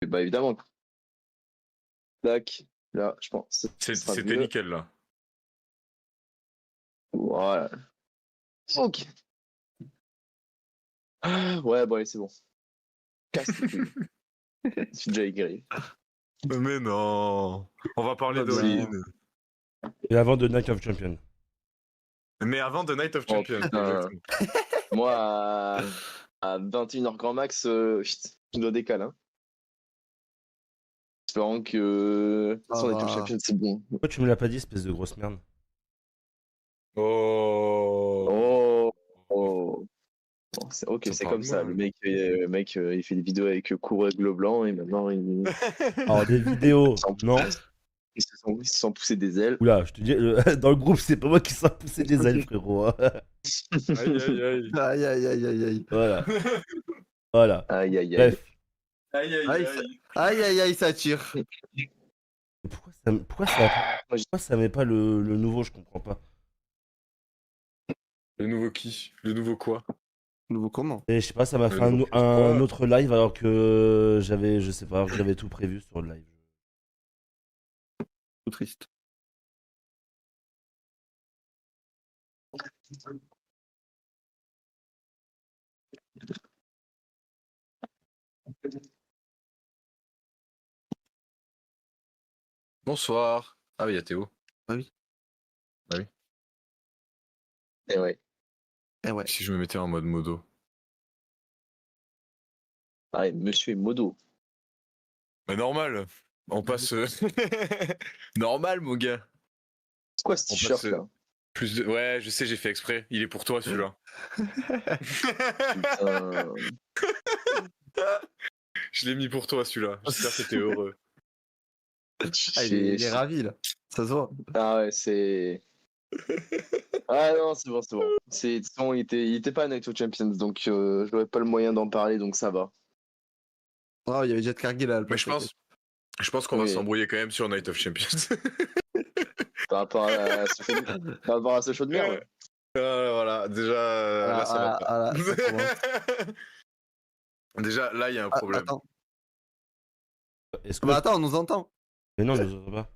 Bah évidemment. Tac. Là, je pense que ce sera C'était mieux. nickel là. Voilà. Ok. Ouais, bon, allez, c'est bon. Casse tes couilles. Je suis déjà aigri. Mais non. On va parler Pas d'All-In. bien. Et avant de Night of Champions. Mais avant The Night of Oh Champions, putain. exactement. Moi, à 21h grand max, je dois décaler. Hein. Espérant que. Ça Son Night of va. Champions, c'est bon. Pourquoi tu me l'as pas dit, espèce de grosse merde? Oh. Oh. Oh. Bon, ok, Ça c'est parle comme ça. Le mal. mec, il fait des vidéos avec Coureur Aigle Blanc et maintenant Alors, des vidéos, s'en non. ils se sont poussés des ailes. Oula, je te dis, dans le groupe, c'est pas moi qui sens pousser des ailes, frérot. Hein. Aïe aïe aïe. Aïe, aïe, aïe, aïe, aïe. Voilà. Voilà. Aïe, aïe, aïe. Bref. Aïe aïe Aïe, aïe. aïe, aïe, aïe, ça tire. Pourquoi ça met pas le nouveau, je comprends pas. Le nouveau qui? Le nouveau quoi? Nouveau comment? Et je sais pas, ça m'a Le fait un, nouveau un PS3. autre live alors que j'avais, je sais pas, alors que j'avais tout prévu sur le live. Tout triste. Bonsoir. Ah oui, il y a Théo. Et ouais. Eh ouais. Si je me mettais en mode modo. Pareil, monsieur est modo. Mais normal. On passe. Normal, mon gars. C'est quoi ce On t-shirt passe. là? Plus de... Ouais, je sais, j'ai fait exprès. Il est pour toi, celui-là. Putain. Je l'ai mis pour toi, celui-là. J'espère que t'es heureux. Ah, il est ravi là. Ça se voit. Ah ouais, c'est. Ah non, c'est bon, c'est bon. De toute façon, il était pas à Night of Champions, donc je n'aurais pas le moyen d'en parler, donc ça va. Oh, il y avait Jet Cargill à la Mais place. je pense qu'on va Oui. s'embrouiller quand même sur Night of Champions. Par rapport à ce show par rapport à ce show de merde. Voilà, déjà, Voilà, là, ça va voilà, pas. voilà, ça commence. Déjà, là, il y a un Ah, problème. attends. Est-ce que... Bah attends, on nous entend. Mais non, je nous entends pas.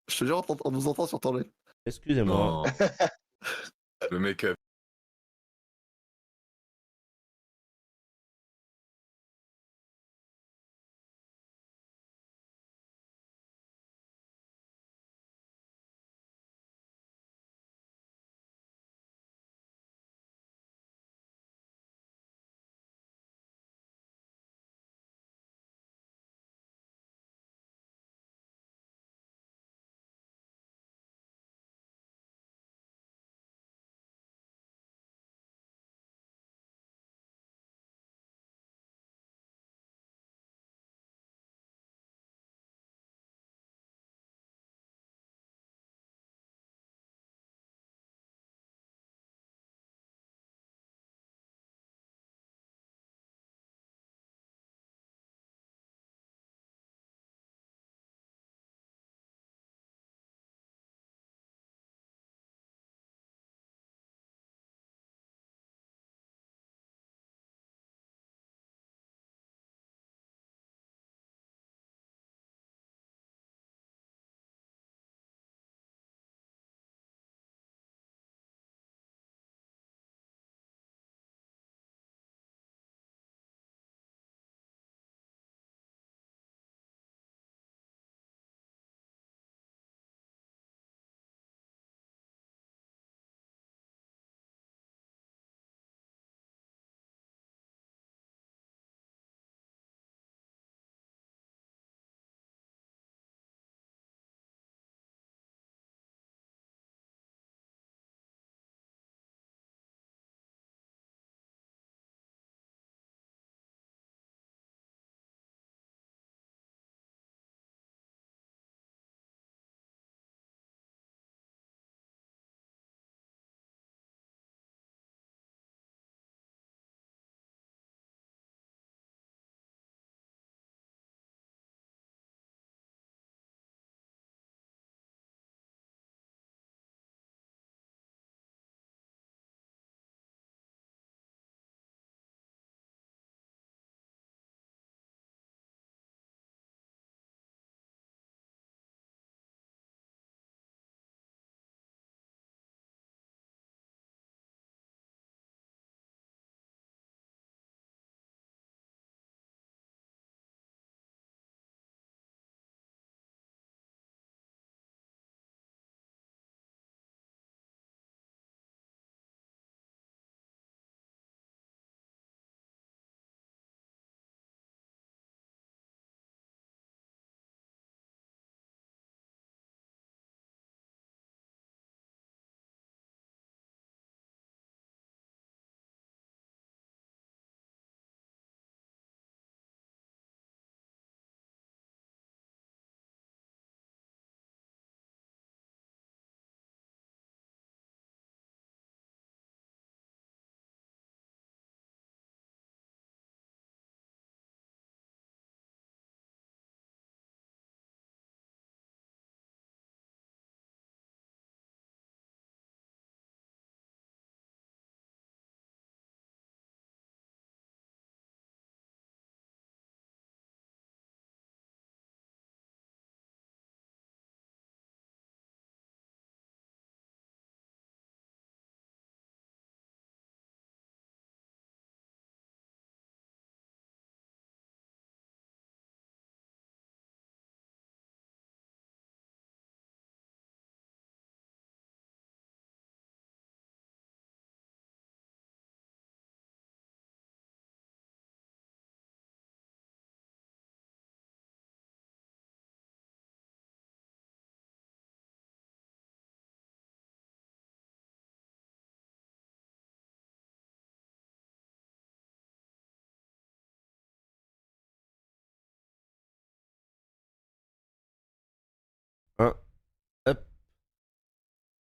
Je te jure, on nous entend sur ton live. Excusez-moi. Non. Le mec a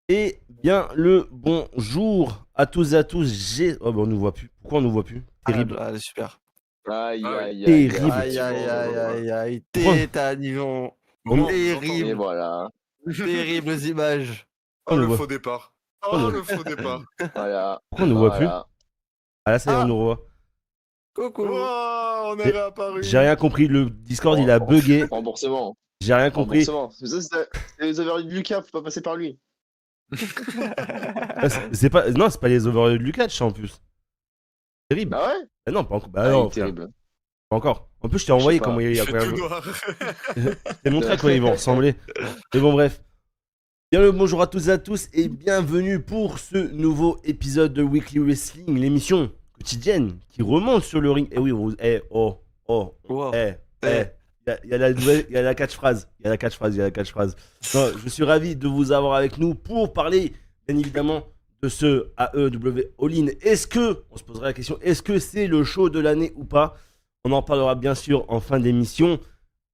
Et bien le bonjour à tous et à tous. Oh, bah, on nous voit plus. Pourquoi on nous voit plus? Terrible. Ah, super. Aïe, Ah oui. aïe, Terrible. Aïe, aïe, aïe, aïe, aïe. Pourquoi Tétanisons. Bon, Terrible. Et voilà. Terribles images. Oh, On le le voit. faux départ. On Oh, le- le faux départ. Voilà. Pourquoi on nous voit plus? Voilà. Ah là, ça y est, on Ah. nous revoit. Coucou. Oh, on est J'ai- réapparu. J'ai rien compris. Le Discord, il a bugué. Remboursement. J'ai rien compris. Remboursement. C'est les overlays de Lucas, faut pas passer par lui. Ah, c'est pas... Non, c'est pas les overlays de Lukács en plus. Terrible. Ah ouais? Ah non, pas encore. Bah Ah, il non, est frère, terrible. pas encore. En plus, je t'ai envoyé pas. comment il Il a fait tout noir. Je t'ai montré à quoi ils vont ressembler. Mais bon, bref. Bien le bonjour à tous et à tous et bienvenue pour ce nouveau épisode de Weekly Wrestling, l'émission quotidienne qui remonte sur le ring. Et oui, Wow. il y a la nouvelle, il y a la catchphrase, il y a la catchphrase. Non, je suis ravi de vous avoir avec nous pour parler, bien évidemment, de ce AEW All-In. On se posera la question, est-ce que c'est le show de l'année ou pas? On en parlera bien sûr en fin d'émission.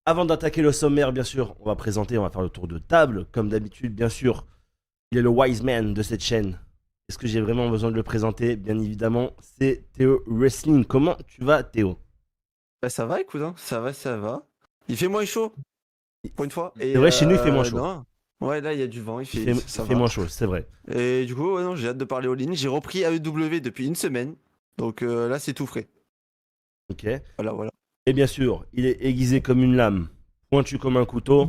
Avant d'attaquer le sommaire, bien sûr, on va faire le tour de table. Comme d'habitude, bien sûr, il est le wise man de cette chaîne. Est-ce que j'ai vraiment besoin de le présenter? Bien évidemment, c'est Théo Wrestling. Comment tu vas, Théo? Bah, ça va, écoute, hein. Ça va. Il fait moins chaud, pour une fois. C'est vrai, chez nous, il fait moins chaud. Non. Ouais, là, il y a du vent, Il fait moins chaud, c'est vrai. Et du coup, ouais, non, j'ai hâte de parler all in. J'ai repris AEW depuis une semaine. Donc là, c'est tout frais. Ok. Voilà. Et bien sûr, il est aiguisé comme une lame, pointu comme un couteau,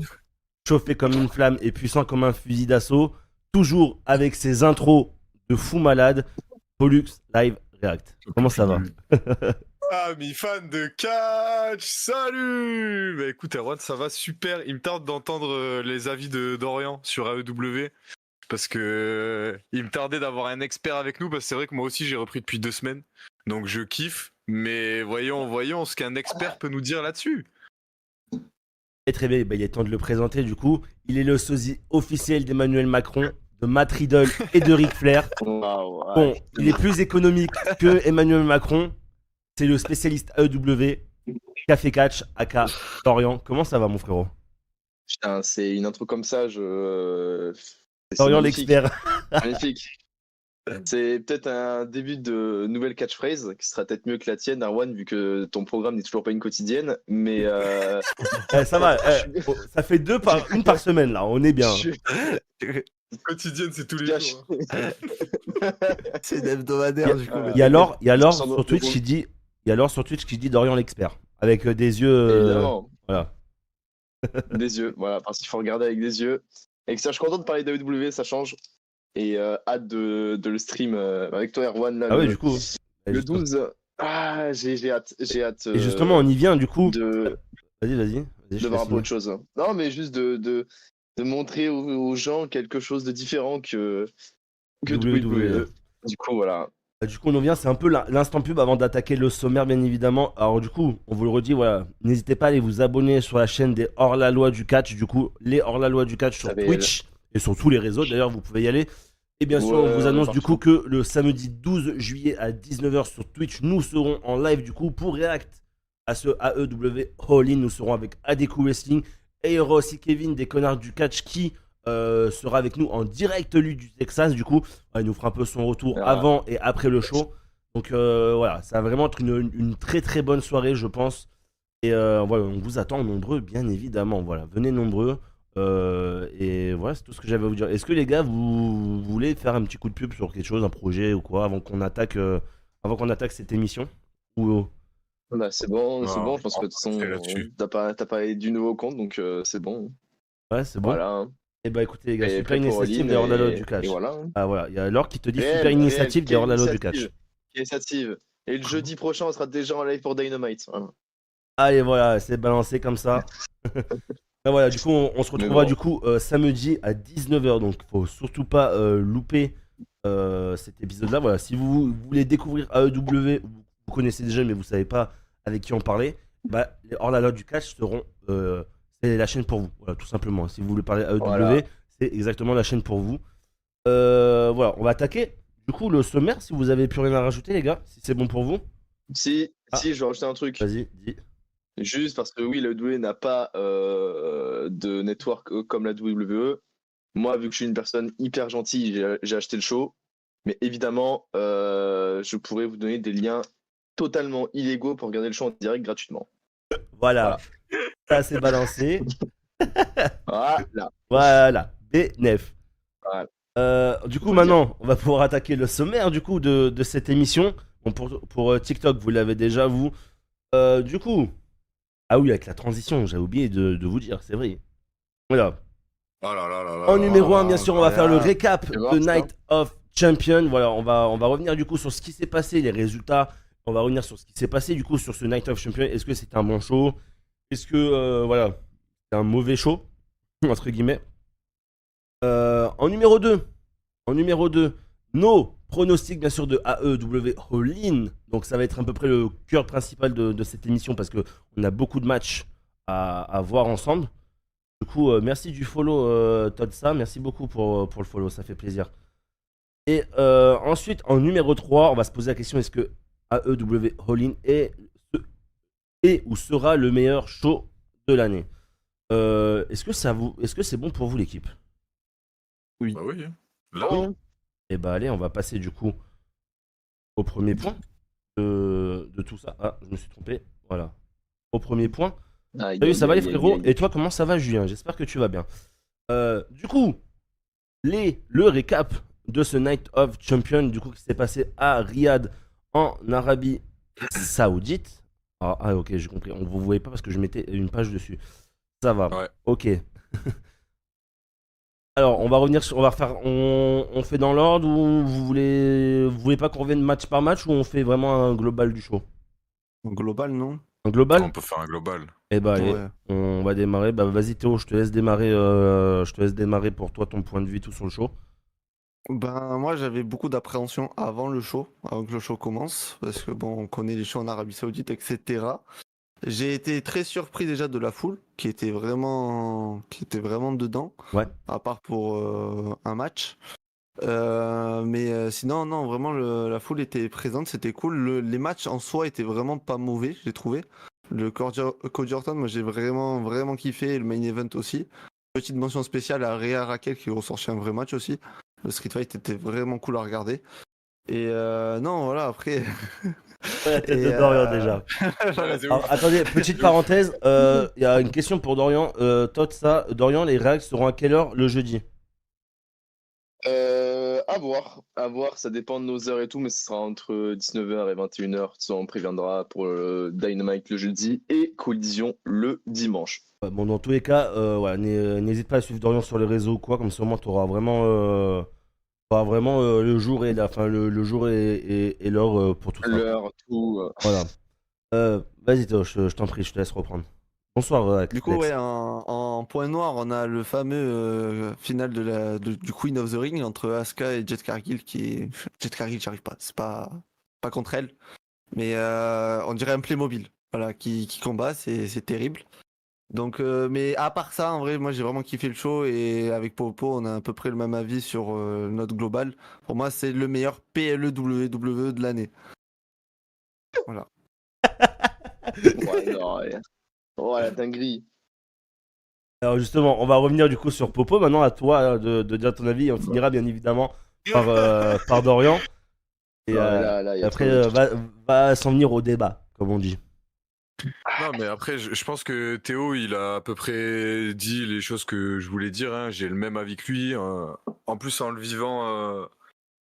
chauffé comme une flamme et puissant comme un fusil d'assaut. Toujours avec ses intros de fou malade. Pollux Live React. Comment ça va? Amis fans de catch, salut. Bah écoute Erwan, ça va super. Il me tarde d'entendre les avis de Dorian sur AEW parce que il me tardait d'avoir un expert avec nous parce que c'est vrai que moi aussi j'ai repris depuis 2 semaines, donc je kiffe. Mais voyons ce qu'un expert peut nous dire là-dessus. Et très bien, bah, il est temps de le présenter du coup. Il est le sosie officiel d'Emmanuel Macron, de Matt Riddle et de Ric Flair. Waouh, ouais. Bon, il est plus économique que Emmanuel Macron. C'est le spécialiste AEW, Café Catch, aka Dorian. Comment ça va, mon frérot? Putain, c'est une intro comme ça, c'est Dorian magnifique. l'expert. Magnifique. C'est peut-être un début de nouvelle catchphrase qui sera peut-être mieux que la tienne, Arwan, vu que ton programme n'est toujours pas une quotidienne. Mais Ça va, ça fait une par semaine là, on est bien. Quotidienne, c'est tous les Bien jours. C'est une hebdomadaire, du coup. Il y a alors Sans sur doute, Twitch qui dit, Dorian l'expert, avec des yeux. Évidemment, Voilà. des yeux. Voilà, parce qu'il faut regarder avec des yeux. Et que ça, je suis content de parler d'AEW, ça change. Et hâte de le stream avec toi, Erwan. Là, Ah ouais, le, du coup. le 12. Ah, j'ai hâte. Et justement, on y vient du coup. de Vas-y. de voir un peu autre chose. Non, mais juste de montrer aux gens quelque chose de différent que WWE. Du coup, voilà. Du coup, on en vient, c'est un peu l'instant pub avant d'attaquer le sommaire, bien évidemment. Alors, du coup, on vous le redit, voilà, n'hésitez pas à aller vous abonner sur la chaîne des Hors-la-Loi du Catch. Du coup, les Hors-la-Loi du Catch sur Ça va, Twitch et sur tous les réseaux. D'ailleurs, vous pouvez y aller. Et bien sûr, on vous annonce du coup que le samedi 12 juillet à 19h sur Twitch, nous serons en live du coup pour React à ce AEW All-In. Nous serons avec Adeku Wrestling et il y aura aussi Kevin des Connards du Catch qui sera avec nous en direct lui du Texas. Du coup, il nous fera un peu son retour avant et après le show. Donc voilà, ça va vraiment être une très très bonne soirée, je pense. Et voilà, on vous attend nombreux, bien évidemment. Voilà, venez nombreux. Et voilà, c'est tout ce que j'avais à vous dire. Est-ce que les gars, vous voulez faire un petit coup de pub sur quelque chose, un projet ou quoi, avant qu'on attaque cette émission? Ou Bah, c'est bon. Je pense que de toute c'est façon, là-dessus. t'as pas du nouveau compte, donc c'est bon. ouais, c'est bon. Voilà. Et bah écoutez les gars, Et super prêt pour initiative All-In des Hors-la-Loi et- du Catch. Et voilà. Ah voilà, il y a Laure qui te dit Réel, super initiative des réel, Hors-la-Loi du initiative. Catch. Initiative. Et le jeudi prochain, on sera déjà en live pour Dynamite. Voilà. Allez voilà, c'est balancé comme ça. Ah, voilà, du coup, on se retrouvera bon. du coup samedi à 19h. Donc, faut surtout pas louper cet épisode-là. Voilà, si vous voulez découvrir AEW, vous connaissez déjà, mais vous savez pas avec qui en parler, bah, les hors-la-loi du catch seront. C'est la chaîne pour vous. Voilà, tout simplement. Si vous voulez parler AEW, Voilà. c'est exactement la chaîne pour vous. Voilà, on va attaquer du coup le sommaire. Si vous avez plus rien à rajouter, les gars, si c'est bon pour vous, Si, Ah. je vais rajouter un truc. vas-y, dis. Juste parce que oui, la WWE n'a pas de network comme la WWE. Moi, vu que je suis une personne hyper gentille, j'ai acheté le show. Mais évidemment, je pourrais vous donner des liens totalement illégaux pour regarder le show en direct gratuitement. Voilà, Voilà. ça c'est balancé. Voilà. Voilà, BNF. Voilà. Du coup, Faut le dire. maintenant, on va pouvoir attaquer le sommaire du coup de cette émission. Bon, pour TikTok, vous l'avez déjà, vous. Du coup, ah oui, avec la transition, j'ai oublié de vous dire, c'est vrai. Voilà. Oh là là là là En là numéro là 1, bien sûr, on va faire le récap Tu vois, de ça. Night of Champion. Voilà, on va revenir du coup sur ce qui s'est passé, les résultats. On va revenir sur ce qui s'est passé du coup sur ce Night of Champion. Est-ce que c'était un bon show? Est-ce que, voilà, c'était un mauvais show? Entre guillemets. En numéro 2, nos pronostics bien sûr de AEW All-In. Donc ça va être à peu près le cœur principal de cette émission parce qu'on a beaucoup de matchs à voir ensemble. Du coup, merci du follow, Todsa. Merci beaucoup pour le follow, ça fait plaisir. Et ensuite, en numéro 3, on va se poser la question, est-ce que AEW All-In est ou sera le meilleur show de l'année? Est-ce que c'est bon pour vous, l'équipe? Bah oui. Là, Oui. Eh bah allez, on va passer du coup au premier point de tout ça. Ah, je me suis trompé. Voilà. Au premier point. Aïe, Salut, ça aïe, va les aïe, frérots? aïe, aïe. Et toi, comment ça va, Julien? J'espère que tu vas bien. Du coup, le récap de ce Night of Champion, du coup, qui s'est passé à Riyad, en Arabie Saoudite. Ah, ok, j'ai compris. Vous ne voyez pas parce que je mettais une page dessus. Ça va. Ouais. Ok. Alors, on va revenir sur. On fait dans l'ordre ou vous voulez pas qu'on revienne match par match ou on fait vraiment un global du show? En global, non? Un global? on peut faire un global. Eh bah allez, Ouais. on va démarrer. Bah vas-y Théo, je te laisse démarrer pour toi ton point de vue tout sur le show. Ben, moi, j'avais beaucoup d'appréhension avant le show, avant que le show commence, parce que bon, on connaît les shows en Arabie Saoudite, etc. J'ai été très surpris déjà de la foule, qui était vraiment dedans, Ouais. à part pour un match. Mais sinon, non, vraiment, la foule était présente, c'était cool. Les matchs en soi étaient vraiment pas mauvais, j'ai trouvé. Le Cody Orton, moi, j'ai vraiment kiffé, et le main event aussi. Petite mention spéciale à Rhea Raquel qui ressortit un vrai match aussi. Le Street Fight était vraiment cool à regarder. Et non, voilà, après. La tête Et, de Dorian déjà. voilà, C'est Alors, ouf. attendez, petite parenthèse, il y a une question pour Dorian. Dorian, les réacts seront à quelle heure le jeudi? À voir, ça dépend de nos heures et tout, mais ce sera entre 19h et 21h. Ça, on préviendra pour Dynamite le jeudi et Collision le dimanche. Bon, dans tous les cas, voilà, n'hésite pas à suivre Dorian sur les réseaux ou quoi, comme ça au moins tu auras vraiment le jour et le jour et l'heure pour tout ça. L'heure, tout. Voilà. Vas-y Théo, je t'en prie, je te laisse reprendre. Bonsoir Du coup, Alex. ouais, en point noir, on a le fameux final du Queen of the Ring entre Asuka et Jet Cargill Jet Cargill, j'arrive pas, c'est pas contre elle, mais on dirait un Playmobil, voilà, qui combat, c'est terrible. Donc, mais à part ça, en vrai, moi j'ai vraiment kiffé le show et avec Popo, on a à peu près le même avis sur notre global. Pour moi, c'est le meilleur PLE WWE de l'année. Voilà. Ouais, non, ouais. Oh, la dinguerie. Alors justement, on va revenir du coup sur Popo. Maintenant, à toi de dire ton avis. Et on finira bien évidemment par Dorian. Et Ouais, là, il y a après, trop de trucs. va s'en venir au débat, comme on dit. Non, mais après, je pense que Théo, il a à peu près dit les choses que je voulais dire. Hein. J'ai le même avis que lui. En plus, en le vivant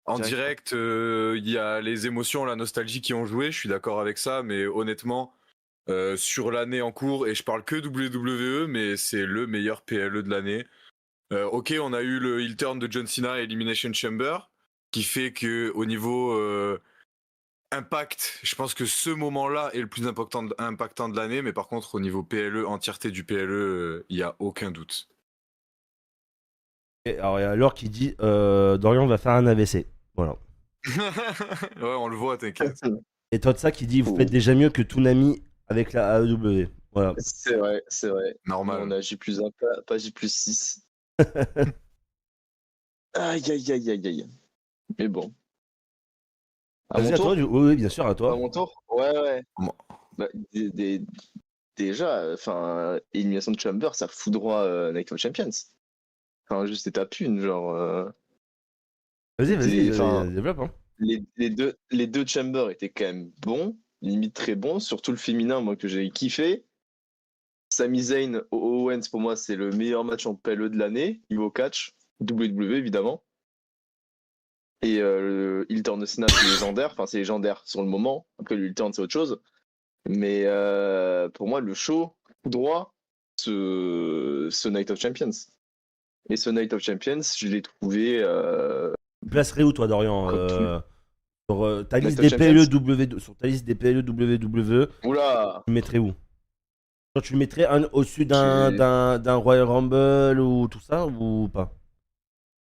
en direct, il y a les émotions, la nostalgie qui ont joué. Je suis d'accord avec ça, mais honnêtement, sur l'année en cours, et je parle que WWE, mais c'est le meilleur PLE de l'année. Ok, on a eu le heel turn de John Cena et Elimination Chamber, qui fait que au niveau impact, je pense que ce moment-là est le plus impactant de l'année, mais par contre au niveau PLE, entièreté du PLE, il n'y a aucun doute. Et alors, il y a Laure qui dit Dorian va faire un AVC. Voilà. Ouais, on le voit, t'inquiète. Et toi de ça qui dit vous faites déjà mieux que Toonami avec la AEW. Voilà. C'est vrai, c'est vrai. Normal. On a J+1, pas J+6. Aïe, aïe, aïe, aïe, aïe. Mais bon. À Vas-y, mon à tour toi. Oui, bien sûr, à À toi. mon tour Ouais, ouais. Moi. Bah, déjà, enfin, Elimination Chamber, ça foudroie Night of Champions. Enfin, juste étape une, genre. Vas-y, Enfin, développe. Hein. les deux chambers étaient quand même bons, limite très bons, surtout le féminin, moi, que j'ai kiffé. Sami Zayn, Owens, pour moi, c'est le meilleur match en PLE de l'année, niveau catch, WWE évidemment. Et le Heel Turn Cena, c'est légendaire, enfin, c'est légendaire sur le moment. Après, le Heel Turn, c'est autre chose. Mais pour moi, le show, tout droit, ce Night of Champions. Et ce Night of Champions, je l'ai trouvé. Tu placerais où, toi, Dorian Comme tout. sur ta liste Night of des Champions sur ta liste des PLE WWE, Oula! tu le mettrais où? Genre, tu le mettrais au-dessus J'ai- d'un Royal Rumble ou tout ça, ou pas?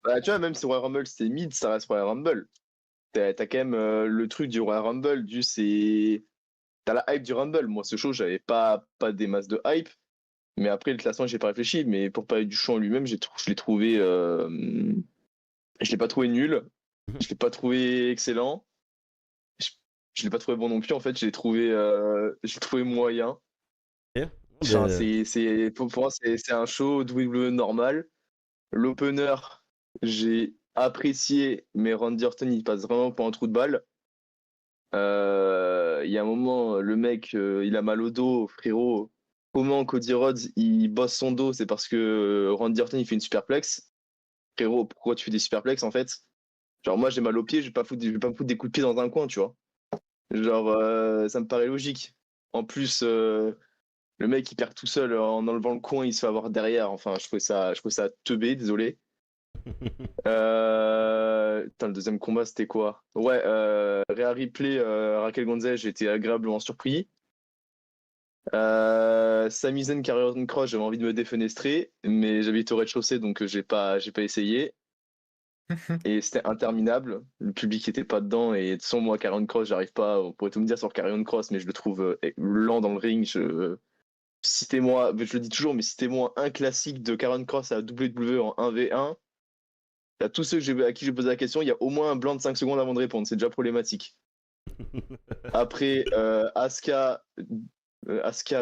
Bah, tu vois, même si Royal Rumble c'était mid, ça reste Royal Rumble. T'as quand même le truc du Royal Rumble, c'est. T'as la hype du Rumble. Moi, ce show, j'avais pas des masses de hype. Mais après, le classement, j'ai pas réfléchi. Mais pour parler du show en lui-même, je l'ai trouvé. Je l'ai pas trouvé nul. Je l'ai pas trouvé excellent. Je, je l'ai pas trouvé bon non plus. En fait, je l'ai trouvé moyen. Ok. Enfin, Ben, pour moi, c'est un show WWE normal. L'opener, j'ai apprécié, mais Randy Orton, il passe vraiment pour un trou de balle. Il y a un moment, le mec, il a mal au dos, frérot. Comment Cody Rhodes, il bosse son dos, c'est parce que Randy Orton, il fait une superplex. Frérot, pourquoi tu fais des superplex, en fait? Genre, moi, j'ai mal aux pieds, je vais pas me foutre des coups de pied dans un coin, tu vois. Genre, ça me paraît logique. En plus, le mec, il perd tout seul en enlevant le coin, il se fait avoir derrière. Enfin, je trouvais ça teubé, désolé. Putain, le deuxième combat, c'était quoi? Ouais, Rhea Ripley, Raquel Gonzalez, j'ai été agréablement surpris. Sami Zayn, Karrion Kross, j'avais envie de me défenestrer, mais j'habite au rez-de-chaussée, donc j'ai pas essayé. Et c'était interminable. Le public était pas dedans, et sans moi, Karrion Kross, j'arrive pas. On pourrait tout me dire sur Karrion Kross, mais je le trouve lent dans le ring. Citez-moi, je le dis toujours, mais citez-moi un classique de Karrion Kross à WWE en 1v1. À tous ceux à qui j'ai posé la question, il y a au moins un blanc de 5 secondes avant de répondre. C'est déjà problématique. Après, Asuka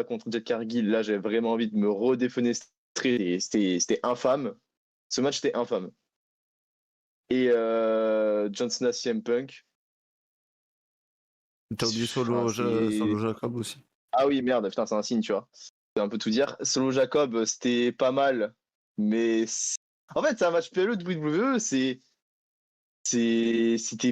contre Jade Cargill, là, j'avais vraiment envie de me redéfenestrer. Et c'était infâme. Ce match, était infâme. Et John Cena CM Punk. T'as oublié Solo, Enfin, Solo Jacob aussi. Ah oui, merde, putain, c'est un signe, tu vois. C'est un peu tout dire. Solo Jacob, c'était pas mal. Mais en fait, c'est un match PLE de WWE, c'était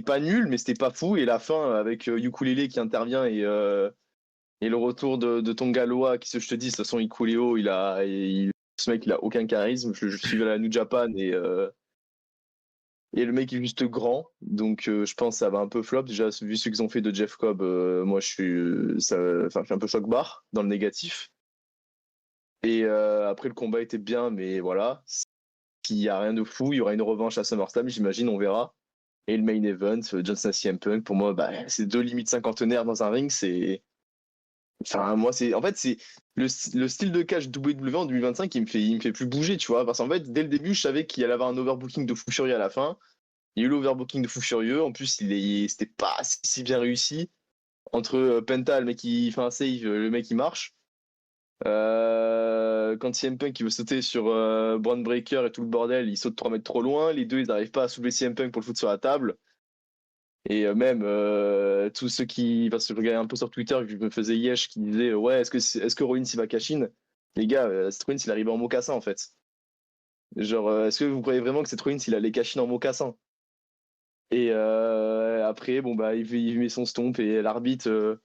pas nul, mais c'était pas fou. Et la fin, avec Ukulele qui intervient et le retour de Tonga Loa, qui, je te dis, de toute façon, Ikuleo, ce mec, il a aucun charisme. Je suivais la New Japan et le mec est juste grand. Donc, je pense que ça va un peu flop. Déjà, vu ce qu'ils ont fait de Jeff Cobb, moi, je suis un peu choc-barre dans le négatif. Et après, le combat était bien, mais voilà. Il n'y a rien de fou. Il y aura une revanche à SummerSlam, j'imagine, on verra. Et le main event, John Cena CM Punk, pour moi, bah, c'est deux limites cinquantenaires dans un ring. Enfin, moi, en fait, c'est le style de catch WWE en 2025 il me fait plus bouger, tu vois. Parce qu'en fait, dès le début, je savais qu'il allait avoir un overbooking de fou furieux à la fin. Il y a eu l'overbooking de fou furieux. En plus, c'était pas si bien réussi. Entre Penta, le mec qui fait un save, le mec qui marche. Quand CM Punk il veut sauter sur Braun Breaker et tout le bordel, il saute 3 mètres trop loin. Les deux, ils n'arrivent pas à soulever CM Punk pour le foutre sur la table. Et même tous ceux qui. Parce que je regardais un peu sur Twitter, je me faisais yesh, qui disaient ouais, est-ce que Rollins il va cash in? Les gars, Seth Rollins il arrivait en mocassin en fait. Genre, est-ce que vous croyez vraiment que Seth Rollins il allait cash in en mocassin? Et après, bon, bah, il met son stomp et l'arbitre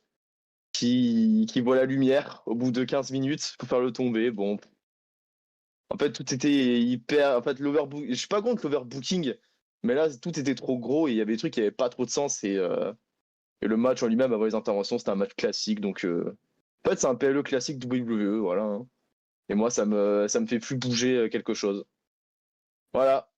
qui voit la lumière au bout de 15 minutes pour faire le tomber. Bon, en fait, tout était hyper. En fait, l'overbooking. Je suis pas contre l'overbooking, mais là, tout était trop gros et il y avait des trucs qui avaient pas trop de sens. Et le match en lui-même, avant les interventions, c'était un match classique. Donc, en fait, c'est un PLE classique WWE, voilà. Hein. Et moi, ça me fait plus bouger quelque chose. Voilà.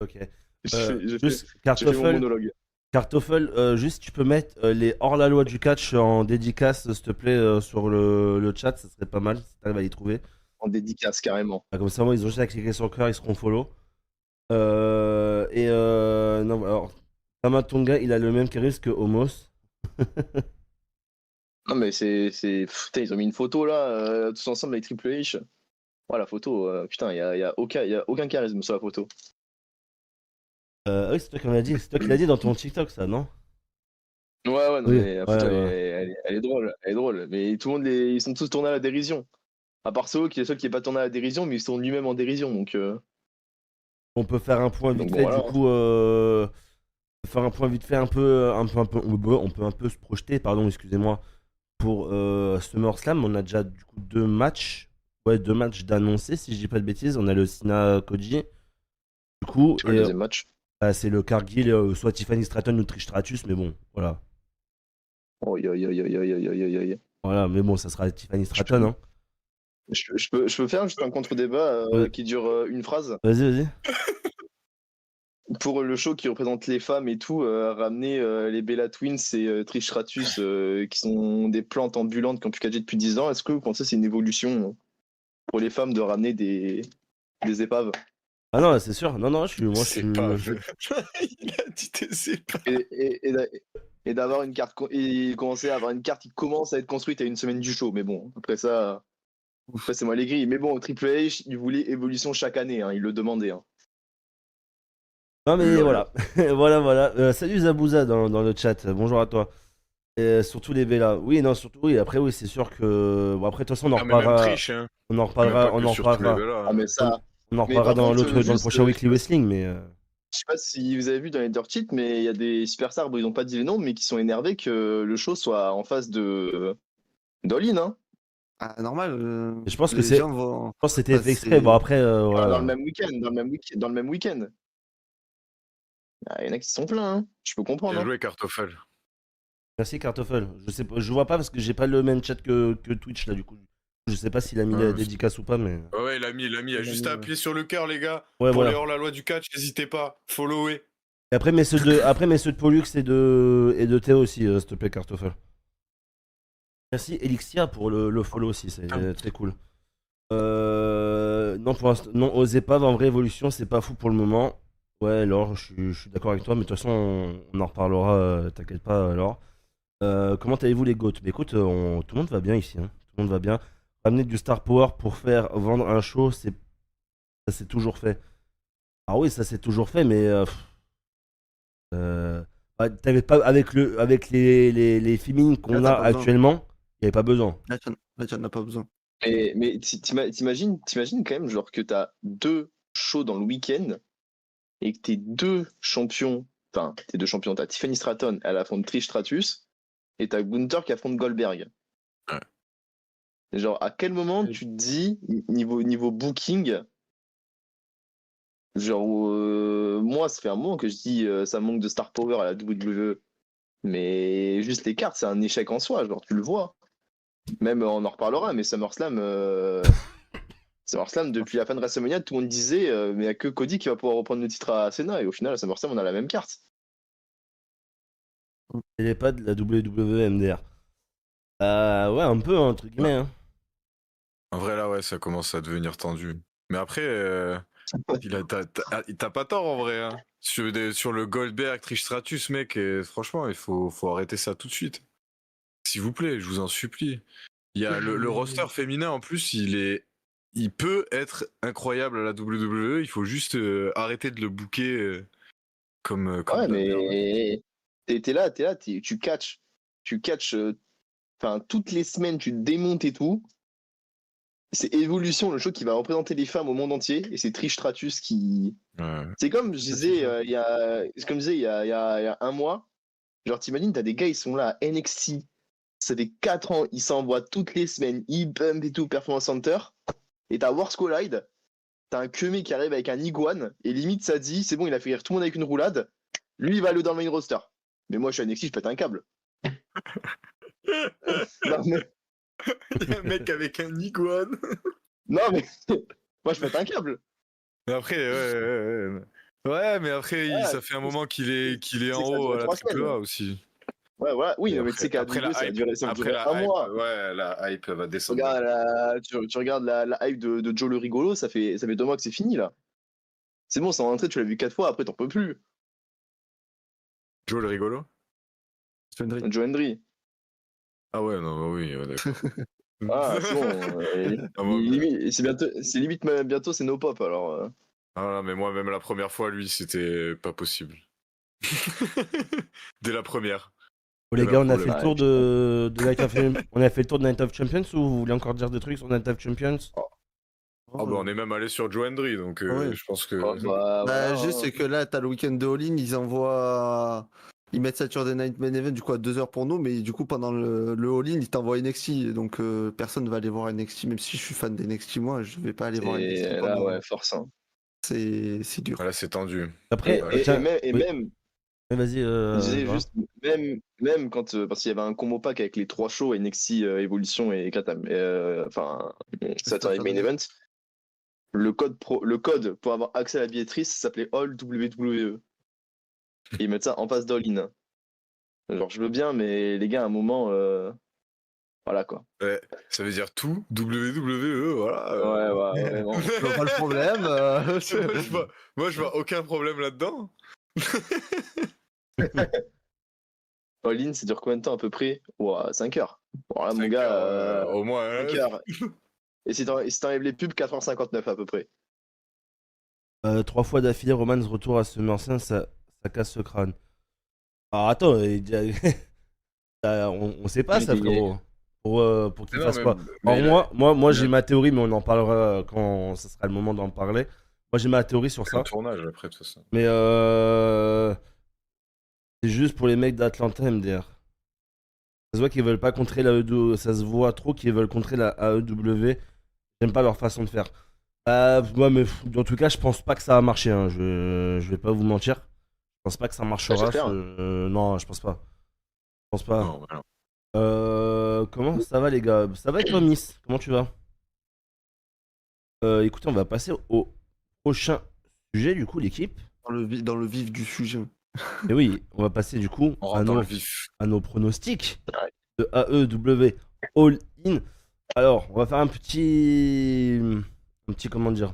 Ok. J'ai Juste, fait mon monologue. Kartoffel, juste tu peux mettre les hors-la-loi du catch en dédicace, s'il te plaît, sur le chat, ça serait pas mal si t'arrives à les trouver. En dédicace, carrément. Ah, comme ça, moi, ils ont juste à cliquer sur le cœur, ils seront follow. Non, alors, Tamatonga, il a le même charisme que Homos. Non, mais putain, ils ont mis une photo là, tous ensemble avec Triple H. Ouais, la photo, putain, y a aucun charisme sur la photo. Oui, c'est toi qui m'as dit. C'est toi qui l'as dit dans ton TikTok, ça, non? Ouais, non, Oui, mais la ouais, photo, ouais. elle est drôle. Elle est drôle. Mais tout le monde, ils sont tous tournés à la dérision. À part Seo, qui est le seul qui est pas tourné à la dérision, mais ils sont lui-même en dérision. On peut faire un point vite Donc bon, fait, du voilà. coup. Faire un point vite fait, on peut un peu se projeter, pardon, excusez-moi, pour SummerSlam. On a déjà du coup deux matchs. Ouais, deux matchs d'annoncés, si je dis pas de bêtises. On a le Cena Koji, du coup, C'est quoi le et deuxième match? c'est le Cargill, soit Tiffany Stratton ou Trish Stratus, mais bon, voilà. Oh, aïe, aïe, aïe, aïe, aïe, aïe, aïe, aïe. Voilà, mais bon, ça sera Tiffany Je Stratton, peux, hein. je peux faire juste un contre-débat Ouais. qui dure une phrase. Vas-y, vas-y. Pour le show qui représente les femmes et tout, ramener les Bella Twins et Trish Stratus, qui sont des plantes ambulantes qui ont pu cadrer depuis 10 ans, est-ce que vous pensez que c'est une évolution pour les femmes de ramener des épaves? Ah non, c'est sûr. Non, non, je C'est pas. suis. Il a dit c'est pas. Et d'avoir une carte et commencer à avoir une carte qui commence à être construite à une semaine du show. Mais bon, après c'est moi les grilles. Mais bon, Triple H, il voulait évolution chaque année, hein, il le demandait. Hein. Non, mais Lol. voilà. Voilà, voilà. Salut Zabouza dans le chat. Bonjour à toi. Et surtout les Bella. Oui, non, surtout, oui. Après, oui, c'est sûr que. Bon, après, de toute façon, on en Ah, mais même reparlera. triche, hein. On en Même pas reparlera. On que en sur tous les reparlera. Ah Bella. mais On, ça. on en Mais reparlera par dans contre, l'autre, dans le juste, prochain Weekly Wrestling, mais. je sais pas si vous avez vu dans les Dirt Sheets, mais il y a des superstars, bon, ils n'ont pas dit les noms, mais qui sont énervés que le show soit en face de d'All-In, hein. Ah, normal. Je pense que Les c'est. gens vont. Je pense que c'était Bah, fait exprès. Bon, c'est. après, Dans le voilà. même week-end, dans le même week-end. Ah, il y en a qui sont pleins, hein. Je peux comprendre. Bien Hein. joué, Kartoffel. Merci, Kartoffel. Je sais pas, je vois pas parce que j'ai pas le même chat que Twitch, là, du coup. Je sais pas s'il a mis la Ouais, dédicace ou pas, mais. ouais, il a mis. Il a Il a juste mis, à appuyer sur le cœur, les gars. Ouais, Pour les voilà. hors-la-loi du catch, n'hésitez pas. Followez. Et après, mets ceux de Pollux et de Théo aussi, s'il te plaît, Kartoffel. Merci, Elixia, pour le follow aussi, c'est très cool. Non, pour l'instant, non, aux épaves, en vraie évolution, c'est pas fou pour le moment. Ouais, Laure, je suis d'accord avec toi, mais de toute façon, on en reparlera, t'inquiète pas, Laure. Comment allez-vous les GOAT? Bah écoute, tout le monde va bien ici, hein. Tout le monde va bien. Ramener du Star Power pour faire vendre un show, ça c'est toujours fait. Ah oui, ça c'est toujours fait, mais t'avais pas avec les féminines Là, qu'on a t'as pas besoin. actuellement, il n'y avait pas besoin. Là, t'en as pas besoin. Mais t'imagines quand même genre que t'as deux shows dans le week-end et que tes deux champions, t'as Tiffany Stratton, elle affronte Trish Stratus et t'as Gunther qui affronte Goldberg. Ouais. Genre à quel moment tu te dis niveau booking, genre moi ça fait un moment que je dis ça manque de star power à la WWE, mais juste les cartes c'est un échec en soi, genre tu le vois. Même on en reparlera, mais SummerSlam, depuis la fin de WrestleMania, tout le monde disait mais il n'y a que Cody qui va pouvoir reprendre le titre à Cena. Et au final, à SummerSlam, on a la même carte. Il n'y avait pas de la WWE MDR. Ouais, un peu, entre guillemets. Hein. En vrai, là, ouais, ça commence à devenir tendu. Mais après, t'as pas tort en vrai. Hein. Sur le Goldberg, Trish Stratus, mec, franchement, il faut arrêter ça tout de suite. S'il vous plaît, je vous en supplie. Il y a le roster féminin en plus, il peut être incroyable à la WWE. Il faut juste arrêter de le booker comme Ouais, de la merde. mais t'es là, tu catches. Tu catches, enfin, toutes les semaines, tu te démontes et tout. C'est Evolution, le show qui va représenter les femmes au monde entier. Et c'est Trish Stratus qui. Ouais. C'est comme je disais, comme je disais, il y a un mois. Genre, t'imagines, t'as des gars, ils sont là à NXT. Ça fait 4 ans, ils s'envoient toutes les semaines, ils bump et tout, Performance Center. Et t'as Wars Collide, t'as un Kemé qui arrive avec un iguane, et limite ça dit, c'est bon, il a fait rire tout le monde avec une roulade, lui il va aller dans le main roster. Mais moi je suis à NXT, je pète un câble. Non mais, Il y a un mec avec un iguane. non, mais moi je pète un câble. Mais après, ouais, mais après, Ouais, ça fait un moment qu'il est c'est en que ça a haut duré à la 3 triple semaines. A aussi. Ouais, voilà, oui, Et mais tu sais qu'à après WWE, la hype, ça a après duré un la hype, mois. ouais, la hype va descendre. Regarde tu regardes la hype de Joe le rigolo, ça fait 2 mois que c'est fini là. C'est bon, c'est en entrée, tu l'as vu 4 fois, après t'en peux plus. Joe le rigolo? Sven Drake. Joe Hendry. Ah ouais, non, bah oui, ouais, d'accord. Ah, c'est bon. Ah, moi, mais- C'est limite, bientôt, c'est no pop. Alors, Ah, mais moi, même la première fois, lui, c'était pas possible. Dès la première. Bon, Il y les avait gars, un on a fait problème. le tour putain. de Night of on a fait le tour de Night of Champions ou vous voulez encore dire des trucs sur Night of Champions? Ah, bah, on est même allé sur Joe Hendry, donc Ouais. je pense que. Oh, bah, Bah, voilà, juste, hein. c'est que là, t'as le week-end de All-In, ils envoient. Ils mettent ça sur des Night Main Event, du coup, à 2 heures pour nous, mais du coup, pendant le All-In, ils t'envoient NXT. Donc, personne va aller voir NXT, même si je suis fan d'NXT, moi, je vais pas aller voir NXT Et là, pendant. ouais, force. Hein. C'est dur. Voilà, c'est tendu. Après, Ouais, tiens, Et oui, même, vas-y, je disais Laura. juste, même quand, parce qu'il y avait un combo pack avec les 3 shows, NXT, Evolution et Katam, enfin, Saturday Main Event, le code pour avoir accès à la billetterie, ça s'appelait All WWE. Et ils mettent ça en face d'All-In. Genre, je veux bien, mais les gars, à un moment, voilà quoi. Ouais, ça veut dire tout. WWE, voilà. Ouais, vraiment. Je vois pas le problème. Moi, je vois aucun problème là-dedans. All-In, ça dure combien de temps à peu près? Ouah, 5 heures. Voilà, mon 5 gars, heures, au moins. 5 heures. Et si t'enlèves les pubs, 4h59 à peu près. 3 fois d'affilée, Roman retour à SummerSlam, ça casse ce crâne. Alors attends, on sait pas Il ça, était gay. frérot. Pour qu'il Mais non, fasse mais- quoi. mais Alors moi j'ai le- ma théorie, mais on en parlera quand ça sera le moment d'en parler. Moi j'ai ma théorie sur C'est un ça. tournage après, de toute façon. Mais c'est juste pour les mecs d'Atlanta MDR. Ça se voit qu'ils veulent pas contrer la E2, ça se voit trop qu'ils veulent contrer la AEW. J'aime pas leur façon de faire. Ouais, mais en tout cas, je pense pas que ça va marcher. Hein. Je vais pas vous mentir. Je pense pas que ça marchera. j'espère. Non, je pense pas. Je pense pas. Non, voilà. Comment ça va, les gars? Ça va et toi, Miss? Comment tu vas? Écoutez, on va passer au prochain sujet, du coup, l'équipe. Dans le vif du sujet. Et oui, on va passer, du coup, On rentre dans le vif. à nos pronostics Ouais. de AEW All In. Alors, on va faire un petit comment dire,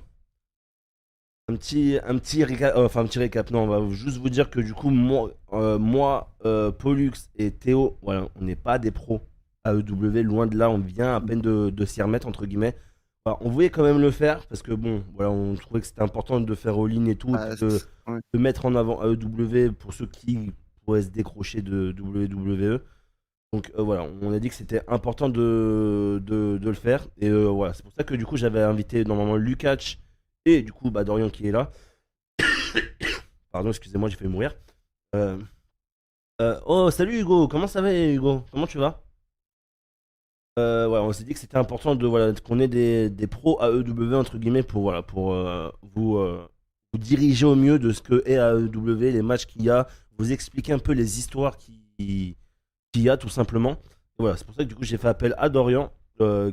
un petit récap, enfin un petit récap. Non, on va juste vous dire que du coup, moi, Pollux et Théo, voilà, on n'est pas des pros AEW, loin de là. On vient à peine de s'y remettre entre guillemets. Voilà, on voulait quand même le faire parce que bon, voilà, on trouvait que c'était important de faire All In et tout, Ah, et puis ouais. de mettre en avant AEW pour ceux qui pourraient se décrocher de WWE. Donc voilà, on a dit que c'était important de le faire. Et voilà, c'est pour ça que du coup j'avais invité normalement Lukács et du coup Dorian qui est là. Pardon, excusez-moi, j'ai fait mourir. Oh, salut Hugo, comment ça va Hugo? Comment tu vas? Ouais, on s'est dit que c'était important de voilà qu'on ait des pros AEW entre guillemets pour voilà pour vous diriger au mieux de ce que est AEW, les matchs qu'il y a, vous expliquer un peu les histoires qu'il y a tout simplement. Et voilà, c'est pour ça que du coup j'ai fait appel à Dorian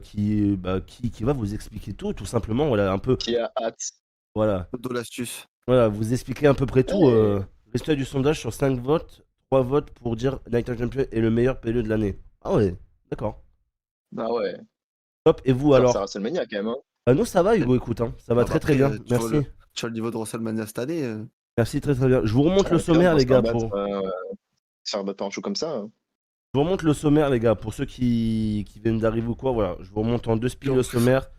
qui va vous expliquer tout simplement. Voilà un peu Qui a hâte. voilà De l'astuce. vous expliquer à peu près tout. Résultat du sondage sur 5 votes, 3 votes pour dire Night of Champions est le meilleur PLE de l'année. Ah ouais, d'accord. Ah ouais. Top. Et vous Ça, alors? c'est WrestleMania quand même. Hein. Non, ça va Hugo, écoute, hein. Ça va Ah, très très après, bien. Merci. Tu vois le niveau de WrestleMania cette année. Merci très très bien. Je vous remonte le sommaire les gars pour. Se faire battre par un show comme ça. Hein. Je vous remonte le sommaire les gars pour ceux qui viennent d'arriver ou quoi. Voilà, je vous remonte en 2 spiels le sommaire.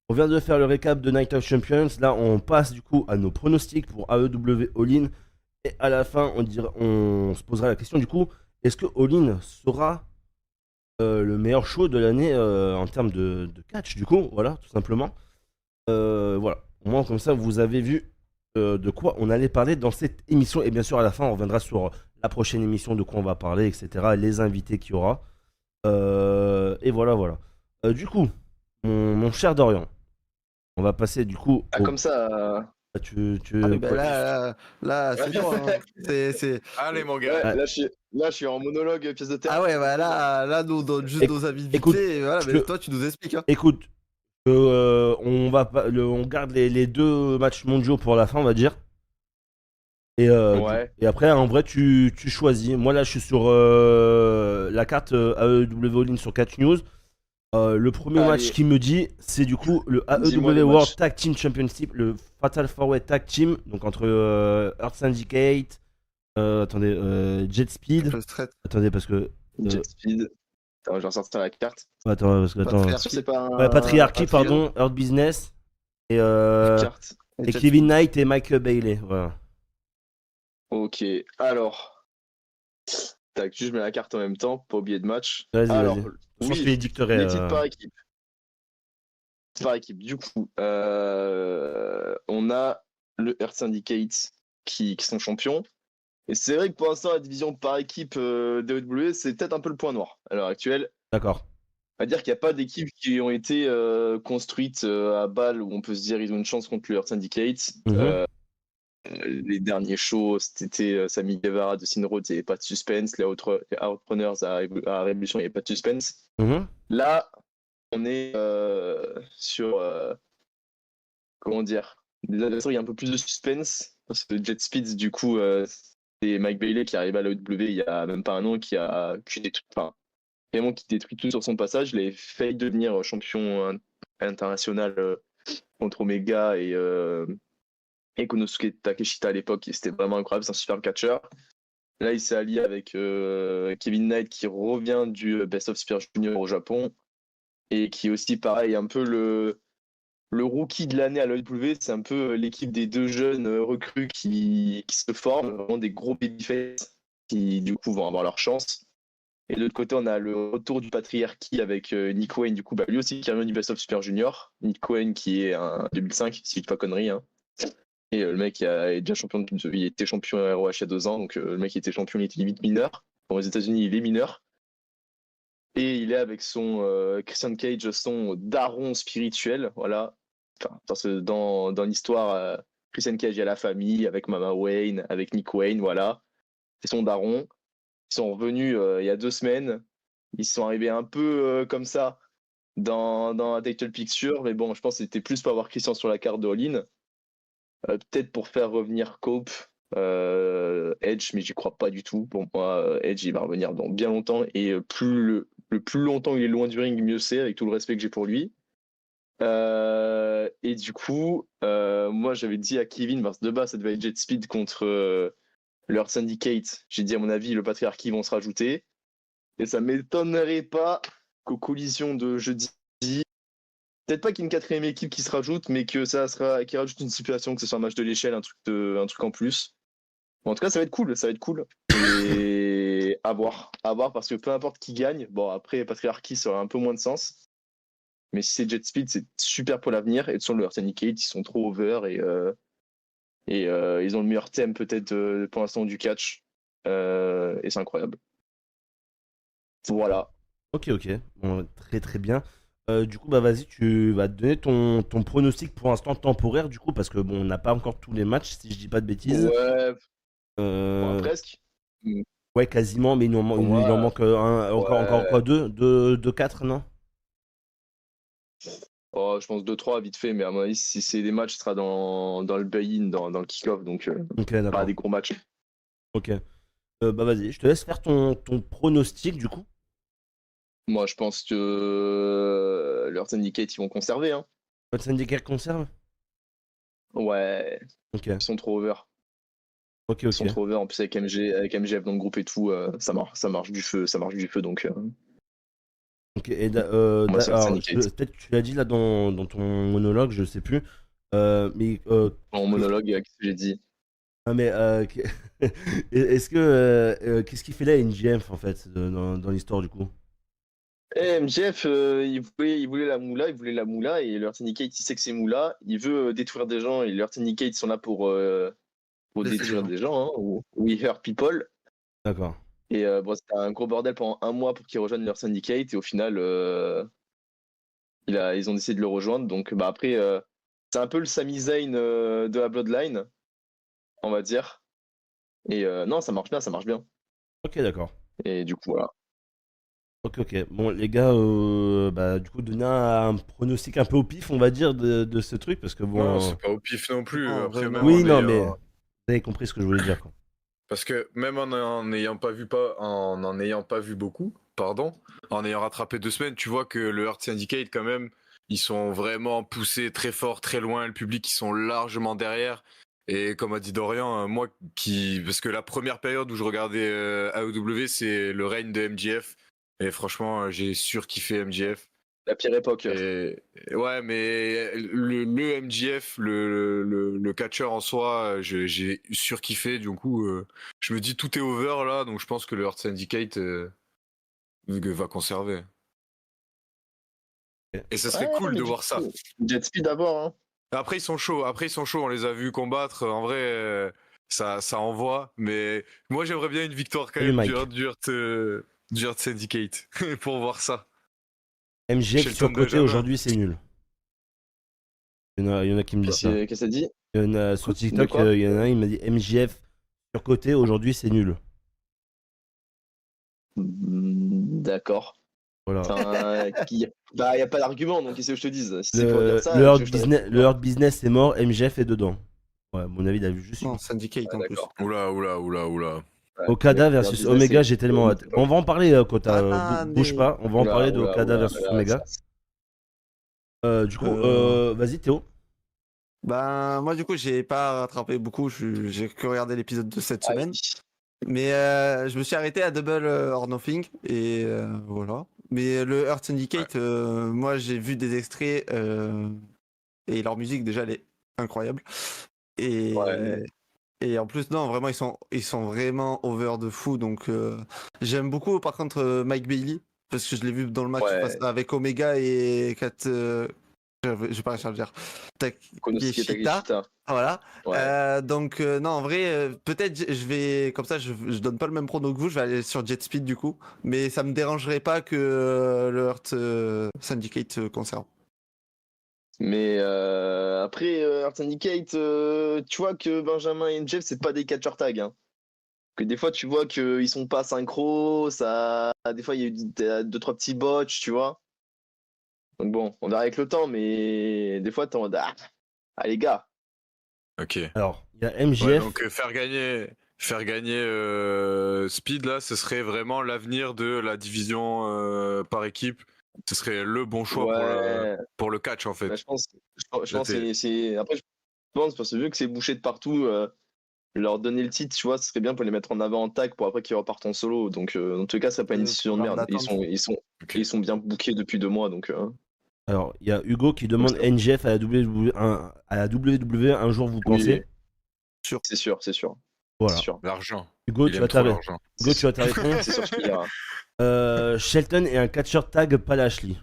On vient de faire le récap de Night of Champions. Là, on passe du coup à nos pronostics pour AEW All-In. Et à la fin, on se posera la question du coup, est-ce que All-In sera le meilleur show de l'année en termes de catch du coup, voilà, tout simplement. Voilà, au moins comme ça, vous avez vu de quoi on allait parler dans cette émission. Et bien sûr, à la fin, on reviendra sur la prochaine émission, de quoi on va parler, etc. Les invités qu'il y aura. Et voilà. Du coup, mon cher Dorian, on va passer du coup. Comme ça. Tu... Ah, mais ben là c'est dur. Hein. C'est... Allez, mon gars. Ouais, là, je suis en monologue, pièce de théâtre. Ah ouais, bah là nous on donne juste nos avis vite fait, et voilà, mais toi tu nous expliques. Hein. Écoute, on garde les 2 matchs mondiaux pour la fin, on va dire. Et, et après, en vrai, tu choisis. Moi, là, je suis sur la carte AEW All-In sur Catch News. Le premier match qui me dit, c'est du coup le AEW World Tag Team Championship, le Fatal 4-Way Tag Team, donc entre Earth Syndicate, Jet Speed. Attendez, parce que. Jet Speed. Attends, je vais ressortir la carte. Attends, parce que attends. Patriarche. C'est pas Ouais, Patriarchy, un pardon, Earth Business. Et, carte. et Kevin Knight et Mike Bailey. Voilà. Ok, alors. Tac, je mets la carte en même temps, pas oublier de match. Vas-y, Alors, vas-y. Je oui, te les dicterai. les titres par équipe. Par équipe. Du coup, on a le Earth Syndicate qui sont champions. Et c'est vrai que pour l'instant, la division par équipe d'AEW, c'est peut-être un peu le point noir à l'heure actuelle. D'accord. On va dire qu'il n'y a pas d'équipes qui ont été construites à Bâle où on peut se dire ils ont une chance contre le Earth Syndicate. Mhm. Les derniers shows, c'était Sammy Guevara de Sin Road, il n'y avait pas de suspense. Les Outrunners à Révolution, il n'y avait pas de suspense. Mhm. Là, on est sur. Comment dire? Des adversaires, il y a un peu plus de suspense. Parce que Jet Speeds, du coup, c'est Mike Bailey qui arrive à l'AEW il y a même pas un an, qui détruit, enfin, vraiment qui détruit tout sur son passage. Il a failli devenir champion international contre Omega et Konosuke Takeshita à l'époque. Et c'était vraiment incroyable, c'est un super catcheur. Là, il s'est allié avec Kevin Knight qui revient du Best of Super Junior au Japon et qui est aussi, pareil, un peu le rookie de l'année à l'AEW. C'est un peu l'équipe des deux jeunes recrues qui se forment, vraiment des gros babyface qui, du coup, vont avoir leur chance. Et de l'autre côté, on a le retour du patriarchi avec Nick Wayne, du coup, lui aussi qui revient du Best of Super Junior. Nick Wayne qui est un 2005, si je dis pas connerie. Hein. Et le mec est déjà champion, il était champion ROH il y a 2 ans, donc le mec était champion, il était limite mineur. Bon, aux États-Unis, il est mineur. Et il est avec son Christian Cage, son daron spirituel, voilà. Enfin, parce que dans l'histoire, Christian Cage a la famille, avec Mama Wayne, avec Nick Wayne, voilà. C'est son daron. Ils sont revenus il y a 2 semaines. Ils sont arrivés un peu comme ça dans la title picture, mais bon, je pense que c'était plus pour avoir Christian sur la carte de All-In. Peut-être pour faire revenir Cope, Edge, mais j'y crois pas du tout. Pour moi, Edge, il va revenir dans bien longtemps, et le plus longtemps il est loin du ring, mieux c'est, avec tout le respect que j'ai pour lui. Et du coup, moi j'avais dit à Kevin, parce que de base ça devait être Jet Speed contre leur Syndicate. J'ai dit à mon avis, le patriarchi vont se rajouter. Et ça m'étonnerait pas qu'aux collisions de jeudi, peut-être pas qu'il y ait une quatrième équipe qui se rajoute, mais que qui rajoute une situation, que ce soit un match de l'échelle, un truc en plus. Bon, en tout cas, ça va être cool, ça va être cool. Et à voir, parce que peu importe qui gagne, bon, après, Patriarchy, ça aurait un peu moins de sens. Mais si c'est Jet Speed, c'est super pour l'avenir. Et sur le Earth Syndicate, ils sont trop over et ils ont le meilleur thème, peut-être, pour l'instant, du catch. Et c'est incroyable. Voilà. Ok, ok. Bon, très très bien. Du coup, bah vas-y, tu vas te donner ton pronostic pour l'instant temporaire, du coup, parce que bon, on n'a pas encore tous les matchs, si je dis pas de bêtises. Ouais, bon, Euh, presque. ouais, quasiment, mais Pour il en moi, manque encore ouais. quoi, deux, quatre, non? Oh, je pense 2-3 vite fait, mais à mon avis, si c'est des matchs, ce sera dans le buy-in, dans le kick-off, donc Ok, pas d'accord. des gros matchs. Ok. Bah vas-y, je te laisse faire ton pronostic, du coup. Moi, je pense que leur syndicate, ils vont conserver. Hein. Votre syndicat conserve? Ouais, Ok, ils sont trop over. ok, Ils sont ok. trop over. En plus, avec avec MGF dans le groupe et tout, ça marche du feu. Ça marche du feu, donc Ok, moi, c'est leur alors, syndicate. peut-être que tu l'as dit là dans ton monologue, je sais plus. Mais En monologue, qu'est-ce que j'ai dit? ah, mais est-ce que qu'est-ce qu'il fait là NGF en fait dans l'histoire du coup? MGF, il voulait la moula, et leur syndicate, il sait que c'est moula. Il veut détruire des gens, et leur syndicate, ils sont là pour Laissez les détruire gens. des gens, hein, ou We Hurt People. D'accord. Et bon, c'était un gros bordel pendant un mois pour qu'ils rejoignent leur syndicate. Et au final, ils ont décidé de le rejoindre. Donc bah, après, c'est un peu le Sami Zayn de la Bloodline, on va dire. Et non, ça marche bien, ça marche bien. Ok, d'accord. Et du coup, voilà. Ok, ok. Bon, les gars, bah, du coup, donner un pronostic un peu au pif, on va dire, de ce truc, parce que Non, bon. c'est pas au pif non plus. Non, Après, vraiment. même Oui, en non, mais ayant. vous avez compris ce que je voulais dire, quoi. Parce que même en n'ayant pas vu en n'ayant pas vu beaucoup, pardon, en ayant rattrapé 2 semaines, tu vois que le Earth Syndicate quand même, ils sont vraiment poussés très fort, très loin, le public ils sont largement derrière. Et comme a dit Dorian, parce que la première période où je regardais AEW, c'est le règne de MJF. Et franchement, j'ai surkiffé MJF. La pire époque. Et ouais, mais le MJF, le catcheur en soi, j'ai surkiffé. Du coup, je me dis tout est over là, donc je pense que le Hurt Syndicate va conserver. Et ça serait cool mais de du voir ça. coup, Jet Speed d'abord. Hein. Après, ils sont chauds. On les a vus combattre. En vrai, ça envoie. Mais moi, j'aimerais bien une victoire quand Salut, même Mike. du Hurt Syndicate pour voir ça. MJF Shelton surcoté Benjamin. aujourd'hui, c'est nul. Il y en a qui me disent ça. Qu'est-ce que ça dit? Il y en a sur TikTok, quoi il y en a un, il m'a dit MJF surcoté aujourd'hui, c'est nul. D'accord. Voilà. Enfin, il n'y a pas d'argument, donc qu'est-ce que je te dise? Si c'est pour dire ça, Le je Hurt Business est mort, MJF est dedans. Ouais, à mon avis, il a vu juste Non, une. Syndicate en plus. d'accord. Oula. Ouais, Okada mais versus Business, Omega, c'est- j'ai tellement hâte. On va en parler, Kota. Ah, Bouge mais- pas. On va en Oula, parler de oula, Okada oula, versus là, Omega. Du coup, vas-y, Théo. Ben, moi, du coup, j'ai pas rattrapé beaucoup. J'ai que regardé l'épisode de cette Ah, semaine. oui. Mais je me suis arrêté à Double or Nothing. Et voilà. Mais le Earth Syndicate, moi, j'ai vu des extraits. Et leur musique, déjà, elle est incroyable. Et, Ouais. et en plus, non, vraiment, ils sont vraiment over de fou. Donc, j'aime beaucoup, par contre, Mike Bailey. Parce que je l'ai vu dans le match Ouais. face avec Omega et je vais pas réussir à le dire. Konosuke Takeshita. Takeshita. Voilà. Ouais. Donc, non, en vrai, peut-être je vais. Comme ça, je donne pas le même prono que vous. Je vais aller sur Jet Speed du coup. Mais ça me dérangerait pas que le Earth Syndicate conserve. Mais après, Art Syndicate, tu vois que Benjamin et Jeff, c'est pas des catcheur tag. Hein. Que des fois, tu vois qu'ils sont pas synchro, ça... des fois, il y a eu deux, trois petits botches, tu vois. Donc bon, on verra avec le temps, mais des fois, t'es en mode, ah, les gars. Ok. Alors, il y a Ouais, MJF. donc faire gagner Speed là, ce serait vraiment l'avenir de la division par équipe. Ce serait le bon choix Ouais, pour le catch en fait. bah, je pense Là, que c'est... Après, je pense, parce que vu que c'est bouché de partout, leur donner le titre, tu vois, ce serait bien pour les mettre en avant en tag pour après qu'ils repartent en solo. Donc, dans tous les cas, ça serait pas une décision de Programme merde. d'attente. Ok. Ils sont bien bookés depuis 2 mois, donc... Alors, il y a Hugo qui demande ça- NJF à la WWE un jour, vous pensez? C'est sûr, c'est sûr. Voilà. C'est sûr. L'argent. Hugo, Il tu aime as trop ta l'argent. Hugo, tu as ta réponse. C'est sûr qu'il y aura. Shelton est un catcheur tag, pas Lashley.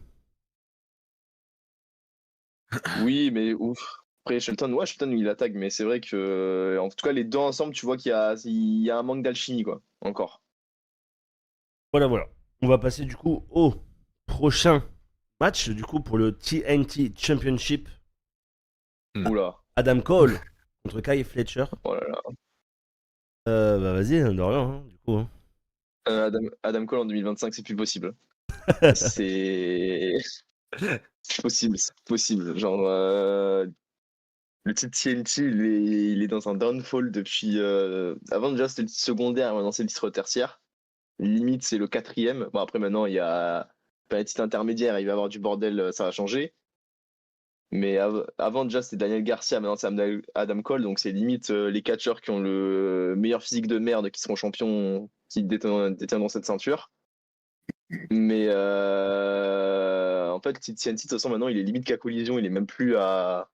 Oui, mais ouf. Après, Shelton, il attaque, mais c'est vrai que, en tout cas, les deux ensemble, tu vois il y a un manque d'alchimie, quoi. Encore. Voilà. On va passer du coup au prochain match, du coup, pour le TNT Championship. Oula. Adam Cole contre Kyle Fletcher. Oh là là. Bah vas-y, Dorian, hein, du coup. Hein. Adam Cole en 2025, c'est plus possible. C'est c'est possible, c'est possible. Genre, le titre TNT, il est dans un downfall depuis. Avant, déjà, c'était le titre secondaire, maintenant, c'est le titre tertiaire. Limite, c'est le 4e. Bon, après, maintenant, il y a pas un titre intermédiaire, il va y avoir du bordel, ça va changer. Mais avant, déjà, c'était Daniel Garcia, maintenant, c'est Adam Cole, donc c'est limite les catcheurs qui ont le meilleur physique de merde qui seront champions, qui détiendront cette ceinture. Mais en fait, le titre TNT, de toute façon, maintenant, il est limite qu'à Collision, il est même plus à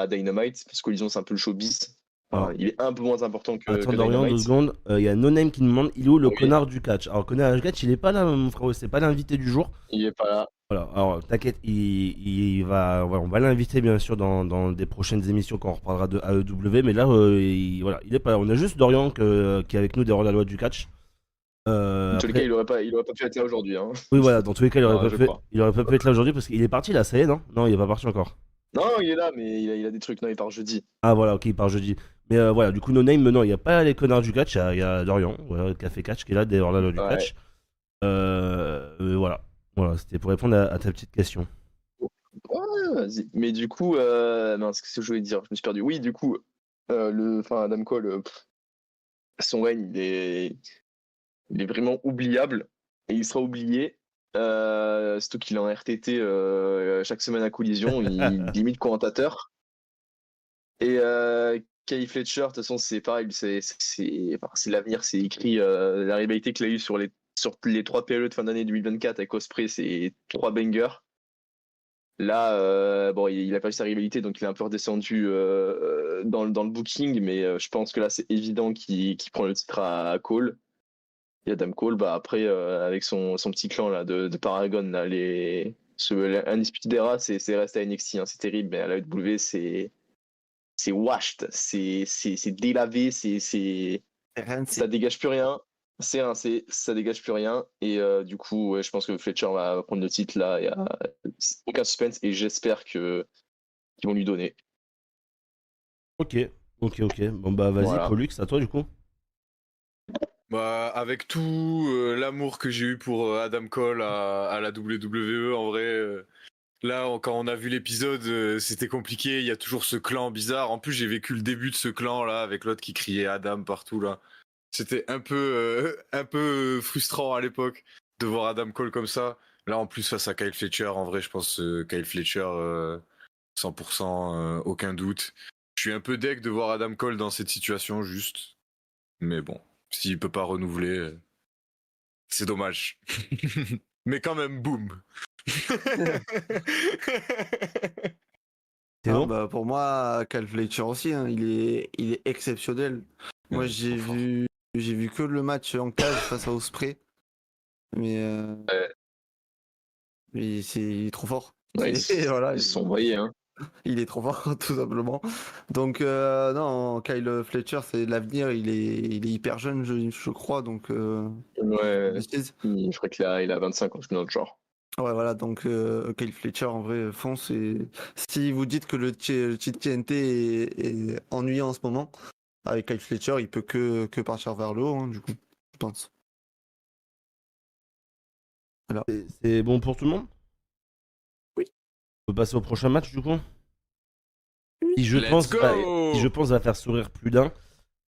Dynamite, parce que Collision, c'est un peu le showbiz. Enfin, Alors, il est un peu moins important que attends, Dorian, 2 Dynamite. secondes. Il y a No Name qui nous demande il est où le Oui. connard du catch. Alors, connard du catch, il est pas là, mon frérot, c'est pas l'invité du jour. Il est pas là. Voilà, alors t'inquiète, on va l'inviter bien sûr dans des prochaines émissions quand on reparlera de AEW, mais là, il est pas là. On a juste Dorian qui est avec nous derrière la loi du catch. Dans tous les Après- cas, il aurait pas pu être là aujourd'hui. Hein. Oui, voilà, dans tous les cas, il aurait, Non, pas je pu, crois. il aurait pas pu être là aujourd'hui parce qu'il est parti là, ça y est, non? Non, il est pas parti encore. Non, il est là, mais il a des trucs. Non, il part jeudi. Ah voilà, ok, il part jeudi. Mais voilà, du coup, No Name, non, il n'y a pas les connards du catch, il y a Dorian, voilà, le café catch qui est là derrière la loi du Ouais. catch. Voilà, c'était pour répondre à ta petite question. Ouais, vas-y. Mais du coup, mince, qu'est-ce que je voulais dire? Je me suis perdu. Oui, du coup, Adam Cole, son règne, il est vraiment oubliable et il sera oublié. Surtout qu'il est en RTT chaque semaine à Collision, il limite commentateur. Et Kyle Fletcher, de toute façon, c'est pareil, c'est l'avenir, c'est écrit. La rivalité qu'il a eue sur les sur les 3 PLE de fin d'année 2024 avec Ospreay, c'est 3 bangers. Là, bon, il a pas eu sa rivalité, donc il est un peu redescendu dans le booking, mais je pense que là, c'est évident qu'il prend le titre à Cole. Et Adam Cole, bah après, avec son petit clan là, de Paragon, là, Undisputed Era, c'est reste à NXT, hein, c'est terrible, mais à la AEW, c'est washed, c'est délavé, Rien, ça dégage plus rien. Ça dégage plus rien. Et du coup, ouais, je pense que Fletcher va prendre le titre là. Il n'y a aucun suspense et j'espère qu'ils vont lui donner. Ok. Bon bah vas-y, Voilà. Pollux, à toi du coup. Bah, avec tout l'amour que j'ai eu pour Adam Cole à la WWE, en vrai, là, quand on a vu l'épisode, c'était compliqué. Il y a toujours ce clan bizarre. En plus, j'ai vécu le début de ce clan là, avec l'autre qui criait Adam partout là. C'était un peu frustrant à l'époque de voir Adam Cole comme ça. Là, en plus, face à Kyle Fletcher, en vrai, je pense Kyle Fletcher, 100%, aucun doute. Je suis un peu deg de voir Adam Cole dans cette situation, juste. Mais bon, s'il peut pas renouveler, c'est dommage. Mais quand même, boum. C'est bon bah, pour moi, Cal Fletcher aussi, hein, il est exceptionnel. Moi, Ouais, j'ai trop fort. vu que le match en cage face à Ospreay, mais il est trop fort. Ouais, Voilà, ils se sont envoyés. Hein. il est trop fort, tout simplement. Donc, non, Kyle Fletcher, c'est l'avenir. Il est hyper jeune, je crois. Donc, Ouais, bêtise. je crois qu'il a 25 ans, dans le genre. Ouais, voilà. Donc, Kyle Fletcher, en vrai, fonce. Et si vous dites que le titre TNT est ennuyant en ce moment, avec Kyle Fletcher, il peut que partir vers le haut, hein, du coup, je pense. C'est bon pour tout le monde? Oui. On peut passer au prochain match du coup? Qui Let's go! je pense va faire sourire plus d'un.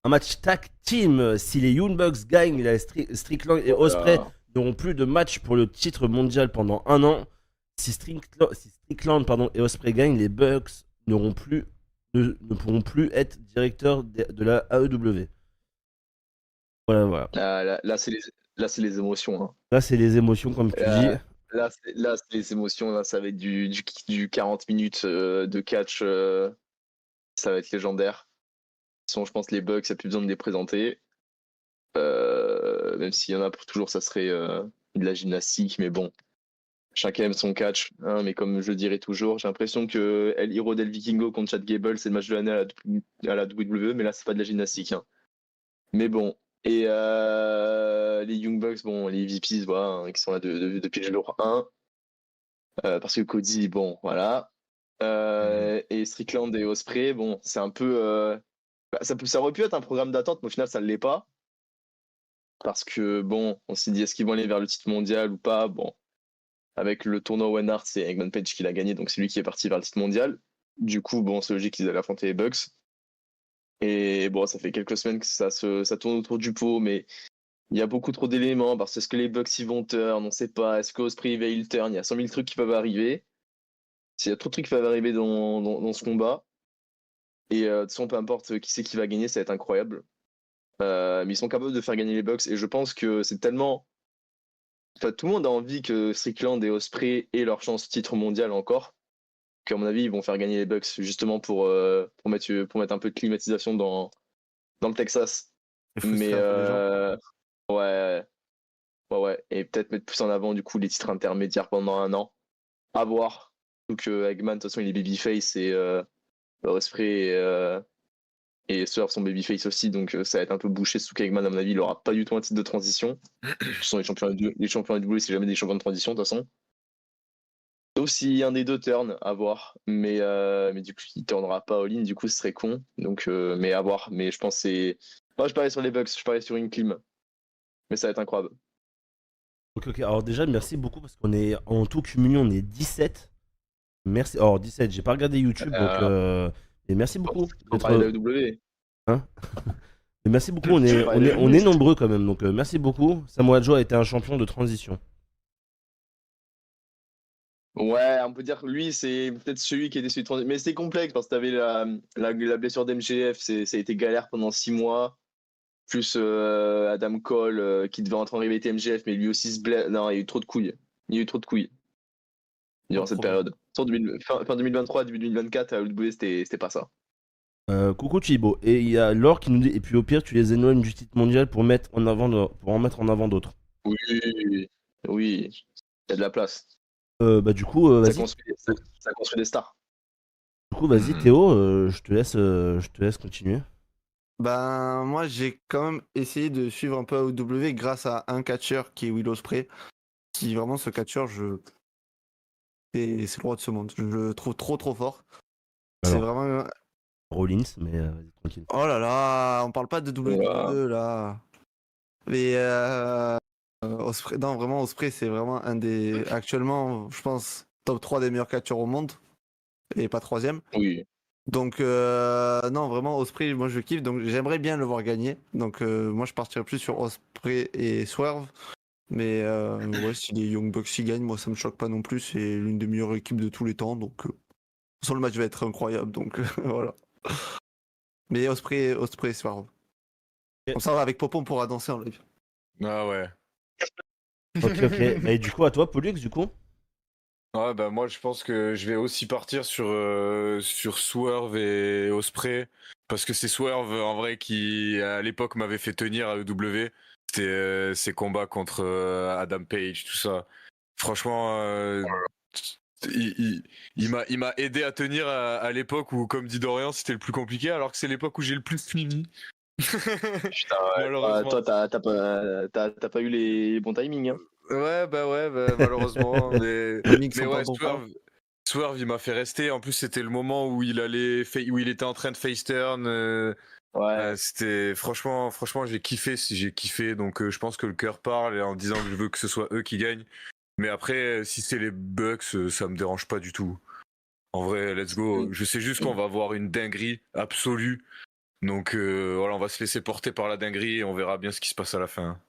Un match tag team. Si les Young Bucks gagnent, Strickland et Ospreay n'auront plus de match pour le titre mondial pendant un an. Si Strickland et Ospreay gagnent, les Bucks ne pourront plus être directeurs de la AEW. Voilà. Là, c'est les émotions. Hein. Là, c'est les émotions, comme tu dis. Là, c'est les émotions. Là, ça va être du 40 minutes de catch. Ça va être légendaire. Je pense les Bucks, il n'y a plus besoin de les présenter. Même s'il y en a pour toujours, ça serait de la gymnastique. Mais bon, chacun aime son catch. Hein, mais comme je le dirai toujours, j'ai l'impression que El Hiro del Vikingo contre Chad Gable, c'est le match de l'année à la WWE. Mais là, c'est pas de la gymnastique. Hein. Mais bon. Et les Young Bucks, bon, les VPs, voilà, hein, qui sont là depuis le jour 1. Parce que Cody, bon, voilà. Et Strickland et Ospreay, bon, c'est un peu. Ça aurait pu être un programme d'attente, mais au final, ça ne l'est pas. Parce que, bon, on s'est dit, est-ce qu'ils vont aller vers le titre mondial ou pas? Bon, avec le tournoi Owen Hart, c'est Eggman Page qui l'a gagné, donc c'est lui qui est parti vers le titre mondial. Du coup, bon, c'est logique qu'ils allaient affronter les Bucks. Et bon, ça fait quelques semaines que ça tourne autour du pot, mais il y a beaucoup trop d'éléments. Parce que est-ce que les Bucks ils vont turn? On ne sait pas. Est-ce qu'Ospreay va il turn? Il y a 100 000 trucs qui peuvent arriver. Il y a trop de trucs qui peuvent arriver dans ce combat. Et de toute façon, peu importe qui c'est qui va gagner, ça va être incroyable. Mais ils sont capables de faire gagner les Bucks. Et je pense que c'est tellement. Enfin, tout le monde a envie que Strickland et Ospreay aient leur chance titre mondial encore. Qu'à mon avis, ils vont faire gagner les Bucks justement pour mettre un peu de climatisation dans le Texas. Mais ouais. Et peut-être mettre plus en avant du coup les titres intermédiaires pendant un an. À voir. Donc Eggman, de toute façon, il est babyface et Ospreay et Swerve sont babyface aussi, donc ça va être un peu bouché. Sous Eggman, à mon avis, il aura pas du tout un titre de transition. Ce sont les champions de WWE, c'est jamais des champions de transition de toute façon. Sauf si un des deux turn, à voir. Mais du coup, il tournera pas all-in, du coup, ce serait con. Donc, mais à voir. Mais je pense que c'est. Moi, je parie sur les Bucks, je parie sur une clim. Mais ça va être incroyable. Ok. Alors, déjà, merci beaucoup parce qu'on est en tout cumulé, on est 17. Merci. Alors, 17, j'ai pas regardé YouTube, donc. Et merci beaucoup. On parle de la WWE. Hein. Et merci beaucoup, on est nombreux quand même, donc merci beaucoup. Samoa Joe a été un champion de transition. Ouais, on peut dire que lui, c'est peut-être celui qui était celui de transition. Mais c'est complexe parce que t'avais la blessure d'MJF, ça a été galère pendant 6 mois. plus Adam Cole qui devait entrer en rivalité MJF, mais lui aussi se blesse. Non, il y a eu trop de couilles. Il y a eu trop de couilles durant cette période. Fin 2023, début 2024, à WWE, c'était pas ça. Coucou Chibo. Et il y a Laure qui nous dit, et puis au pire, tu les éloignes du titre mondial pour en mettre en avant d'autres. Oui, oui, il y a de la place. Bah du coup, Ça vas-y. construit des stars. Du coup, vas-y Théo, je te laisse continuer. Ben, moi, j'ai quand même essayé de suivre un peu AEW grâce à un catcheur qui est Will Ospreay. Qui vraiment, ce catcheur, c'est le roi de ce monde. Je le trouve trop fort. C'est Alors. vraiment. Rollins, mais vas-y, tranquille. Oh là là, on parle pas de WWE là. Mais Ospreay, non, vraiment, Ospreay, c'est vraiment un des. Actuellement, je pense, top 3 des meilleurs catcheurs au monde. Et pas troisième. Oui. Donc, non, vraiment, Ospreay, moi je kiffe. Donc, j'aimerais bien le voir gagner. Donc, moi je partirais plus sur Ospreay et Swerve. Mais ouais, si les Young Bucks y gagnent, moi ça me choque pas non plus. C'est l'une des meilleures équipes de tous les temps. Donc, de toute façon, le match va être incroyable. Donc, voilà. Mais Ospreay et Swerve. Comme ça, avec Popo, on pourra danser en live. Ah ouais. Ok. Et du coup, à toi, Pollux, du coup. Ouais, bah moi je pense que je vais aussi partir sur Swerve et Ospreay parce que c'est Swerve en vrai qui à l'époque m'avait fait tenir à EW. C'était ses combats contre Adam Page, tout ça. Franchement, il m'a aidé à tenir à l'époque où, comme dit Dorian, c'était le plus compliqué, alors que c'est l'époque où j'ai le plus fini. Putain, ouais. Malheureusement. Toi, t'as pas eu les bons timings. Hein. Ouais, malheureusement. Mais Les sont ouais, pas bons. Swerve, il m'a fait rester. En plus, c'était le moment où où il était en train de face turn. Ouais. C'était franchement, j'ai kiffé. Donc, je pense que le cœur parle en disant que je veux que ce soit eux qui gagnent. Mais après, si c'est les Bucks, ça me dérange pas du tout. En vrai, let's go. Je sais juste qu'on va avoir une dinguerie absolue. Donc voilà, on va se laisser porter par la dinguerie et on verra bien ce qui se passe à la fin.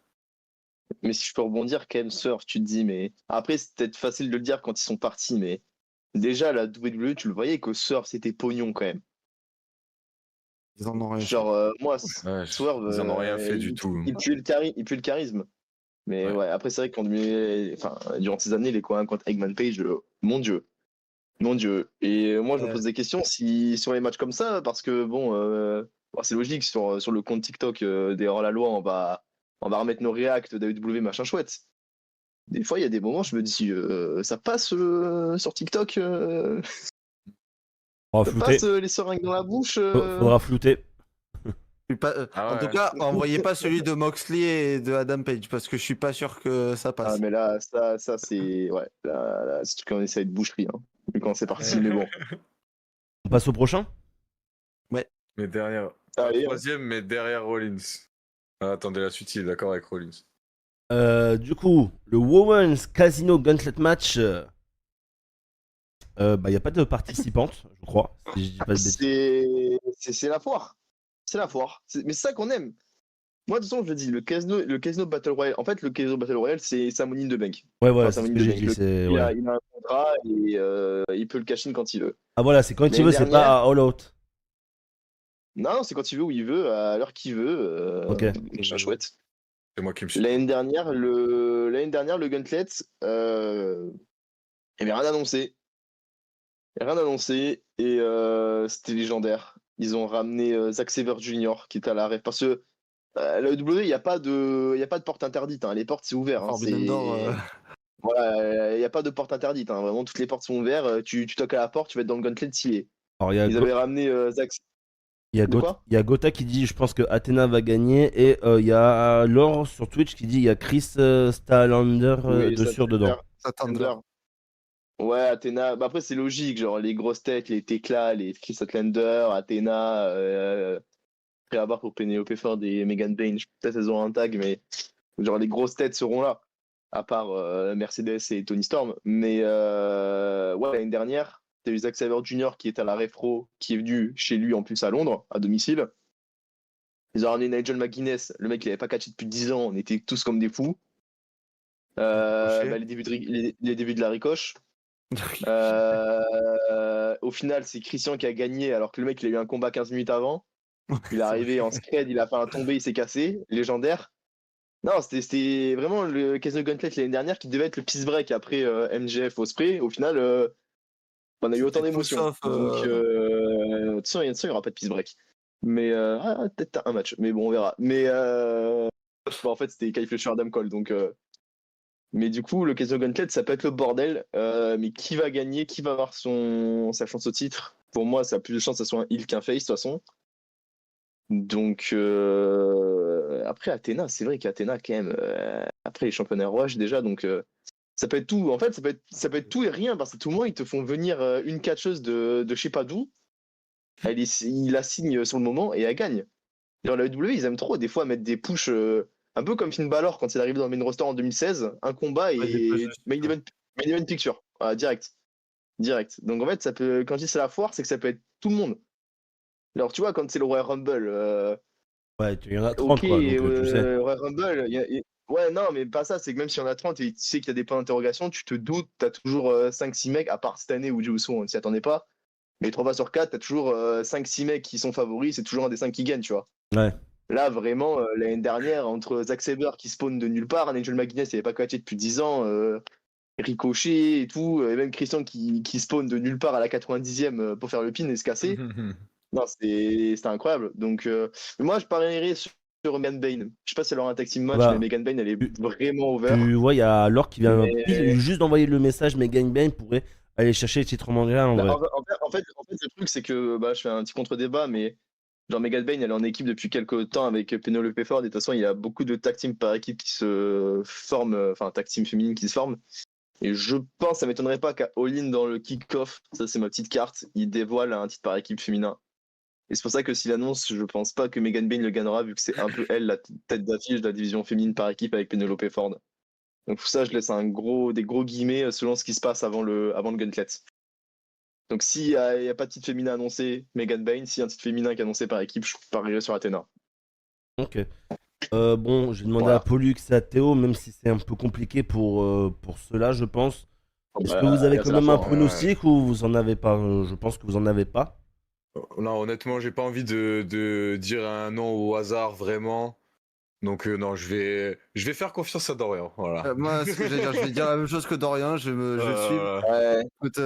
Mais si je peux rebondir, quand même, Surf, tu te dis, mais. Après, c'est peut-être facile de le dire quand ils sont partis, mais. Déjà, la WWE, tu le voyais que Surf, c'était pognon quand même. Ils en ont rien. Genre, moi, Ouais, Swerve, ils en ont rien fait du tout. il pue le charisme. Mais Ouais. ouais, après, c'est vrai qu'en durant ces années, les coins contre Eggman Page, mon Dieu. Mon Dieu. Et moi, je me pose des questions sur les matchs comme ça, parce que bon, c'est logique, sur le compte TikTok des hors-la-loi, on va remettre nos reacts d'AEW, machin chouette. Des fois, il y a des moments, je me dis, ça passe sur TikTok, On va ça flouter. passe les seringues dans la bouche. Faudra flouter. En tout cas, envoyez pas celui de Moxley et de Adam Page parce que je suis pas sûr que ça Ah, passe. mais là, ça c'est. Ouais, là, c'est quand ça va être boucherie, hein, vu quand c'est parti, mais bon. On passe au prochain. Mais derrière. Allez, Troisième, mais derrière Rollins. Ah, attendez, la suite, il est d'accord avec Rollins. Du coup, le Women's Casino Gauntlet Match. Il n'y a pas de participante, je crois. Si je dis pas de bêtises. C'est la foire. C'est la foire. Mais c'est ça qu'on aime. Moi, de toute façon, je le dis, le casino Battle Royale, en fait, le casino Battle Royale, c'est sa money de bank. Ouais, voilà, Enfin, c'est sa ce money que de j'ai bank. dit. Il a un contrat et il peut le cash in quand il veut. Ah voilà, c'est quand il L'année veut, c'est dernière- pas à All Out. Non, c'est quand il veut, où il veut, à l'heure qu'il veut. Ok. C'est chouette. C'est moi qui me suis. L'année dernière, le Gauntlet, il n'y avait rien annoncé. Il n'y avait rien annoncé et c'était légendaire. Ils ont ramené Zack Sabre Jr. qui est à la rêve. Parce que la WWE, il n'y a pas de porte interdite. Hein. Les portes, c'est ouvert. Hein. Forbidden Door, Voilà, il n'y a pas de porte interdite. Hein. Vraiment, toutes les portes sont ouvertes. Tu toques à la porte, tu vas être dans le Gauntlet scié. Alors, Ils avaient ramené Zack. il y a Gotha qui dit je pense que Athena va gagner. Et il y a Laure sur Twitch qui dit il y a Chris Statlander dedans. Thunder. Ouais, Athena. Bah après, c'est logique. Genre, les grosses têtes, les Tekla, les Chris Statlander, Athena, après à voir pour Penelope Ford et Megan Payne. Peut-être elles auront un tag, mais genre, les grosses têtes seront là. À part Mercedes et Tony Storm. Mais ouais, l'année dernière, t'as eu Zack Sabre Jr. qui est à la Refro, qui est venu chez lui en plus à Londres, à domicile. Ils ont ramené Nigel McGuinness, le mec il avait pas catché depuis 10 ans, on était tous comme des fous. Les débuts de la ricoche. Au final, c'est Christian qui a gagné alors que le mec il a eu un combat 15 minutes avant. Il est arrivé en scred, il a fait un tombé, il s'est cassé, légendaire. Non, c'était vraiment le Casino Gauntlet l'année dernière qui devait être le peace break après MJF Ospreay. Au final, on a eu autant C'était tout d'émotions. sauf, Donc, de toute façon, il n'y aura pas de peace break. Mais peut-être un match, mais bon, on verra. Mais bon, en fait, c'était qualifié Adam Cole. Donc, mais du coup, le Casino Gauntlet, ça peut être le bordel. Mais qui va gagner? Qui va avoir sa chance au titre? Pour moi, ça a plus de chance que ce soit un heel qu'un face, de toute façon. Donc, après, Athéna, c'est vrai qu'Athéna, quand même, après les championnats Rush déjà, donc ça peut être tout. En fait, ça peut être tout et rien, parce que tout le monde, ils te font venir une catcheuse de je sais pas d'où. Il la signe sur le moment et elle gagne. Genre, la WWE, ils aiment trop, des fois, mettre des pushs un peu comme Finn Balor quand il est arrivé dans le main roster en 2016, un combat Ouais, des et pushs, main event picture. Voilà, direct. Direct. Donc, en fait, ça peut, quand je dis c'est la foire, c'est que ça peut être tout le monde. Alors, tu vois, quand c'est le Royal Rumble, Ouais, il y en a 30 ok, quoi, donc tu sais. Royal Rumble, ouais, non, mais pas ça, c'est que même si y en a 30 et tu sais qu'il y a des points d'interrogation, tu te doutes, t'as toujours 5-6 mecs, à part cette année où Jey Uso, on s'y attendait pas, mais 3 fois sur 4, t'as toujours 5-6 mecs qui sont favoris, c'est toujours un des 5 qui gagne, tu vois. Ouais. Là, vraiment, l'année dernière, entre Zack Sabre qui spawn de nulle part, Nigel McGuinness, il avait pas catché depuis 10 ans, Ricochet et tout, et même Christian qui spawn de nulle part à la 90e pour faire le pin et se casser. Non, c'était incroyable. Donc, moi, je parierais sur Megan Bayne. Je sais pas si elle aura un tag team match, mais Bah, Megan Bayne, elle est vraiment over. tu vois, il y a Laure qui vient Mais- juste d'envoyer le message, mais Gangbang pourrait aller chercher le titre mondial en Bah, vrai. en fait, le truc, c'est que je fais un petit contre-débat, mais genre Megan Bayne, elle est en équipe depuis quelques temps avec Penelope Ford. Et de toute façon, il y a beaucoup de tag team par équipe qui se forment, enfin, tag team féminine qui se forment. Et je pense, ça m'étonnerait pas qu'à All-In dans le kick-off, ça c'est ma petite carte, il dévoile un titre par équipe féminin. Et c'est pour ça que s'il annonce, je pense pas que Megan Bayne le gagnera, vu que c'est un peu elle la tête d'affiche de la division féminine par équipe avec Penelope Ford. Donc pour ça, je laisse des gros guillemets selon ce qui se passe avant le Gauntlet. Donc s'il n'y a pas de titre féminin annoncé, Megan Bayne. S'il y a un titre féminin qui est annoncé par équipe, je parierais sur Athena. Ok. Bon, j'ai demandé Voilà. à Pollux et à Théo, même si c'est un peu compliqué pour cela, je pense. Est-ce que vous avez quand même un pronostic ou vous en avez pas? Je pense que vous en avez pas. Non, honnêtement, j'ai pas envie de dire un nom au hasard, vraiment. Donc, non, je vais faire confiance à Dorian. Voilà. moi, ce que j'allais dire, je vais dire la même chose que Dorian, je vais le suivre. Ouais. Écoute,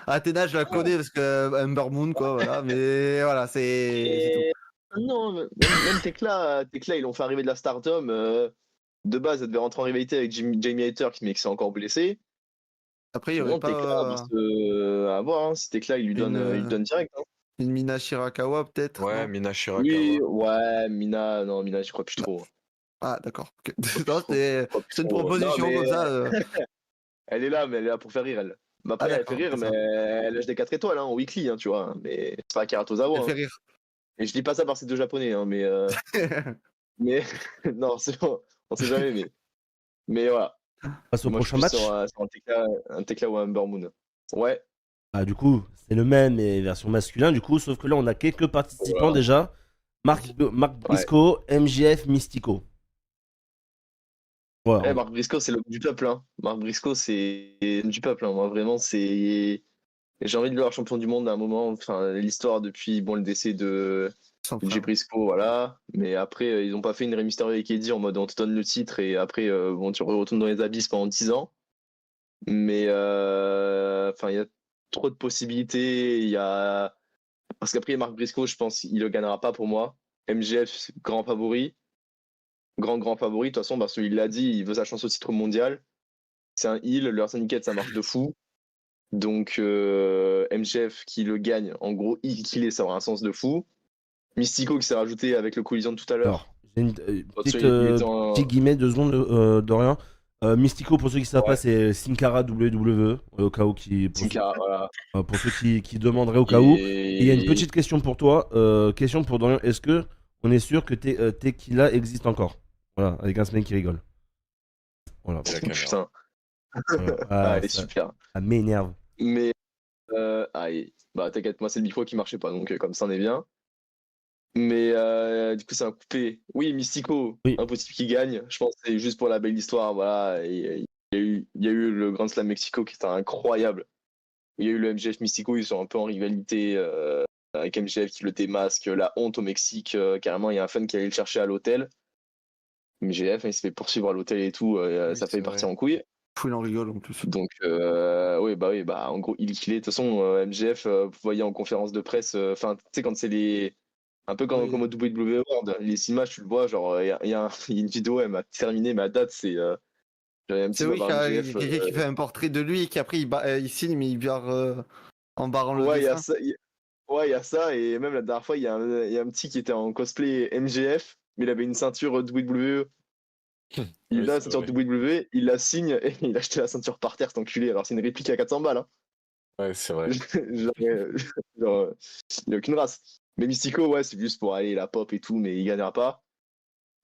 Athéna, je la connais parce que Ember Moon, quoi, voilà. Mais voilà, c'est tout. Et- Non, même Tekla, ils l'ont fait arriver de la Stardom. De base, elle devait rentrer en rivalité avec Jamie Hayter, mais qui s'est encore blessé. Après, il y aurait Non, Tekla, à voir, hein, si Tekla, il lui donne direct. Hein. une Mina Shirakawa, peut-être. Ouais, non Mina Shirakawa. Oui, ouais, Mina, non, Mina, je crois plus trop. Ah, d'accord. ok. Non, c'est une trop. proposition Non, mais- comme ça. Elle est là, mais elle est là pour faire rire, elle. Mais après, Ah, elle fait d'accord, rire, c'est mais ça. elle lâche des 4 étoiles hein, en weekly, hein, tu vois. Mais c'est pas Akira Tozawa. Elle fait Hein. rire. Et je dis pas ça par ces deux japonais, hein, mais non, c'est bon, on sait jamais, mais voilà. Passe au Moi, je prochain suis match. sur un Tekla ou un Ember Moon. Ouais, Ah, du coup, c'est le même, mais version masculin, du coup, sauf que là, on a quelques participants Voilà. déjà. Marc Briscoe, MJF, Mystico. Voilà. Marc Briscoe, c'est l'homme du peuple. Hein. Marc Briscoe, c'est l'homme du peuple. Hein. Moi, vraiment, c'est. J'ai envie de le voir champion du monde à un moment. Enfin, l'histoire depuis le décès de Sans Jay frère. Briscoe, voilà. Mais après, ils n'ont pas fait une Rey Mysterio avec Eddie en mode on te donne le titre et après, bon, tu retournes dans les abysses pendant 10 ans. Mais enfin, il y a trop de possibilités. Il y a. Parce qu'après, Marc Briscoe, je pense qu'il le gagnera pas pour moi. MJF, grand favori. Grand favori. De toute façon, parce qu'il l'a dit, il veut sa chance au titre mondial. C'est un heel. Le Syndicate, ça marche de fou. Donc, MJF qui le gagne, en gros, qu'il est, ça aura un sens de fou. Mystico qui s'est rajouté avec le collision de tout à l'heure. Alors, j'ai une Parce qu'il était en- petit guillemets, 2 secondes, Dorian. Mystico, pour ceux qui ne savent Ouais. pas, c'est Sin Cara WWE, au cas où Voilà. pour ceux qui demanderaient au cas où. Et il y a une Et- petite question pour toi, question pour Dorian. Est-ce que on est sûr que Tequila existe encore? Voilà, avec un mec qui rigole. Voilà. C'est la caméra. Putain, Voilà. Ah, elle est ça, super. ça m'énerve. Mais, bah t'inquiète, moi c'est le micro qui marchait pas, donc comme ça on est bien. Mais du coup c'est un coupé. Oui, Mystico, Oui. impossible qu'il gagne. Je pense que c'est juste pour la belle histoire. Voilà. Et il y a eu le Grand Slam Mexico qui était incroyable. Il y a eu le MJF Mystico, ils sont un peu en rivalité avec MJF qui le démasque, la honte au Mexique, carrément il y a un fan qui allait le chercher à l'hôtel. MJF il se fait poursuivre à l'hôtel et tout, Oui, ça fait c'est partir vrai. en couille. Fou, il en rigole en plus. Donc oui, bah en gros il est. De toute façon MJF, vous voyez en conférence de presse, enfin tu sais quand c'est les un peu Oui. comme au WWE World, les images tu le vois, genre il y a une vidéo, elle m'a terminé ma date, c'est j'avais un petit C'est oui, par il y MJF. a quelqu'un qui fait un portrait de lui et qui après il signe, mais il barre en barrant le Ouais, il y a dessin. ça. Ouais, il y a ça, et même la dernière fois, il y a un petit qui était en cosplay MGF, mais il avait une ceinture WWE. Il Oui, a la c'est ceinture vrai. WWE, il la signe, et il a acheté la ceinture par terre, cet enculé. Alors, c'est une réplique à 400 balles. Hein. Ouais, c'est vrai. Genre, il a aucune race. Mais Mystico, ouais, c'est juste pour aller la pop et tout, mais il gagnera pas.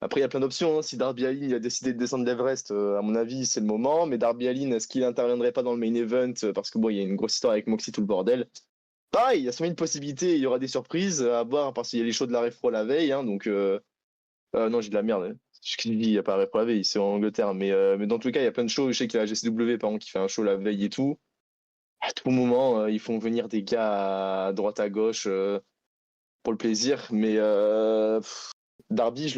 Après, il y a plein d'options. Hein. Si Darby Allin il a décidé de descendre l'Everest, à mon avis, c'est le moment. Mais Darby Allin, est-ce qu'il interviendrait pas dans le main event? Parce que bon, il y a une grosse histoire avec Moxie, tout le bordel. Pareil, il y a sûrement une possibilité, il y aura des surprises à voir parce qu'il y a les shows de la Refro la veille, hein, donc non, j'ai de la merde. Je dis, il n'y a pas la Refro la veille, c'est en Angleterre, mais dans tous les cas, il y a plein de shows. Je sais qu'il y a la GCW par exemple qui fait un show la veille et tout. À tout moment, ils font venir des gars à droite à gauche pour le plaisir, mais Darby,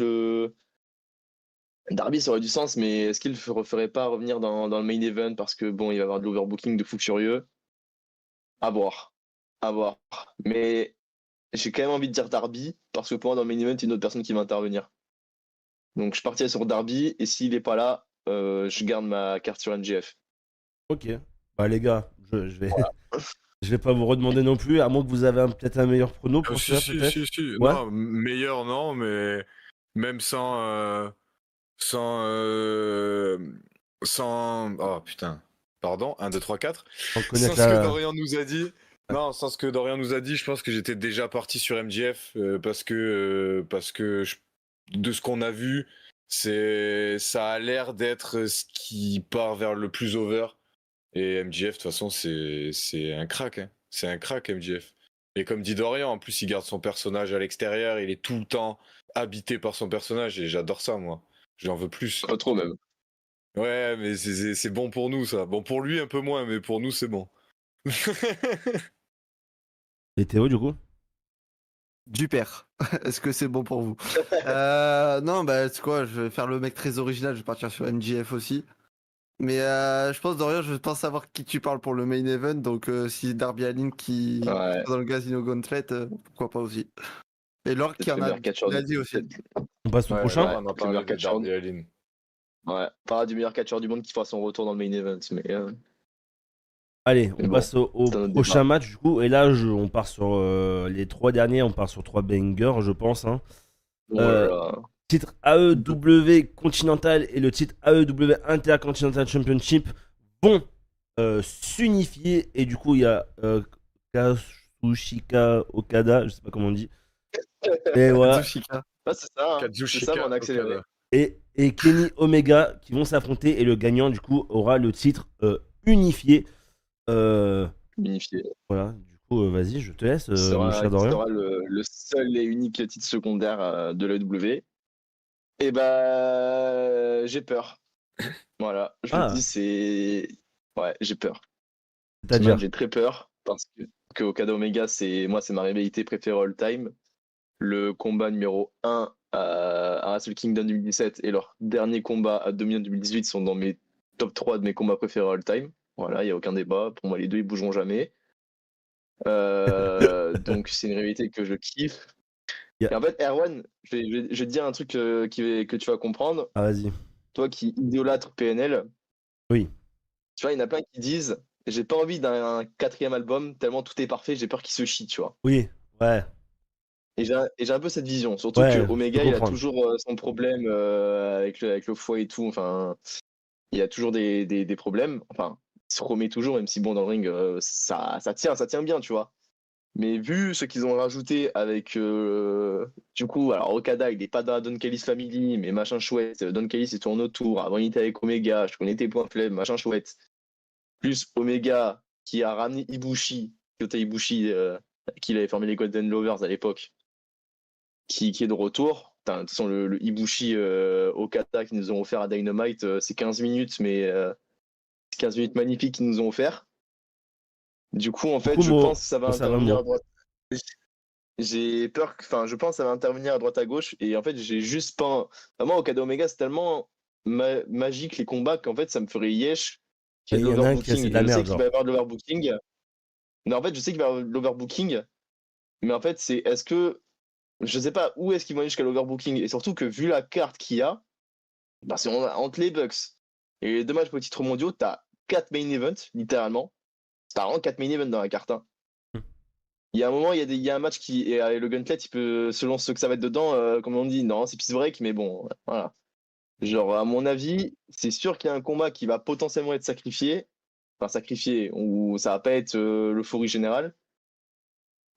Darby, ça aurait du sens, mais est-ce qu'il ne referait pas revenir dans le main event parce que bon, il va y avoir de l'overbooking de fou furieux? À voir. À voir. Mais j'ai quand même envie de dire Darby, parce que pour moi, dans le main event, il y a une autre personne qui va intervenir. Donc je partirais sur Darby, et s'il n'est pas là, je garde ma carte sur NGF. Ok. Bah les gars, je vais je vais pas vous redemander non plus, à moins que vous avez peut-être un meilleur prono pour Si, ça si, peut-être. si, si. Ouais. Non, meilleur, non, mais même sans, sans, oh putain, pardon, 1, 2, 3, 4. Sans Sans connaître ce que la. Dorian nous a dit, non, sans ce que Dorian nous a dit, je pense que j'étais déjà parti sur MJF parce que de ce qu'on a vu, ça a l'air d'être ce qui part vers le plus over. Et MJF, de toute façon, c'est un crack, hein. C'est un crack, MJF. Et comme dit Dorian, en plus, il garde son personnage à l'extérieur, il est tout le temps habité par son personnage, et j'adore ça, moi. J'en veux plus. Pas trop même. Ouais, mais c'est bon pour nous, ça. Bon, pour lui, un peu moins, mais pour nous, c'est bon. Et Théo du coup. Du père. Est-ce que c'est bon pour vous? Non, bah c'est quoi, je vais faire le mec très original, je vais partir sur MJF aussi. Mais je pense, Dorian, je pense savoir qui tu parles pour le main event, donc si Darby Allin qui Ouais, sera dans le Casino Gauntlet, pourquoi pas aussi. Et Lord qui peut-être en le a, meilleur catcheur il a du dit aussi. On passe au Ouais, prochain. là, on a le meilleur parlé de catcheur. Darby Allin. Ouais, pas du meilleur catcheur du monde qui fera son retour dans le main event, mais Allez, Mais on bon, passe au c'est un autre prochain débat. match du coup. Et là, on part sur les 3 derniers. On part sur 3 bangers, je pense. Hein. Oh là là. Titre AEW Continental et le titre AEW Intercontinental Championship vont s'unifier. Et du coup, il y a Kazuchika Okada, je sais pas comment on dit. Et voilà. Kazuchika. Ah, c'est ça, hein. C'est ça, Kazuchika mais en accéléré. Okada. Et Kenny Omega qui vont s'affronter. Et le gagnant, du coup, aura le titre unifié. Unifié. Voilà, du coup, vas-y, je te laisse, Qui mon sera, cher qui Dorian. sera le seul et unique titre secondaire de l'AEW. Et bah, j'ai peur. Voilà, je le Ah, dis, c'est. Ouais, j'ai peur. Ce c'est-à-dire. match, j'ai très peur parce que Okada Omega, c'est ma rivalité préférée all time. Le combat numéro 1 à Wrestle Kingdom 2017 et leur dernier combat à Dominion 2018 sont dans mes top 3 de mes combats préférés all time. Voilà, il n'y a aucun débat. Pour moi, les deux, ils bougeront jamais. Donc, c'est une rivalité que je kiffe. Yeah. Et en fait, Erwan, je vais te dire un truc que tu vas comprendre. Ah, vas-y. Toi qui idolâtres PNL, Oui. tu vois, il y en a plein qui disent j'ai pas envie d'un 4e album tellement tout est parfait, j'ai peur qu'il se chie, tu vois. Oui, ouais. Et j'ai un peu cette vision, surtout Ouais, que je peux Omega, il a comprendre. toujours son problème avec le foie et tout. Enfin, il y a toujours des problèmes. Enfin, il se remet toujours, même si bon, dans le ring, ça tient bien, tu vois. Mais vu ce qu'ils ont rajouté avec, du coup, alors Okada, il n'est pas dans la Don Callis Family, mais machin chouette. Don Callis, il tourne autour. Avant, il était avec Omega. Je connais tes points faibles, machin chouette. Plus Omega, qui a ramené Ibushi, Kota Ibushi, qui avait formé les Golden Lovers à l'époque, qui est de retour. Putain, de toute façon, le Ibushi Okada qu'ils nous ont offert à Dynamite, c'est 15 minutes, mais 15 minutes magnifiques qu'ils nous ont offert. Du coup, en fait, je pense que ça va intervenir à droite. j'ai peur enfin, je pense que ça va intervenir à droite à gauche. Et en fait, j'ai juste pas. Enfin, moi, Okada Omega, c'est tellement magique les combats qu'en fait, ça me ferait yesh qu'il y ait Il de y en a un qui a l'overbooking. c'est de la Je sais merde, qu'il genre. va y avoir de l'overbooking. Mais en fait, je sais qu'il va y avoir de l'overbooking. Mais en fait, c'est est-ce que. Je sais pas où est-ce qu'ils vont aller jusqu'à l'overbooking. Et surtout que vu la carte qu'il y a, bah, c'est entre les Bucks et les 2 matchs pour les titres mondiaux, t'as 4 main events, littéralement. T'as vraiment 4 main events dans la carte. Hein. Il y a un moment, il y a un match qui. Et le Gauntlet, il peut, selon ce que ça va être dedans, comme on dit, non, c'est peace break, mais bon, voilà. Genre, à mon avis, c'est sûr qu'il y a un combat qui va potentiellement être sacrifié. Enfin, sacrifié, ou ça va pas être l'euphorie générale.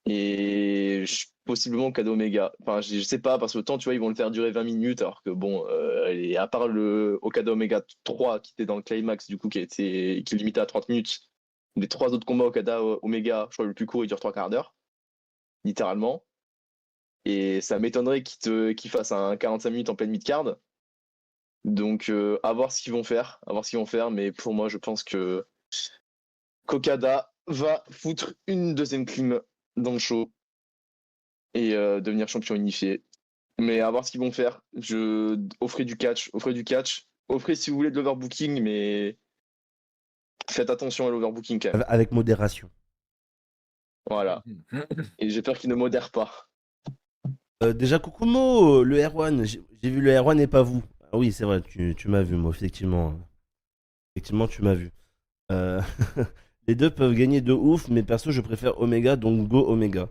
Et possiblement Okada Omega. Enfin, je sais pas, parce que autant, tu vois, ils vont le faire durer 20 minutes, alors que bon, et à part le Okada Omega 3 qui était dans le climax, du coup, qui est limité à 30 minutes, les 3 autres combats Okada Omega, je crois le plus court, il dure 3 quarts d'heure, littéralement. Et ça m'étonnerait qu'ils fassent un 45 minutes en pleine mid-card. Donc, à voir ce qu'ils vont faire, mais pour moi, je pense que Okada va foutre une deuxième clim dans le show et devenir champion unifié. Mais à voir ce qu'ils vont faire. Offrez du catch. Offrez si vous voulez de l'overbooking, mais faites attention à l'overbooking quand même. Avec modération. Voilà. Et j'ai peur qu'ils ne modèrent pas. Déjà, coucou Mo, le R1. J'ai vu le R1 et pas vous. Ah oui, c'est vrai, tu m'as vu, Mo, effectivement. Effectivement, tu m'as vu. Euh, Les deux peuvent gagner de ouf, mais perso, je préfère Omega, donc go Omega.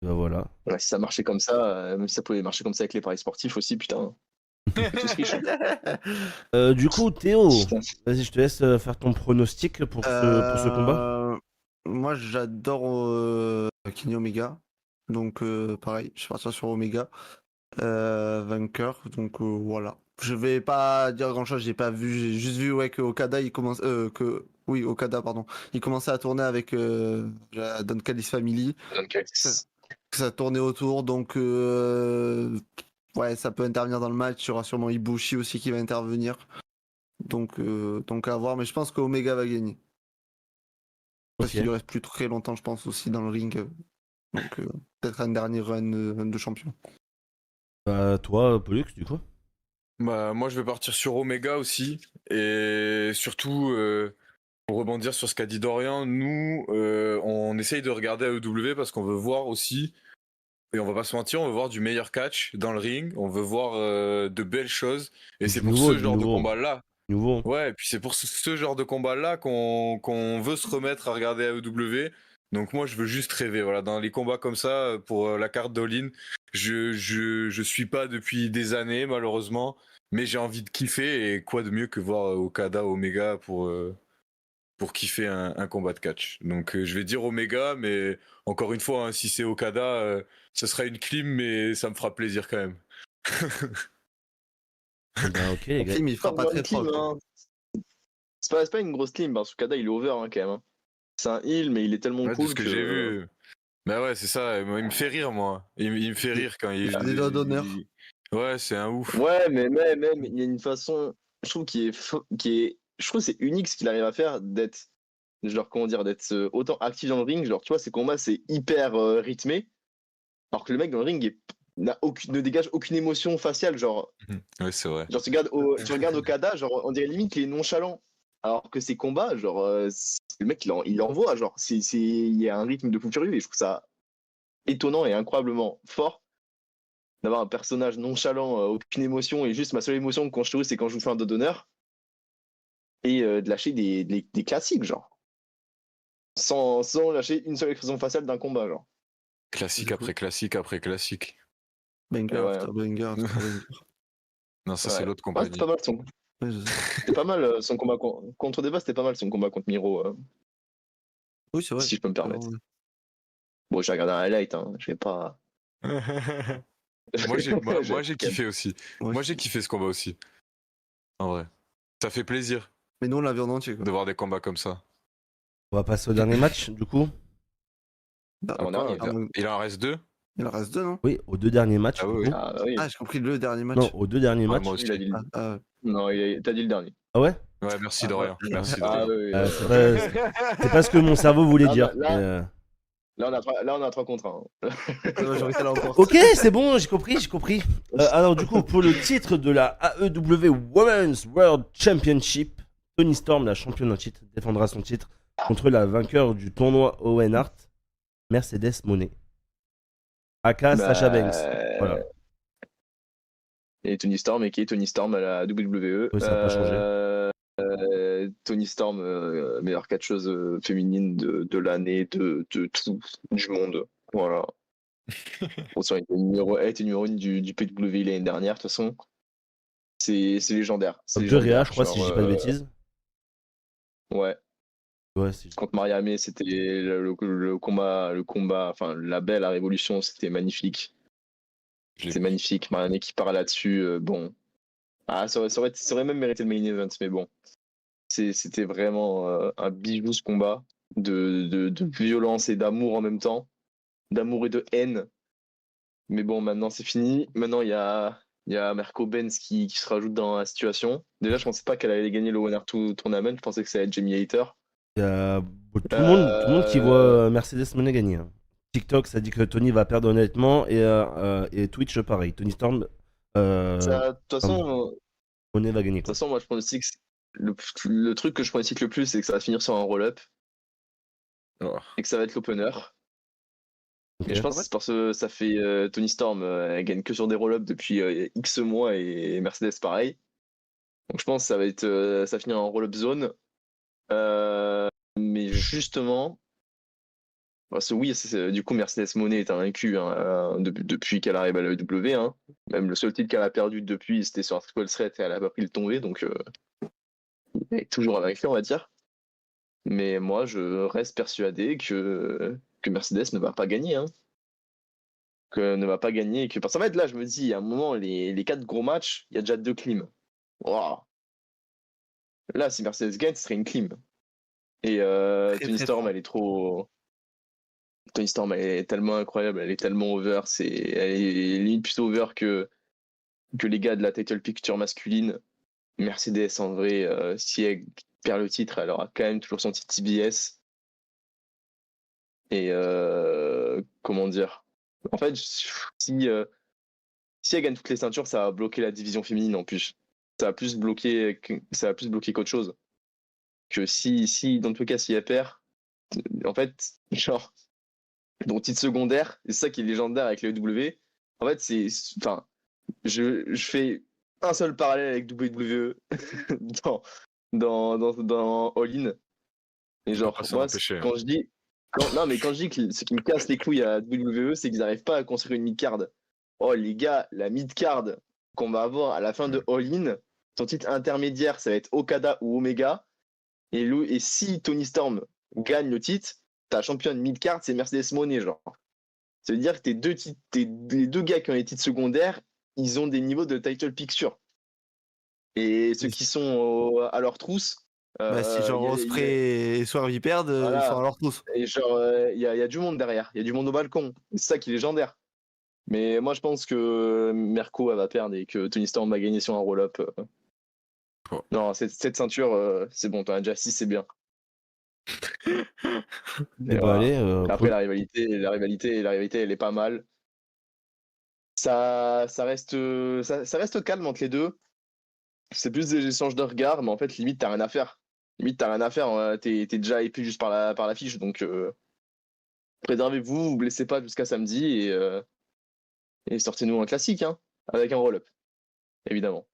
Bah voilà. Ouais, si ça marchait comme ça, même si ça pouvait marcher comme ça avec les paris sportifs aussi, putain. Tous riches. Du coup, Théo, Putain. vas-y, je te laisse faire ton pronostic pour ce combat. Moi, j'adore Kenny Omega. Donc, pareil, je vais partir sur Omega. Vainqueur. Donc, voilà. Je vais pas dire grand-chose, j'ai pas vu. J'ai juste vu que Okada, Okada, pardon. Il commençait à tourner avec la Don Callis Family. Ça tournait autour, donc ouais, ça peut intervenir dans le match. Il y aura sûrement Ibushi aussi qui va intervenir. Donc à voir, mais je pense qu'Omega va gagner. Parce qu'il lui reste plus très longtemps, je pense, aussi dans le ring. Donc peut-être un dernier run de champion. Bah, toi, Pollux, du coup. Bah, moi, je vais partir sur Omega aussi. Et surtout, pour rebondir sur ce qu'a dit Dorian, nous, on essaye de regarder AEW parce qu'on veut voir aussi, et on va pas se mentir, on veut voir du meilleur catch dans le ring, on veut voir de belles choses. Et Du c'est pour nouveau, ce du genre de nouveau. combat-là. Nouveau. Ouais, et puis c'est pour ce genre de combat-là qu'on veut se remettre à regarder AEW. Donc moi, je veux juste rêver. Voilà, dans les combats comme ça, pour la carte d'All-In, je suis pas depuis des années, malheureusement, mais j'ai envie de kiffer. Et quoi de mieux que voir Okada, Omega pour kiffer un combat de catch. Donc je vais dire Omega, mais encore une fois, hein, si c'est Okada, ce sera une clim, mais ça me fera plaisir quand même. Bah, ok, les gars. Kim, il fera pas très fort. Hein. C'est pas une grosse clim, parce que Okada il est over hein, quand même. Hein. C'est un heal, mais il est tellement Ouais, cool de ce que j'ai vu. Bah ouais, c'est ça. Moi, il me fait rire, moi. Il me fait rire quand il. a des doigts d'honneur. Ouais, c'est un ouf. Ouais, mais même, il y a une façon, je trouve, je trouve que c'est unique ce qu'il arrive à faire d'être, genre, comment dire, d'être autant actif dans le ring. Genre, tu vois, ses combats, c'est hyper rythmé, alors que le mec dans le ring ne dégage aucune émotion faciale. Genre, Ouais, c'est vrai. genre tu regardes Okada, genre, on dirait limite qu'il est nonchalant. Alors que ses combats, genre, le mec, il envoie, genre, il y a un rythme de fou furieux et je trouve ça étonnant et incroyablement fort d'avoir un personnage nonchalant, aucune émotion, et juste ma seule émotion quand je trouve, c'est quand je vous fais un dos d'honneur, et de lâcher des classiques, genre. Sans lâcher une seule expression faciale d'un combat, genre. Classique après classique après classique. Banger Ouais, after banger after banger. Non, ça, c'est l'autre Ouais, compagnie. c'était pas mal son, Ouais, je sais. c'était pas mal son combat contre Deva, c'était pas mal son combat contre Miro, Oui, c'est vrai. si je peux me permettre. Bon, j'ai regardé un highlight, hein, je vais pas. Moi, j'ai kiffé aussi. Ouais. Moi, j'ai kiffé ce combat aussi. En vrai. Ça fait plaisir Mais nous, on l'a vu en entier, quoi. de voir des combats comme ça. On va passer au dernier match, du coup. Avant-dernier. Il en reste 2. Il en reste 2, non? Oui, aux deux derniers matchs. Ah du oui, coup. Ah, bah oui. Ah, j'ai compris le dernier match. Non, aux deux derniers Ouais, matchs. moi aussi. Il a dit le- Ah, Non, t'as dit le dernier. Ah ouais. Ouais, merci Ah, Dorian. ouais. Merci Ah, Dorian. oui, oui. C'est pas ce que mon cerveau voulait Ah, dire. bah, là- mais, Là, on a 3 contre 1. La majorité l'emporte. Ok, c'est bon, j'ai compris. Alors du coup, pour le titre de la AEW Women's World Championship, Toni Storm, la championne en titre, défendra son titre contre la vainqueur du tournoi Owen Hart, Mercedes Moné. Aka Sasha Banks. Voilà. Et Toni Storm, et qui est Toni Storm à la WWE. Oui, ça n'a pas changé. Toni Storm, meilleure catcheuse féminine de l'année, de tout, du monde. Voilà. Bon, elle était numéro 1 du PW l'année dernière, de toute façon. C'est légendaire. C'est Top 2 légendaire. Réa, je crois, si je dis pas de bêtises. Ouais. Ouais, Contre Mariamé, c'était le combat, enfin la belle, la révolution, c'était magnifique. C'est magnifique. Mariamé qui part là-dessus, bon. Ah, ça aurait même mérité le main event, mais bon. C'était vraiment un bijou ce combat de violence et d'amour en même temps. D'amour et de haine. Mais bon, maintenant c'est fini. Maintenant, il y a Mirko Benz qui se rajoute dans la situation. Déjà, je pensais pas qu'elle allait gagner le Winner Tournament. Je pensais que ça allait être Jamie Hayter. Il y a tout le monde qui voit Mercedes Moné gagner. Hein. TikTok, ça dit que Tony va perdre honnêtement et Twitch, pareil. Tony Storm, De toute façon, Moné va gagner. De toute façon, moi je pronostique le truc que je pronostique le plus, c'est que ça va finir sur un roll-up et que ça va être l'opener. Okay. Et je pense que c'est parce que ça fait Toni Storm, elle gagne que sur des roll-ups depuis X mois et Mercedes pareil. Donc je pense que ça va être ça va finir en roll-up zone. Mais justement, parce que oui, du coup Mercedes Moné est invaincue depuis qu'elle arrive à l'AEW. Hein. Même le seul titre qu'elle a perdu depuis, c'était sur un triple threat et elle a pas pris le tombé, donc elle est toujours invaincue, on va dire. Mais moi, je reste persuadé que Mercedes ne va pas gagner. Hein. Que ne va pas gagner. Et que... Parce qu'en fait, là, je me dis, à un moment, les 4 gros matchs, il y a déjà 2 clims. Wow. Là, si Mercedes gagne, ce serait une clim. Et Toni Storm, elle est trop... Toni Storm, elle est tellement incroyable, elle est tellement over. Elle est limite plus over que les gars de la title picture masculine. Mercedes, en vrai, si elle perd le titre, elle aura quand même toujours son titre TBS. Et comment dire, en fait, si elle gagne toutes les ceintures, ça va bloquer la division féminine en plus. Ça va plus bloquer qu'autre chose. Que si dans tous les cas, si elle perd, en fait, genre, ton titre secondaire, et c'est ça qui est légendaire avec le WWE, en fait, enfin, je fais un seul parallèle avec WWE dans All In. Et genre, moi, quand je dis que ce qui me casse les couilles à WWE, c'est qu'ils n'arrivent pas à construire une mid-card. Oh les gars, la mid-card qu'on va avoir à la fin de All In, son titre intermédiaire, ça va être Okada ou Omega. Et si Toni Storm gagne le titre, ta championne mid-card, c'est Mercedes Moné, genre. Ça veut dire que les deux gars qui ont les titres secondaires, ils ont des niveaux de title picture. Et ceux qui sont à leur trousse, si genre Ospreay et Swerve perdent, voilà. ils sont à leur tous. Et genre, il y a du monde derrière, il y a du monde au balcon. C'est ça qui est légendaire. Mais moi, je pense que Merco, elle va perdre et que Toni Storm va gagner sur un roll-up. Non, cette ceinture, c'est bon, t'en as déjà 6, c'est bien. Voilà. Allez, après, la rivalité, elle est pas mal. Ça reste calme entre les deux. C'est plus des échanges de regards, mais en fait, limite, t'as rien à faire. T'es déjà épais juste par la fiche, donc préservez-vous, vous blessez pas jusqu'à samedi et sortez-nous un classique, hein, avec un roll-up, évidemment.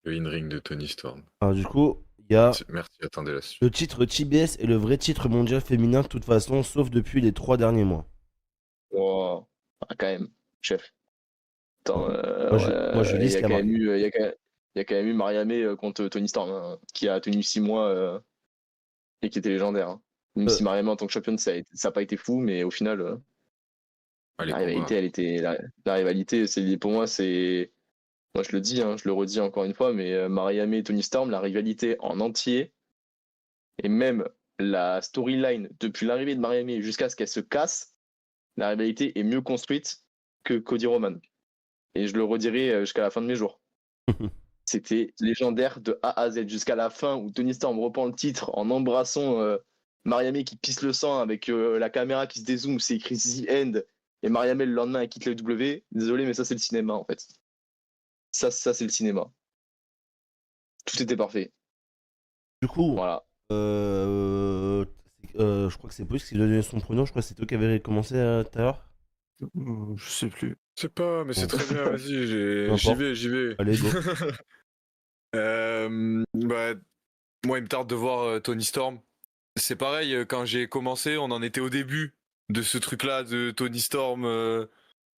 Le in-ring de Toni Storm. Alors du coup, il y a Merci, attendez la suite. Le titre TBS est le vrai titre mondial féminin de toute façon, sauf depuis les 3 derniers mois. Oh, quand même, chef. Attends, moi, je lis ce qu'il y a marqué. Il y a quand même eu Mariamé contre Toni Storm, hein, qui a tenu 6 mois et qui était légendaire. Hein. Même si Mariamé en tant que championne, ça n'a pas été fou, mais au final, la rivalité, pour moi, c'est... Moi, je le dis, hein, je le redis encore une fois, mais Mariamé et Toni Storm, la rivalité en entier, et même la storyline depuis l'arrivée de Mariamé jusqu'à ce qu'elle se casse, la rivalité est mieux construite que Cody Roman. Et je le redirai jusqu'à la fin de mes jours. C'était légendaire de A à Z jusqu'à la fin où Toni Storm reprend le titre en embrassant Mariamé qui pisse le sang avec la caméra qui se dézoome, c'est écrit The End, et Mariamé le lendemain elle quitte la W. Désolé, mais ça c'est le cinéma en fait. Ça c'est le cinéma. Tout était parfait. Du coup, Voilà. je crois que c'est Bruce qui lui a donné son pronom. Je crois que c'est toi qui avais commencé tout à l'heure. Je sais plus. Je sais pas, mais c'est très bien, vas-y, N'importe. j'y vais. Allez, go. Bah, moi, il me tarde de voir Tony Storm. C'est pareil, quand j'ai commencé, on en était au début de ce truc-là de Tony Storm.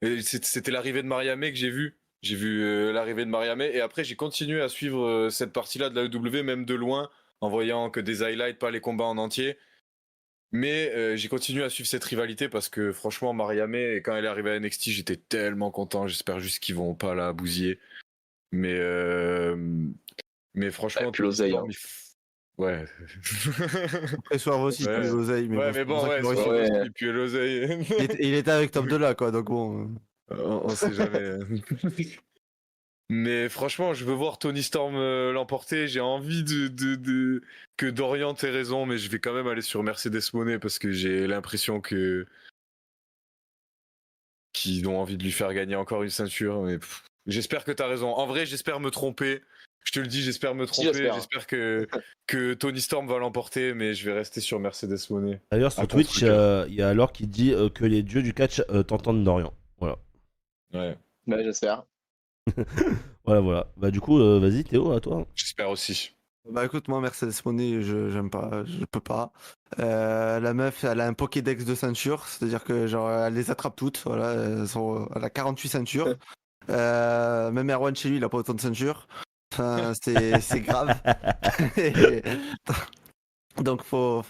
Et c'était l'arrivée de Mariamé que j'ai vu. J'ai vu l'arrivée de Mariamé et après j'ai continué à suivre cette partie-là de la EW, même de loin, en voyant que des highlights, pas les combats en entier. Mais j'ai continué à suivre cette rivalité parce que franchement, Mariamé, quand elle est arrivée à NXT, j'étais tellement content. J'espère juste qu'ils vont pas la bousiller. Mais franchement, Et puis l'oseille, Storm, ouais. Après soir aussi, Ouais. tu mets l'oseille, mais Ouais, bon, mais c'est pour bon, ça ouais, qu'il c'est aurait Ouais. aussi, puis l'oseille. il était avec Top de là, quoi, donc bon. On sait jamais. Mais franchement, je veux voir Tony Storm l'emporter. J'ai envie que Dorian ait raison, mais je vais quand même aller sur Mercedes Moné parce que j'ai l'impression qu'ils ont envie de lui faire gagner encore une ceinture. Mais j'espère que t'as raison. En vrai, j'espère me tromper. Je te le dis, j'espère me tromper. j'espère. J'espère que Tony Storm va l'emporter, mais je vais rester sur Mercedes Moné. D'ailleurs, sur À Twitch, contre-cœur. il y a alors qui dit que les dieux du catch t'entendent Dorian. Voilà. Ouais, Ouais, j'espère. Voilà. Bah, du coup, vas-y, Théo, à toi. j'espère aussi. Bah écoute, moi, Mercedes Moné, j'aime pas, je peux pas. La meuf, elle a un Pokédex de ceintures, c'est-à-dire que genre, elle les attrape toutes, voilà, elle a 48 ceintures. Même Erwan chez lui, il a pas autant de ceintures. Enfin, c'est grave. Et- Donc faut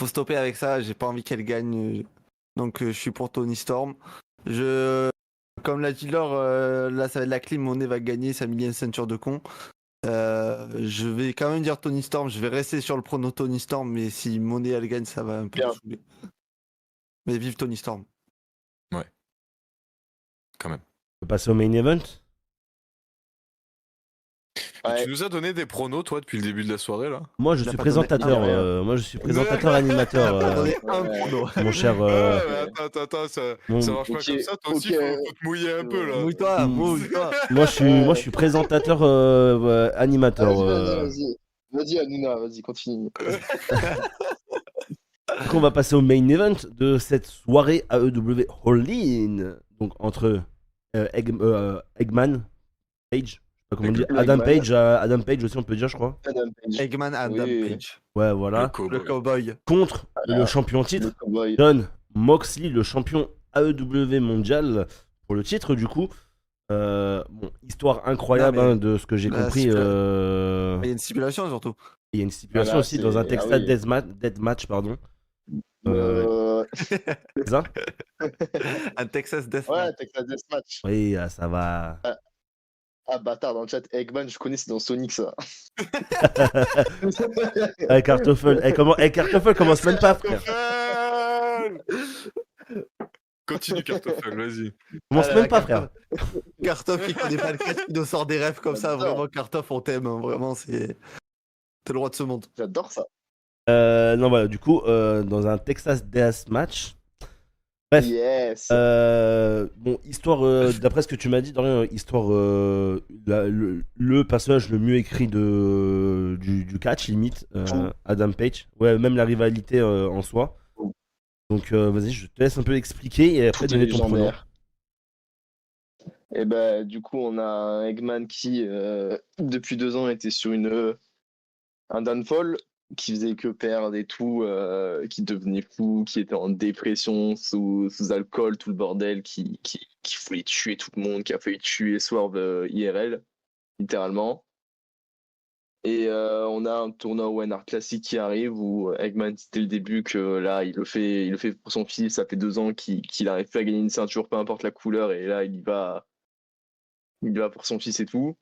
stopper avec ça, j'ai pas envie qu'elle gagne. Donc je suis pour Tony Storm. Comme l'a dit Laure, là ça va être la clim, Monet va gagner sa millième ceinture de con. Je vais quand même dire Tony Storm, je vais rester sur le prono Tony Storm, mais si Monet elle gagne, ça va un peu Bien. me saouler. Mais vive Tony Storm. Quand même. On peut passer au main event. Ouais. Tu nous as donné des pronos, toi, depuis le début de la soirée, là? Moi, je Il a suis pas donné présentateur. un, Moi, je suis présentateur animateur. Attendez, un ouais. prono. Mon cher. Ouais, mais attends, ça Bon, marche pas ok, comme ça. Toi aussi, ok. faut te mouiller un peu, là. Mouille-toi, mouille-toi. moi, je suis présentateur animateur. Vas-y. Vas-y, Hanouna, vas-y, continue. Donc, on va passer au main event de cette soirée AEW All-In. Donc, entre Eggman, Page, je sais pas comment on dit, Le Adam Eggman. Page, Adam Page aussi, on peut dire, je crois. Adam Page. Eggman Adam Oui. Page. Ouais, voilà. Le cowboy. Contre le champion Le titre, cowboy. John Moxley, le champion AEW mondial pour le titre, du coup. Bon, histoire incroyable Non, mais de ce que j'ai là, compris. c'est Il y a une stipulation surtout. Il y a une stipulation Voilà, aussi dans un c'est- Texas ah oui. Deathmatch, pardon. C'est ça. Un Texas Death Ouais, Texas Deathmatch. Oui, ça va. Ah, bâtard, dans le chat, Eggman, je connais, c'est dans Sonic, ça. Kartoffel. Kartoffel commence même pas, frère. Continue, Kartoffel, vas-y. Commence Ah là même là, pas, frère. Kartoff, il connaît pas le catch, il nous sort des rêves comme ça. J'adore. Vraiment, Kartoff, on t'aime. Hein, vraiment, t'es le roi de ce monde. J'adore ça. Non, voilà, du coup, dans un Texas Deathmatch. Bref. Yes. Bon, histoire, d'après ce que tu m'as dit, Dorian, histoire, le personnage le mieux écrit du catch, limite, Adam Page. Ouais, même la rivalité en soi. Donc, vas-y, je te laisse un peu expliquer et après Tout est donner ton pronom. légendaire. Et ben, du coup, on a un Eggman qui, depuis 2 ans, était sur un downfall, qui faisait que perdre et tout, qui devenait fou, qui était en dépression, sous alcool, tout le bordel, qui voulait tuer tout le monde, qui a failli tuer Swerve IRL, littéralement. Et on a un tournoi One Art classique qui arrive où Eggman, c'était le début que là, il le fait pour son fils. Ça fait 2 ans qu'il n'arrive plus à gagner une ceinture, peu importe la couleur, et là, il y va pour son fils et tout.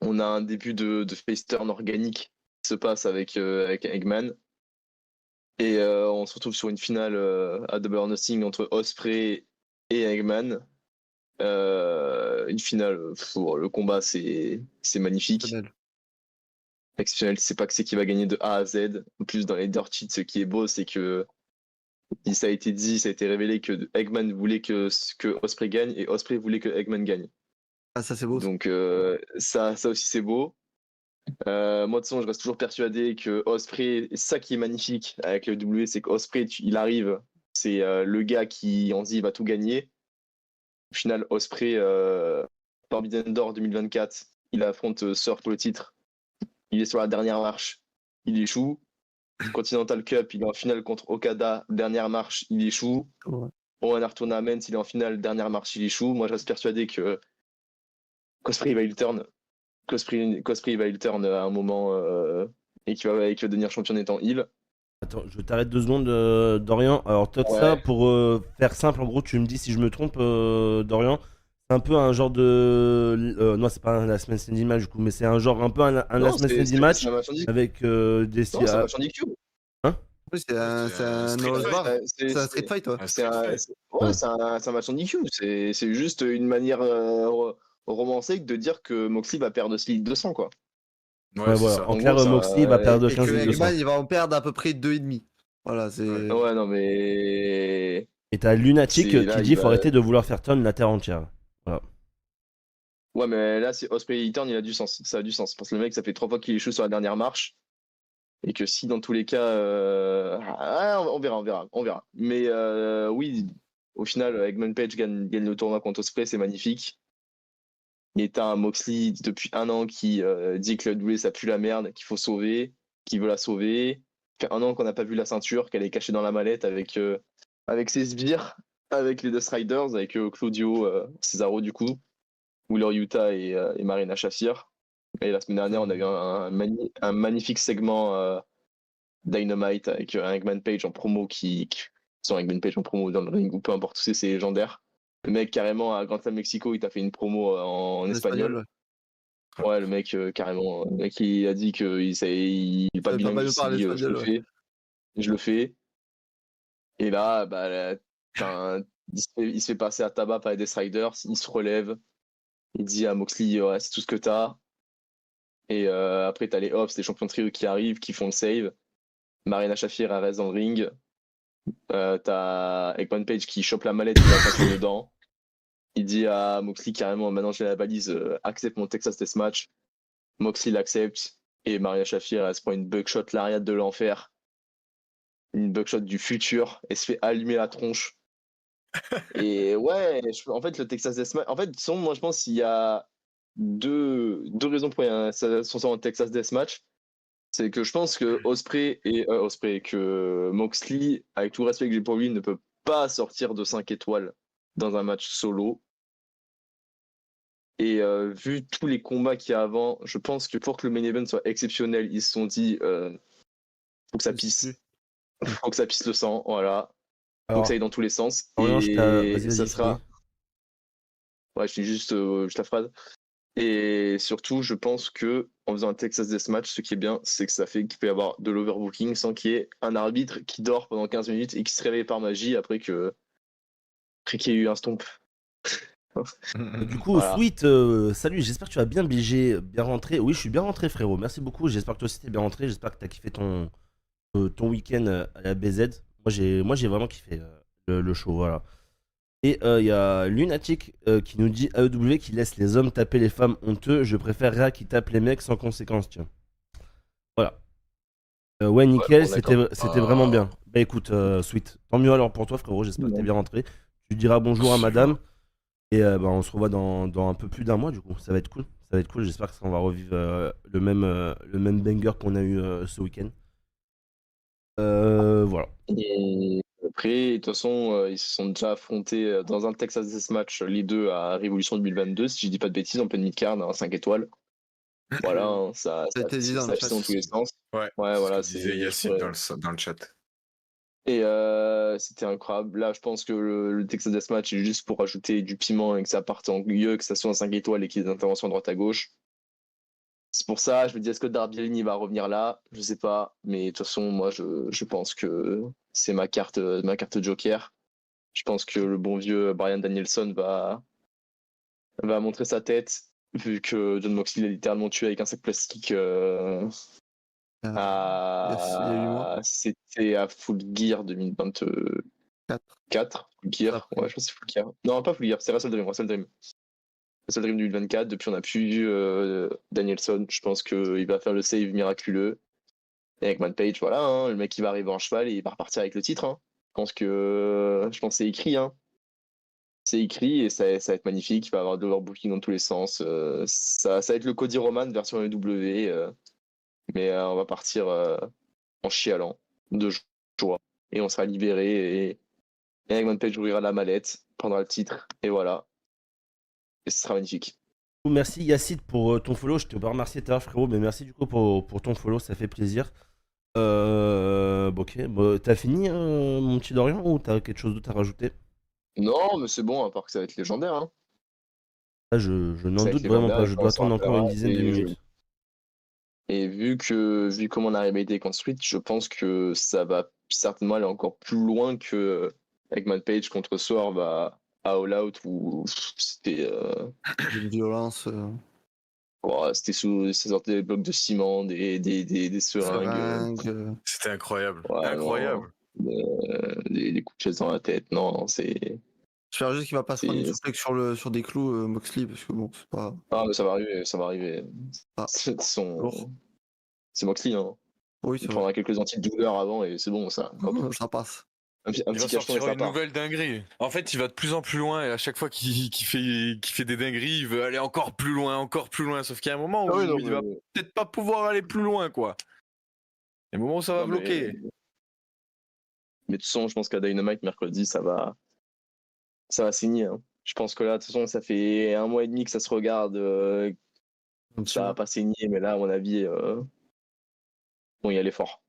On a un début de face turn organique qui se passe avec Eggman. Et on se retrouve sur une finale à Double or Nothing entre Ospreay et Eggman. Une finale, le combat, c'est magnifique. exceptionnel. C'est pas que c'est qui va gagner de A à Z. En plus, dans les dirt sheets, ce qui est beau, c'est que ça a été dit, ça a été révélé que Eggman voulait que Ospreay gagne et Ospreay voulait que Eggman gagne. Ah, ça, c'est beau. Donc ça aussi c'est beau. Moi de toute façon je reste toujours persuadé que Ospreay, c'est ça qui est magnifique avec le W, c'est qu'Ospreay il arrive, c'est le gars qui on se dit il va tout gagner. Au final Ospreay Forbidden Door 2024, il affronte Sir pour le titre. Il est sur la dernière marche, il échoue. Continental Cup, il est en finale contre Okada, dernière marche, il échoue. Ouais. Owen Tournament, il est en finale, dernière marche, il échoue. Moi je reste persuadé que Ospreay va heel turn. Ospreay va heel turn à un moment et qu'il va devenir champion étant heel. Attends, je t'arrête 2 secondes, Dorian. Alors, toi, Ouais. ça, pour faire simple, en gros, tu me dis si je me trompe, Dorian. C'est un peu un genre de. Non, c'est pas un Last Man Standing match, du coup, mais c'est un genre un peu un Non, Last Man Standing match c'est un match en DQ. avec des. Non, c'est un match en DQ. Oui, c'est un Street no fight. bar. C'est- C'est un street fight, ouais. Un C'est street un, fight. ouais, c'est un match en DQ. C'est juste une manière romancée de dire que Moxley va perdre ce litre de sang, quoi. Ouais, Ouais, c'est voilà. ça. En En clair, gros, ça, Moxley va perdre Et 15 que litres de sang. Eggman, il va en perdre à peu près 2,5. Voilà, c'est. Ouais. Ouais, non, mais. Et t'as Lunatic C'est- là, qui il dit faut va- arrêter de vouloir faire turn la terre entière. Voilà. Ouais, mais là, c'est Ospreay heel turn, il a du sens. Ça a du sens. Parce que le mec, ça fait 3 fois qu'il échoue sur la dernière marche. Et que si dans tous les cas. On verra. Mais oui, au final, Eggman Page gagne le tournoi contre Ospreay, c'est magnifique. Et t'as un Moxley depuis 1 an qui dit que le W ça pue la merde, qu'il faut sauver, qu'il veut la sauver. Ça fait 1 an qu'on n'a pas vu la ceinture, qu'elle est cachée dans la mallette avec ses sbires, avec les Dust Riders, avec Claudio Cesaro du coup, Wheeler Yuta et Marina Shafir. Et la semaine dernière, on a eu un magnifique segment Dynamite avec un Eggman Page en promo son Eggman Page en promo dans le ring ou peu importe, c'est légendaire. Le mec carrément à Grand Slam Mexico, il t'a fait une promo en espagnol. Ouais, le mec carrément, le mec il a dit qu'il est pas Ça bilingue, va il nous s'est parler dit je espagnol, le ouais. fais, je le fais. Et là, il se fait passer à tabac par les Death Riders, il se relève, il dit à Moxley ouais, c'est tout ce que t'as. Et après t'as les Hobbs, les champions de trio qui arrivent, qui font le save. Marina Shafir elle reste dans le ring. T'as Eggman Page qui chope la mallette, il va passer dedans. Il dit à Moxley carrément maintenant j'ai la balise, accepte mon Texas Deathmatch. Moxley l'accepte et Marina Shafir elle se prend une buckshot lariat de l'enfer, une buckshot du futur et se fait allumer la tronche. Et ouais, en fait le Texas Deathmatch, en fait moi je pense qu'il y a deux raisons pour ça sont en Texas Deathmatch. C'est que je pense que que Moxley, avec tout le respect que j'ai pour lui, ne peut pas sortir de 5 étoiles dans un match solo. Et vu tous les combats qu'il y a avant, je pense que pour que le main event soit exceptionnel, ils se sont dit faut que ça pisse. Faut que ça pisse le sang, voilà. Faut Alors, que ça aille dans tous les sens. Dorian, Et ça vas-y, sera. finis. Ouais, je dis juste la phrase. Et surtout, je pense que en faisant un Texas Deathmatch, ce qui est bien, c'est que ça fait qu'il peut y avoir de l'overbooking sans qu'il y ait un arbitre qui dort pendant 15 minutes et qui se réveille par magie après qu'il y ait eu un stomp. Du coup, Voilà. Sweet, salut, j'espère que tu vas bien bigé, bien rentré. Oui, je suis bien rentré, frérot. Merci beaucoup. J'espère que toi aussi t'es bien rentré. J'espère que t'as kiffé ton week-end à la BZ. Moi, j'ai vraiment kiffé le show, voilà. Et il y a Lunatic qui nous dit AEW qui laisse les hommes taper les femmes honteux. Je préférerais qu'ils tapent les mecs sans conséquence, tiens. Voilà. Ouais, nickel, bon, d'accord. c'était vraiment bien. Bah écoute, Sweet, tant mieux alors pour toi, frérot. J'espère que t'es bien rentré. Tu diras bonjour à madame. Et bah, on se revoit dans un peu plus d'un mois, du coup. Ça va être cool. Ça va être cool. J'espère qu'on va revivre le même banger qu'on a eu ce week-end. Voilà. Et après, de toute façon, ils se sont déjà affrontés dans un Texas Deathmatch, les deux à Révolution 2022, si je dis pas de bêtises, en pleine mid-card, à 5 étoiles. Voilà, hein, ça a été dit dans le pisse chat. dans tous les sens. Ouais, voilà, ce que disait Yacine dans le chat. Et c'était incroyable. Là, je pense que le Texas Deathmatch est juste pour ajouter du piment et que ça parte en mieux, que ça soit un 5 étoiles et qu'il y ait des interventions à droite à gauche. C'est pour ça, je me dis, est-ce que Darby Allin va revenir là? Je sais pas. Mais de toute façon, moi, je pense que c'est ma carte Joker. Je pense que le bon vieux Bryan Danielson va montrer sa tête. vu que John Moxley l'a littéralement tué avec un sac plastique Il y a 8 mois. c'était à Full Gear 2024. 4. Full Gear, Après. ouais, je pense que c'est Full Gear. Non, pas Full Gear, c'est Wrestle Dream. Wrestle Dream 2024. Depuis, on n'a plus vu Danielson. Je pense qu'il va faire le save miraculeux. Et avec Matt Page, voilà, hein, le mec il va arriver en cheval et il va repartir avec le titre. Hein. Je pense que c'est écrit. Hein. C'est écrit et ça va être magnifique. Il va y avoir de l'overbooking dans tous les sens. Ça va être le Cody Roman version AEW. Mais on va partir en chialant de joie. Et on sera libéré. Et Hangman Page ouvrira la mallette, prendra le titre. Et voilà. Et ce sera magnifique. Merci Yacine pour ton follow. Je t'ai pas remercié tout à l'heure, frérot, mais merci du coup pour ton follow, ça fait plaisir. Ok, bon, t'as fini mon petit Dorian ou t'as quelque chose d'autre à rajouter? Non, mais c'est bon, à part que ça va être légendaire. Hein. Là, je n'en Ça va doute être vraiment légendaire, pas, et je quand dois on s'en attendre encore une rappellera, dizaine de minutes. Et vu comment la rébellion a été construite, je pense que ça va certainement aller encore plus loin que Hangman Page contre Swerve à All Out où c'était Une violence. c'était ça sortait des blocs de ciment, des seringues. Seringue. C'était incroyable. Ouais, Incroyable. des coups de chaise dans la tête. Non, c'est. J'espère juste qu'il va pas se prendre une C'est- suplex sur des clous, Moxley, parce que bon, c'est pas. Ah, mais ça va arriver, ça va arriver. Ah, lourd. C'est Moxley, hein. Oui, Il c'est vrai. prendra quelques antidouleurs avant et c'est bon, ça. Hop. Ça passe. Un Il petit va cacheton et sortir ça une part. nouvelle dinguerie. En fait, il va de plus en plus loin et à chaque fois qu'il fait des dingueries, il veut aller encore plus loin, encore plus loin. Sauf qu'il y a un moment où Ah oui, non, il va peut-être pas pouvoir aller plus loin, quoi. Il y a un moment où ça va non, bloquer. Mais de toute façon, je pense qu'à Dynamite, mercredi, ça va signer. Hein. Je pense que là, de toute façon, ça fait 1 mois et demi que ça se regarde. Ça va pas saigner, mais là, à mon avis, bon, y aller fort.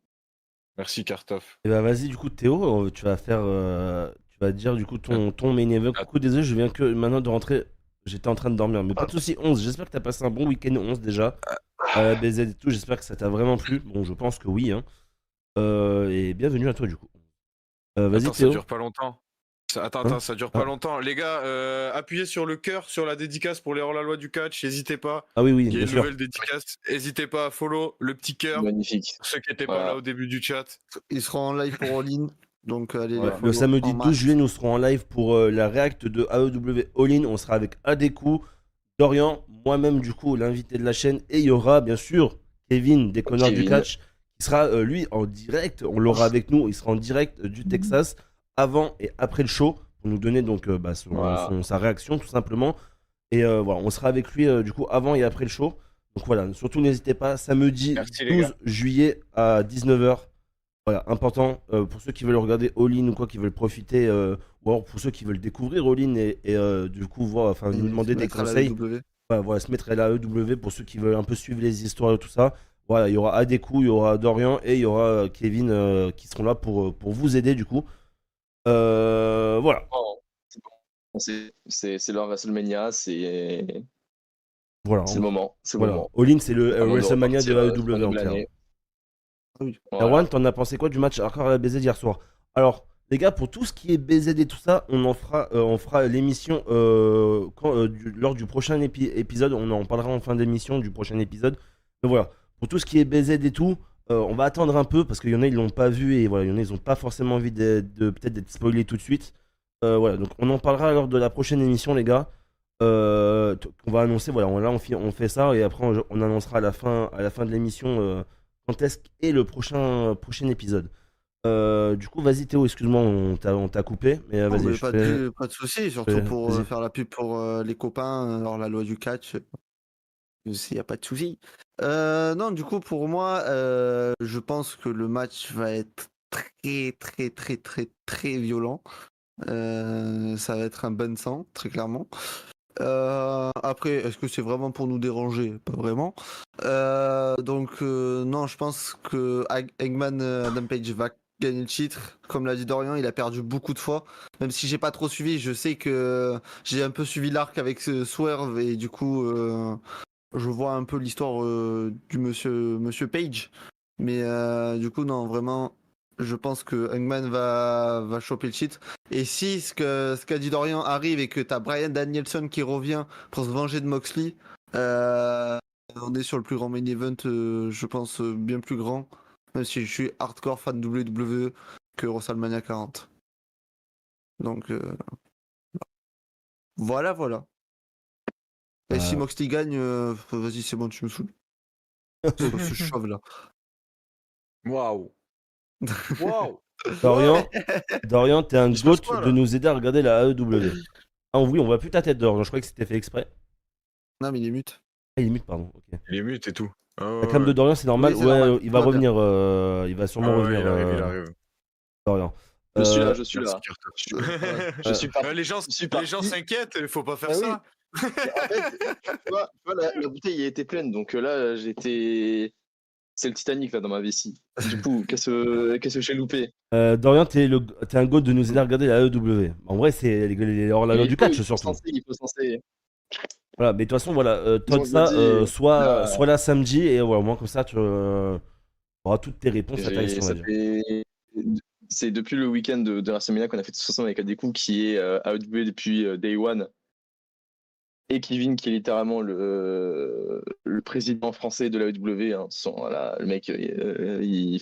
Merci, Kartoff. Et bah vas-y, du coup, Théo, tu vas dire du coup ton main event. Coucou, désolé, je viens que maintenant de rentrer. J'étais en train de dormir, mais pas de soucis. 11, j'espère que t'as passé un bon week-end 11 déjà. À la BZ et tout, j'espère que ça t'a vraiment plu. Bon, je pense que oui. Hein. Et bienvenue à toi, du coup. Vas-y, Attends, Théo. ça dure pas longtemps. Attends, ça dure pas longtemps. Les gars, appuyez sur le cœur sur la dédicace pour les hors-la-loi du catch. N'hésitez pas. Ah oui, oui, Il y a bien une sûr. nouvelle dédicace. N'hésitez pas à follow le petit cœur. Magnifique. Pour ceux qui n'étaient Voilà. pas là au début du chat. Ils seront en live pour All In. Donc allez, Ouais. les follow Le samedi en 12 masse. juillet, nous serons en live pour la React de AEW All-In. On sera avec Adeku, Dorian, moi-même, du coup, l'invité de la chaîne. Et il y aura, bien sûr, Kevin, des connards du catch, qui sera, lui, en direct. On l'aura avec nous. Il sera en direct du Texas, avant et après le show, pour nous donner donc sa réaction, tout simplement. Et voilà, on sera avec lui, du coup, avant et après le show. Donc voilà, surtout, n'hésitez pas, samedi Merci, les 12 gars. juillet à 19h. Voilà, important pour ceux qui veulent regarder All-In ou quoi, qui veulent profiter, ou alors pour ceux qui veulent découvrir All-In et du coup voir, enfin nous demander des conseils. Voilà, se mettre à la EW pour ceux qui veulent un peu suivre les histoires et tout ça. Voilà, il y aura Adeku, il y aura Dorian et il y aura Kevin qui seront là pour vous aider du coup. Voilà. Oh, c'est leur WrestleMania, c'est Voilà. le moment. C'est le Voilà. moment. All-In, c'est le Avant de WrestleMania de repartir, AEW en de clair. l'année. Oui. Erwan, t'en as pensé quoi du match encore à la BZ hier soir? Alors, les gars, pour tout ce qui est BZ et tout ça, on fera l'émission lors du prochain épisode. On en parlera en fin d'émission du prochain épisode. Mais voilà, pour tout ce qui est BZ et tout, on va attendre un peu parce qu'il y en a, ils l'ont pas vu et voilà, il y en a, ils ont pas forcément envie peut-être d'être spoilés tout de suite. Voilà, donc on en parlera lors de la prochaine émission, les gars. On va annoncer, voilà, là on fait ça et après on annoncera à la fin de l'émission quand est-ce qu'est le prochain épisode. Du coup, vas-y Théo, excuse-moi, on t'a coupé, mais Non, vas-y. mais pas de soucis, surtout pour vas-y. faire la pub pour les copains, alors la loi du catch. Il n'y a pas de souci. Non, du coup, pour moi, je pense que le match va être très, très, très, très, très violent. Ça va être un bain de sang, très clairement. Après, est-ce que c'est vraiment pour nous déranger? Pas vraiment. Donc, non, je pense que Hangman Adam Page va gagner le titre. Comme l'a dit Dorian, il a perdu beaucoup de fois. Même si j'ai pas trop suivi, je sais que j'ai un peu suivi l'arc avec Swerve et du coup, je vois un peu l'histoire du monsieur Page. Mais du coup, non, vraiment, je pense que Hangman va choper le titre. Et si ce qu'a dit Dorian arrive et que t'as Bryan Danielson qui revient pour se venger de Moxley, On est sur le plus grand main event, je pense bien plus grand, même si je suis hardcore fan WWE que WrestleMania 40. Donc voilà. Et si Moxley gagne, vas-y, c'est bon, tu me saoules. Ce chauve là. Waouh. Waouh. Dorian, t'es un Il se passe goat quoi, là de nous aider à regarder la AEW. Ah oui, on voit plus ta tête, Dorian. Je croyais que c'était fait exprès. Non, mais il est mute. Ah, il est mute, pardon. Ok. Il est mute et tout. La cam de Dorian, c'est normal. Oui, c'est Ouais, normal. il va Mode. revenir. Il va sûrement revenir. Il arrive. Dorian. Je suis là, je suis Merci, là. Carter. Je suis pas. Les gens je suis parti. s'inquiètent, il faut pas faire Ah oui. ça. En fait, tu vois, la bouteille a été pleine, donc là, j'étais. C'est le Titanic là dans ma vessie. Du coup, qu'est-ce que j'ai loupé? Dorian, t'es un goat de nous aider à regarder la AEW. En vrai, c'est les hors-la-loi Mais du catch, surtout. Il faut censer. Voilà, mais de toute façon, voilà, Ils Todd ont ça, dit, soit là samedi, et voilà, au moins comme ça, tu auras toutes tes réponses à ta question, on va Ça dire. fait- C'est depuis le week-end de WrestleMania qu'on a fait tout ensemble avec Adekou, qui est AEW depuis Day One. Et Kevin, qui est littéralement le président français de l'AEW. Hein. Voilà, le mec, il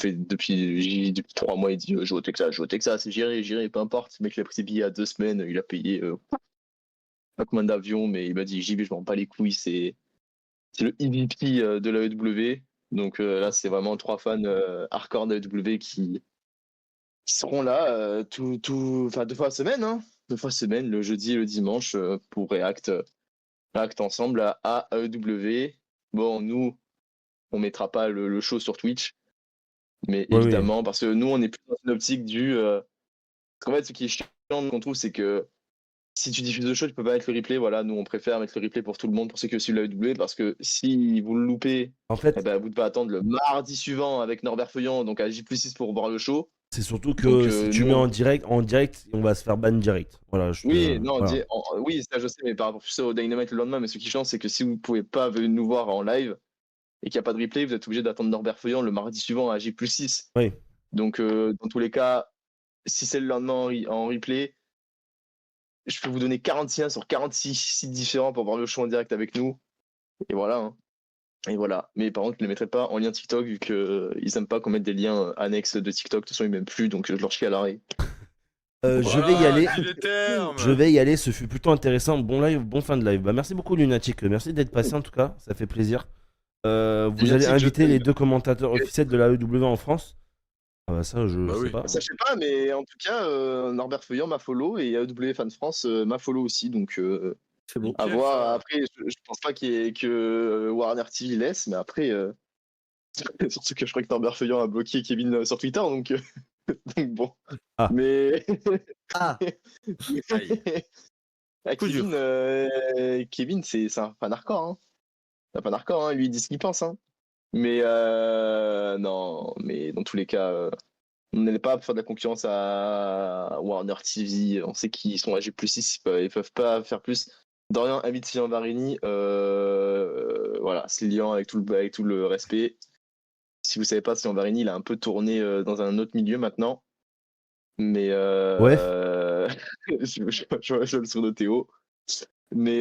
fait depuis 3 mois, il dit je vais au Texas, j'irai, peu importe. Le mec, il a pris ses billets à 2 semaines, il a payé un commande d'avion, mais il m'a dit j'y vais, je m'en bats les couilles, c'est le EVP de l'AEW. Donc là, c'est vraiment 3 fans hardcore de l'AEW qui seront là enfin 2 fois la semaine, hein. 2 fois la semaine, le jeudi et le dimanche, pour React ensemble à AEW. Bon, nous, on mettra pas le show sur Twitch, mais Oui, évidemment, parce que nous, on est plus dans une optique du. En fait, ce qui est chiant qu'on trouve, c'est que si tu diffuses le show, tu peux pas mettre le replay. Voilà, nous, on préfère mettre le replay pour tout le monde, pour ceux qui suivent l'AEW, parce que si vous le loupez, En fait, eh ben, vous devez attendre le mardi suivant avec Norbert Feuillant, donc à J+6 pour voir le show. c'est surtout que Donc, si tu nous, mets en direct, on va se faire ban direct. Voilà, Oui, non, voilà. oui, ça je sais, mais par rapport plus au Dynamite le lendemain, mais ce qui change, c'est que si vous pouvez pas venir nous voir en live et qu'il n'y a pas de replay, vous êtes obligé d'attendre Norbert Feuillant le mardi suivant à J+6. Oui. Donc, dans tous les cas, si c'est le lendemain en replay, je peux vous donner 46 liens sur 46 sites différents pour voir le show en direct avec nous. Et voilà. Hein. Et voilà. Mais par contre, je ne les mettrai pas en lien TikTok, vu qu'ils n'aiment pas qu'on mette des liens annexes de TikTok. De toute façon, ils m'aiment plus, donc je leur chie à l'arrêt. Je vais y aller. Dis les termes. Je vais y aller, ce fut plutôt intéressant. Bon live, bon fin de live. Bah, merci beaucoup, Lunatic. Merci d'être passé en tout cas, ça fait plaisir. Vous Lunatic, allez je inviter t'aime. les 2 commentateurs officiels de la AEW en France? Ah bah ça, je sais oui. pas. Ça, je sais pas, mais en tout cas, Norbert Feuillant m'a follow et AEW Fan France m'a follow aussi. Donc, C'est bon. à Nickel, voir. ça. Après, je pense pas que Warner TV laisse, mais après, surtout que je crois que Norbert Feuillant a bloqué Kevin sur Twitter. Donc, donc bon. Ah. Mais. Ah, Ah, Coup dur. Kevin, c'est un fan hardcore. Hein. C'est un fan hardcore, hein. Lui, il dit ce qu'il pense. Hein. Mais non, mais dans tous les cas, on n'est pas pour faire de la concurrence à Warner TV. On sait qu'ils sont à G+6, ils peuvent pas faire plus. Dorian invite Sylvain Varini. Voilà, Sylvain avec tout le respect. Si vous savez pas, Sylvain Varini, il a un peu tourné dans un autre milieu maintenant. Mais Ouais. je le sur de Théo. Mais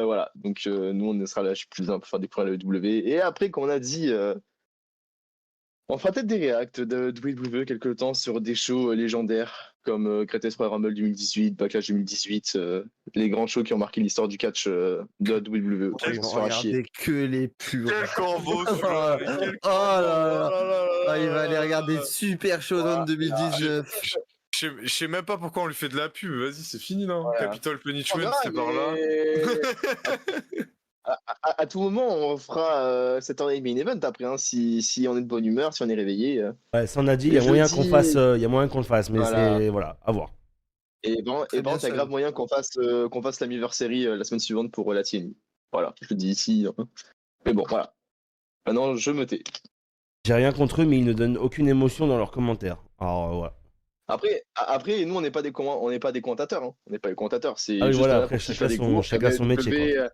voilà, donc nous on sera là, je suis plus un pour faire découvrir le W. Et après, comme on a dit, on fera peut-être des réacts de WWE quelque temps sur des shows légendaires comme Greatest Royal Rumble 2018, Backlash 2018, les grands shows qui ont marqué l'histoire du catch de la WWE. Ils On vont se fera chier. regarder que les plus Quel combo celui-là. Oh Quel là là. combo. Ah, il va aller regarder Super Showdown 2019. Je sais même pas pourquoi on lui fait de la pub. Vas-y, c'est fini, non? Voilà. Capitol On Punishment, verra, c'est par là. mais à tout moment, on fera cette année main event après, hein, si on est de bonne humeur, si on est réveillé. Ouais, ça on a dit, il Et y a moyen jeudi- qu'on fasse, il y a moyen qu'on le fasse, mais Voilà. c'est voilà, à voir. Et bon, Très bien, il y a ça. grave moyen qu'on fasse l'anniversary la semaine suivante pour la TNI. Voilà, je le dis ici. Hein. Mais bon, voilà. Maintenant, je me tais. J'ai rien contre eux, mais ils ne donnent aucune émotion dans leurs commentaires. Alors voilà. Après, nous, on n'est pas des commentateurs. Hein. On n'est pas des commentateurs. C'est Ah oui, juste voilà, là après, pour chacun des son- cours. chacun son métier, quoi.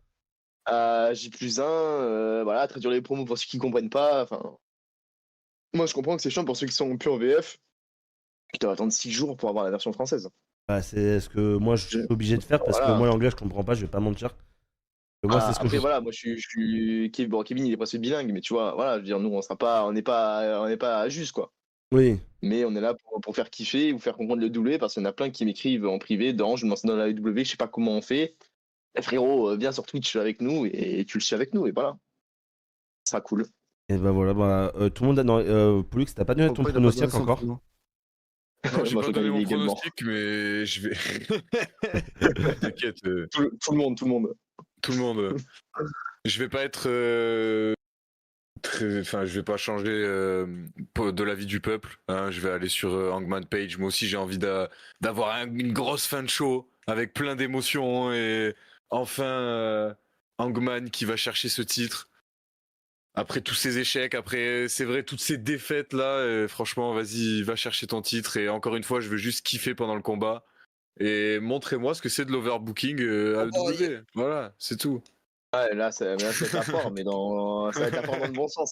À J+1, voilà, traduire les promos pour ceux qui comprennent pas. Enfin, moi, je comprends que c'est chiant pour ceux qui sont plus en VF. Qui doivent attendre 6 jours pour avoir la version française. Bah, c'est ce que moi je suis obligé de faire parce que Voilà. moi l'anglais je comprends pas, je vais pas mentir. Moi, c'est ce que Après, je. voilà, moi, je suis. Bon, Kevin, il est presque bilingue, mais tu vois, voilà, je veux dire, nous, on n'est pas juste, quoi. Oui. Mais on est là pour faire kiffer, vous faire comprendre le W, parce qu'il y en a plein qui m'écrivent en privé, je me lance dans la W, je sais pas comment on fait. Eh, frérot, viens sur Twitch avec nous et tu le suis avec nous, et voilà. Ça sera cool. Et bah voilà, tout le monde a. Non, Pollux, t'as pas donné ton Pourquoi il a pas donné pronostic son encore? prénom? Non, j'ai Moi, pas je donné regarde mon également. pronostic, mais je vais. T'inquiète, Tout le monde, tout le monde. tout le monde. Je vais pas être enfin, je vais pas changer de l'avis du peuple. Hein. Je vais aller sur Hangman Page. Moi aussi, j'ai envie d'avoir une grosse fin de show avec plein d'émotions et enfin Hangman qui va chercher ce titre. Après tous ces échecs, après c'est vrai toutes ces défaites là, franchement, vas-y, va chercher ton titre et encore une fois, je veux juste kiffer pendant le combat et montrez-moi ce que c'est de l'overbooking à AEW. Voilà, c'est tout. Ouais, là, ça va être la fort, mais ça va être la fort dans le bon sens.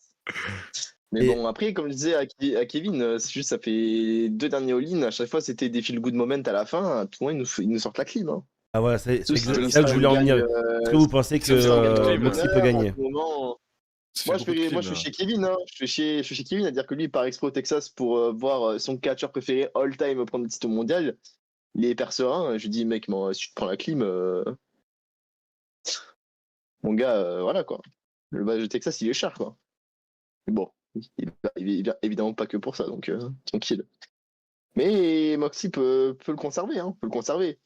Mais Et- bon, après, comme je disais à Kevin, c'est juste, ça fait 2 derniers all-in, à chaque fois, c'était des feel good moments à la fin. Tout le monde, ils nous sortent la clim. Hein. Ah voilà, c'est Surtout si là que je voulais en venir. Est-ce que vous pensez si Armstrong gagne que le Moxley peut à gagner? ce moment, Ça fait beaucoup de moi, crimes, je là. suis chez Kevin. Hein. Je suis chez Kevin à dire que lui, il part exprès au Texas pour voir son catcheur préféré all-time prendre le titre mondial. Il est hyper serein. Je lui dis, mec, si tu te prends la clim, mon gars, voilà quoi. Le match de Texas, il est cher, quoi. Mais bon, il vient évidemment pas que pour ça, donc tranquille. Mais Moxie peut le conserver, hein, peut le conserver.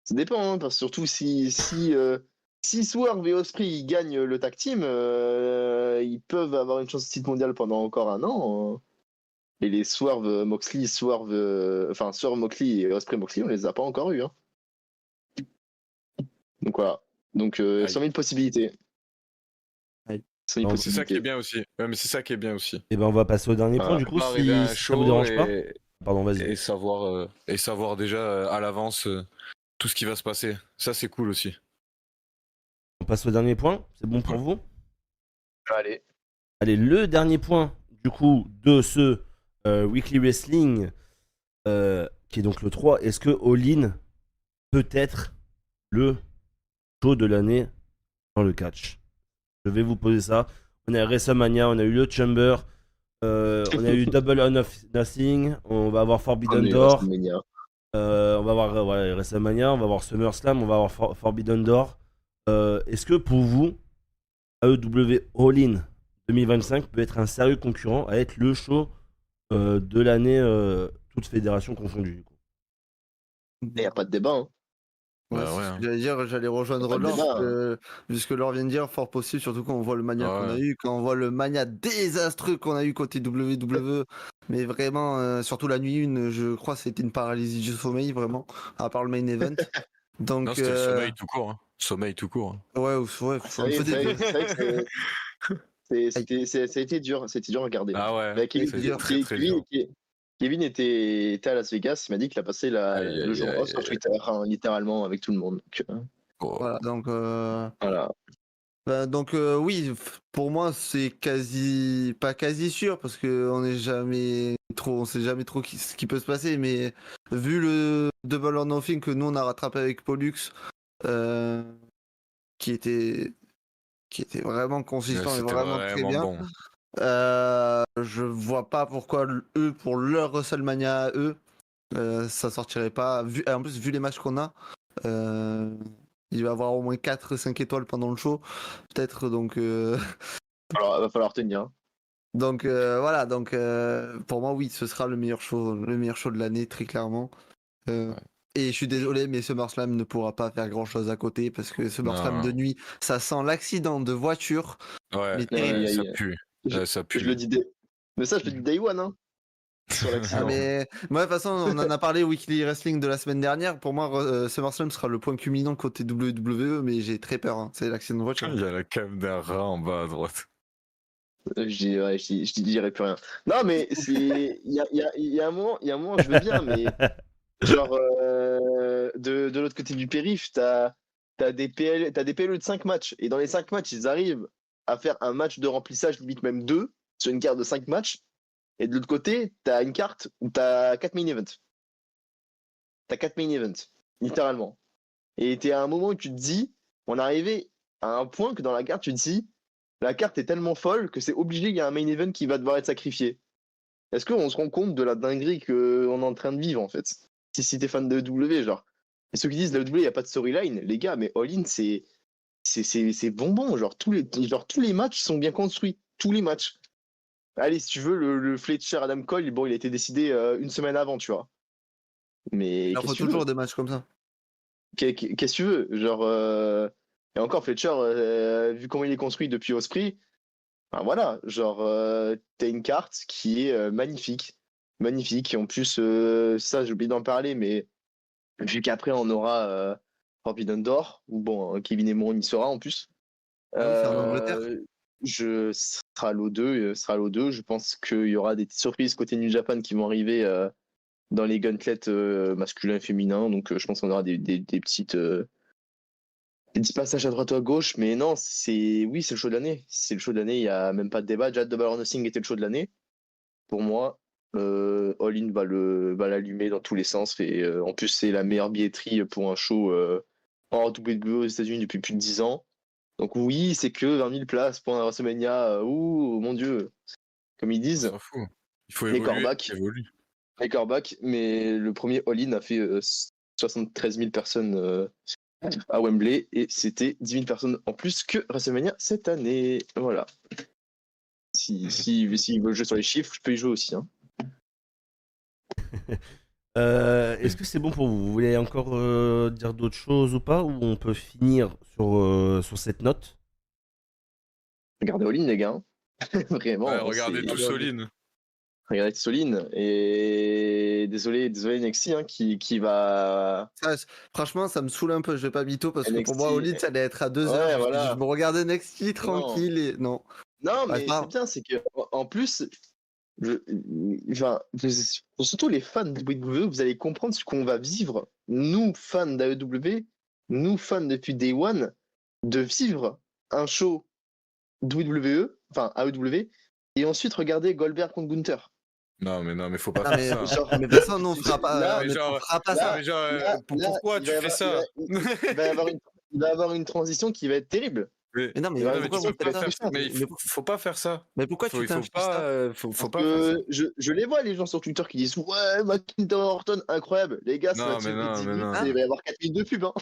Ça dépend, hein, parce que surtout si Swerve et Osprey ils gagnent le tag team, ils peuvent avoir une chance de titre mondial pendant encore un an. Et les Swerve Moxley, Swerve Moxley et Osprey Moxley, on les a pas encore eu. Hein. Donc voilà. Donc Aïe. 100 000 possibilités. Aïe. 100 000 Non, C'est ça qui est possibilités. bien aussi. Ouais, mais c'est ça qui est bien aussi. Et ben on va passer au dernier point Voilà. du coup, Pas arriver à un si ça show vous dérange pas. et, Pardon, vas-y. et savoir déjà à l'avance tout ce qui va se passer. Ça, c'est cool aussi. On passe au dernier point, c'est bon pour vous? Allez. Allez, le dernier point du coup de ce Weekly Wrestling, qui est donc le 3, est-ce que All-In peut être le show de l'année dans le catch? Je vais vous poser ça. On a WrestleMania, on a eu le Chamber, on a eu Double or Nothing, on va avoir Forbidden Door, on va avoir WrestleMania, on va avoir SummerSlam, on va avoir Forbidden Door. Est-ce que pour vous, AEW All-In 2025 peut être un sérieux concurrent à être le show de l'année, toute fédération confondue du coup? Il n'y a pas de débat. Hein. Ouais, Bah c'est ouais, ce hein. que j'allais dire, j'allais rejoindre Pas de Laure, débat, parce que, vu ce que Laure vient de dire, fort possible, surtout quand on voit le mania Ah qu'on a ouais. eu, quand on voit le mania désastreux qu'on a eu côté WWE, mais vraiment, surtout la nuit 1, je crois que c'était une paralysie du sommeil, vraiment, à part le main event. Donc, Non, c'était le sommeil tout court. Hein. Sommeil tout court. Hein. ouais, C'est vrai, c'est vrai que ça a été dur à regarder. Ah ouais, Bah, ça a été très très dur. Kevin était à Las Vegas, il m'a dit qu'il a passé Aïe, le aïe, jour aïe, off sur aïe. Twitter, hein, littéralement avec tout le monde. Donc, Oh. voilà, donc, voilà. oui, pour moi, c'est pas quasi sûr, parce que on sait jamais trop ce qui peut se passer, mais vu le Double or Nothing que nous on a rattrapé avec Pollux, euh, qui était vraiment consistant et C'était vraiment très bien, bon. je vois pas pourquoi eux, pour leur WrestleMania à eux, ça sortirait pas. En plus, vu les matchs qu'on a, il va y avoir au moins 4-5 étoiles pendant le show, peut-être, donc. Alors, va falloir tenir. Hein. Donc voilà, donc pour moi oui, ce sera le meilleur show de l'année très clairement. Et je suis désolé, mais SummerSlam ne pourra pas faire grand chose à côté parce que SummerSlam de nuit, ça sent l'accident de voiture. Ouais, Mais terrible. ça pue. Ça pue. Je le dis mais ça, je le dis Day One, hein. Sur Ah, l'accident. mais moi de toute façon, on en a parlé au Weekly Wrestling de la semaine dernière. Pour moi, SummerSlam sera le point culminant côté WWE, mais j'ai très peur. Hein. C'est l'accident de voiture. Il y a la cam d'un rat en bas à droite. Je dirais plus rien. Non, mais il y a un moment, je veux bien, mais genre de l'autre côté du périph', t'as des PLE de 5 matchs, et dans les 5 matchs, ils arrivent à faire un match de remplissage, limite même 2, sur une carte de 5 matchs, et de l'autre côté, t'as une carte où t'as 4 main-events. T'as 4 main-events, littéralement. Et t'es à un moment où tu te dis, on est arrivé à un point que dans la carte, tu te dis, la carte est tellement folle que c'est obligé, il y a un main event qui va devoir être sacrifié. Est-ce qu'on se rend compte de la dinguerie qu'on est en train de vivre, en fait? Si t'es fan de W, genre. Et ceux qui disent, la W, il n'y a pas de storyline, les gars, mais All In, c'est bonbon. Genre tous les matchs sont bien construits. Tous les matchs. Allez, si tu veux, le Fletcher Adam Cole, bon, il a été décidé une semaine avant, tu vois. Mais Il en qu'est-ce faut que tu toujours veux? des matchs comme ça. Qu'est-ce que tu veux? Genre, et encore, Fletcher, vu comment il est construit depuis Osprey, enfin, voilà, genre, t'as une carte qui est magnifique. Magnifique. Et en plus, ça, j'ai oublié d'en parler, mais vu qu'après, on aura Forbidden Door, où bon, Kevin Emmons y sera en plus. Ah oui, c'est en Angleterre. Je sera l'O2. Je pense qu'il y aura des surprises côté New Japan qui vont arriver dans les gauntlets masculins et féminins. Donc je pense qu'on aura des petites des petits passages à droite ou à gauche. Mais non, c'est le show de l'année. C'est le show de l'année. Il n'y a même pas de débat. Déjà, Double or Nothing était le show de l'année. Pour moi, All In va l'allumer dans tous les sens. Et en plus, c'est la meilleure billetterie pour un show en WWE aux États-Unis depuis plus de 10 ans. Donc oui, c'est que 20 000 places pour un WrestleMania. Ouh, mon Dieu. Comme ils On disent, s'en fout. Il faut les évoluer. corebacks. Les corebacks. Mais le premier All-In a fait 73 000 personnes à Wembley. Et c'était 10 000 personnes en plus que WrestleMania cette année. Voilà. Si veulent jouer sur les chiffres, je peux y jouer aussi. Hein. Est-ce que c'est bon pour vous? Vous voulez encore dire d'autres choses ou pas? Ou on peut finir sur cette note? Regardez All-In, les gars. Vraiment. Ouais, regardez tout c'est... All-In. Regardez Soline. Et désolé NXT hein, qui va. Franchement, ça me saoule un peu, je vais pas mytho parce que NXT, pour moi, All In, ça allait être à 2 ouais, heures. voilà. Je me regardais NXT tranquille et non. Non, mais Enfin, c'est bien, c'est que en plus, pour surtout les fans de WWE, vous allez comprendre ce qu'on va vivre, nous, fans d'AEW, nous, fans depuis Day One, de vivre un show WWE, enfin AEW, et ensuite regarder Goldberg contre Gunther. Non, mais faut pas non, faire mais, ça. Genre- mais de toute façon, nous, on fera pas, Là, mais genre- on fera pas là, ça. Mais genre, Là, pourquoi il tu va y fais avoir- ça? il va y avoir une transition qui va être terrible. Mais Mais non, mais Non, mais pourquoi tu vous peux faites pas ça faire mais faut pas faire ça. Mais pourquoi tu Il faut t'infliges ça pas, faut pas faire ça. Je les vois, les gens sur Twitter qui disent ouais, McIntyre Orton, incroyable. Les gars, ça Non, va durer mais non, 10 mais minutes non. et il va y avoir 4 minutes de pub. Hein.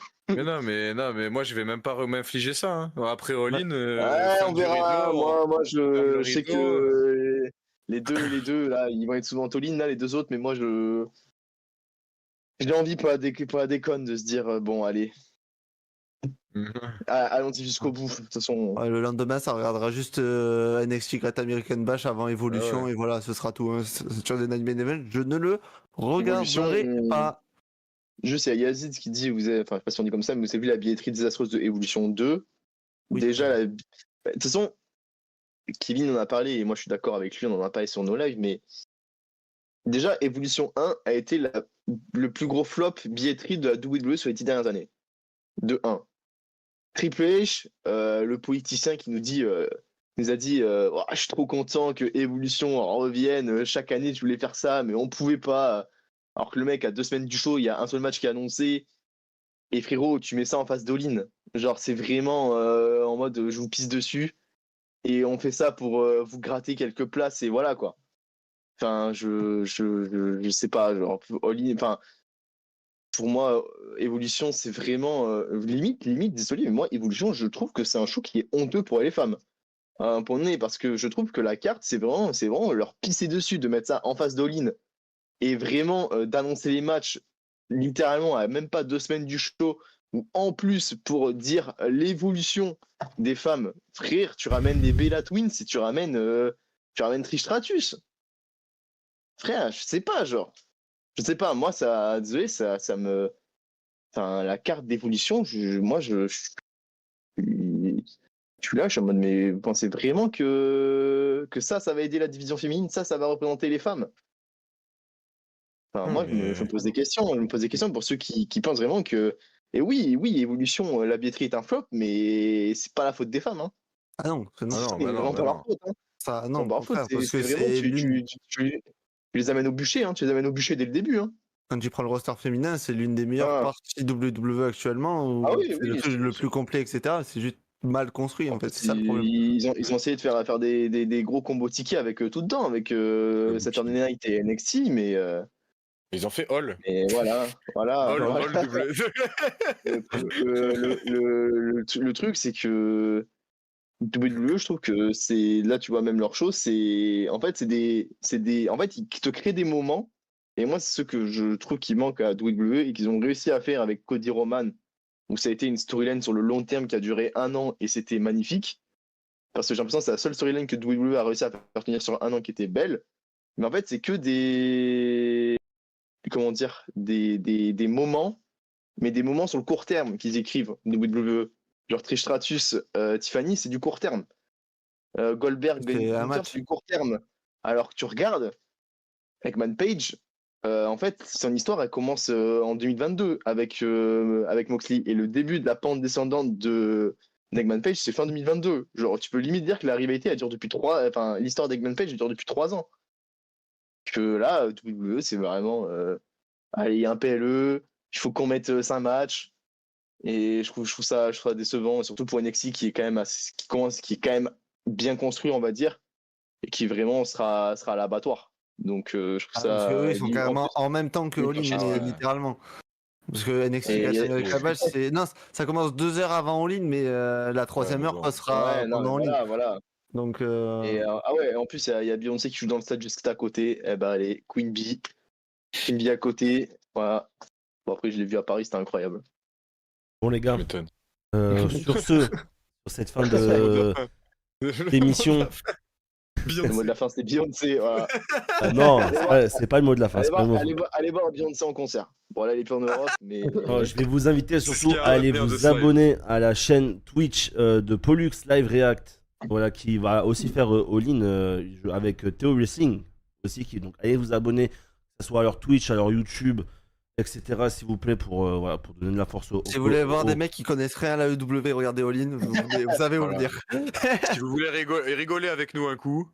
mais moi je vais même pas m'infliger ça. Hein. Après All-In, Ouais, on verra. Moi, je sais rideau. que les deux, là, ils vont être souvent Toline, là, les deux autres, mais moi, j'ai envie pour la déconne de se dire bon, allez, allons-y jusqu'au bout. De toute façon, Ouais, le lendemain, ça regardera juste NXT Great American Bash avant Evolution ouais. et voilà, ce sera tout. Hein. C'est sur des Night Main Event. Je ne le regarderai Evolution, pas. juste, il y a Yazid qui dit, enfin, je sais pas si on dit comme ça, mais vous avez vu la billetterie désastreuse de Evolution 2. Oui. Déjà, de toute façon, Kevin en a parlé, et moi je suis d'accord avec lui, on en a parlé sur nos lives, mais déjà, Evolution 1 a été le plus gros flop billetterie de la WWE sur les 10 dernières années. De 1. Triple H, le politicien qui nous a dit oh, je suis trop content que Evolution revienne, chaque année je voulais faire ça, mais on pouvait pas. Alors que le mec, à 2 semaines du show, il y a un seul match qui est annoncé. Et frérot, tu mets ça en face d'All-In. Genre, c'est vraiment en mode je vous pisse dessus. Et on fait ça pour vous gratter quelques places et voilà quoi. Enfin, je sais pas, genre, All-In, enfin, pour moi, Evolution, c'est vraiment limite, désolé, mais moi, Evolution, je trouve que c'est un show qui est honteux pour les femmes. Pour le nez, parce que je trouve que la carte, c'est vraiment leur pisser dessus de mettre ça en face d'All-In et vraiment d'annoncer les matchs littéralement à même pas 2 semaines du show, ou en plus pour dire l'évolution des femmes. Frère, tu ramènes les Bella Twins et tu ramènes Trish Stratus. Frère, je sais pas, genre. Je sais pas, moi, ça, désolé, ça me. Enfin, la carte d'évolution, moi, je suis là, je suis en mode, mais vous pensez vraiment que ça va aider la division féminine, ça va représenter les femmes? Enfin, moi, je me pose des questions. Je me pose des questions pour ceux qui pensent vraiment que. Et oui, Evolution, la billetterie est un flop, mais c'est pas la faute des femmes. Hein. Ah non, c'est non. C'est vraiment pas leur faute. Hein. Ça, non, pas leur faute. parce que C'est vraiment, c'est l'une. tu les amènes au bûcher, hein. Tu les amènes au bûcher dès le début. Hein. Quand tu prends le roster féminin, c'est l'une des meilleures parties WWE actuellement. Où Ah oui, c'est le truc le plus complet, etc. C'est juste mal construit en fait, c'est ça le problème. Ils ont essayé de faire des gros combos tiki avec tout dedans, avec Saturday Night et NXT, Ils ont fait All. mais voilà. All, voilà. All double. Le truc, c'est que WWE, je trouve que c'est là, tu vois, même leur show, c'est en fait, en fait, ils te créent des moments. Et moi, c'est ce que je trouve qui manque à WWE et qu'ils ont réussi à faire avec Cody Roman, où ça a été une storyline sur le long terme qui a duré 1 an et c'était magnifique. Parce que j'ai l'impression que c'est la seule storyline que WWE a réussi à faire tenir sur 1 an qui était belle. Mais en fait, c'est que comment dire, des moments, mais des moments sur le court terme qu'ils écrivent, WWE. Genre Trish Stratus, Tiffany, c'est du court terme. Goldberg, C'est un Gunther, match. c'est du court terme. Alors que tu regardes, Eggman Page, en fait, son histoire, elle commence en 2022 avec Moxley. Et le début de la pente descendante d'Eggman Page, c'est fin 2022. Genre, tu peux limite dire que la rivalité, elle dure depuis enfin, l'histoire d'Eggman Page, elle dure depuis 3 ans. Que là, WWE, c'est vraiment, allez, il y a un PLE, il faut qu'on mette 5 matchs. Et je trouve ça décevant, surtout pour NXT qui est quand même qui est quand même bien construit, on va dire, et qui vraiment sera à l'abattoir. Donc je trouve Parce ça. qu'eux, ils sont carrément en même temps que les All In, prochains, ouais. littéralement. Parce que NXT Et- Wrestling avec la Bash, c'est. Non, ça commence 2 heures avant All In, mais la troisième Ouais, heure bon. passera Ouais, non, pendant All In. voilà. Donc. Et ah ouais, en plus, il y a Beyoncé qui joue dans le stade juste à côté. Eh ben, allez, Queen Bee à côté. Voilà. Bon, après, je l'ai vu à Paris, c'était incroyable. Bon, les Je gars, m'étonne. sur cette fin Le d'émission. mot de la fin. Le mot de la fin, c'était Beyoncé. Voilà. Ah non, c'est pas le mot de la fin. Allez c'est pas voir, le mot. allez voir Beyoncé en concert. Bon, là, elle est plus en Europe, mais. Non, je vais vous inviter C'est ce surtout qu'il y a à à aller retenir de vous ce live. abonner à la chaîne Twitch de Pollux Live React, voilà, qui va aussi faire all-in avec Theo Wrestling aussi. Donc allez vous abonner, que ce soit à leur Twitch, à leur YouTube, etc. S'il vous plaît, voilà, pour donner de la force au. Si vous voulez voir des mecs qui connaissent rien à la EW, regardez All In, vous savez où le Voilà. dire. Si vous voulez rigoler avec nous un coup,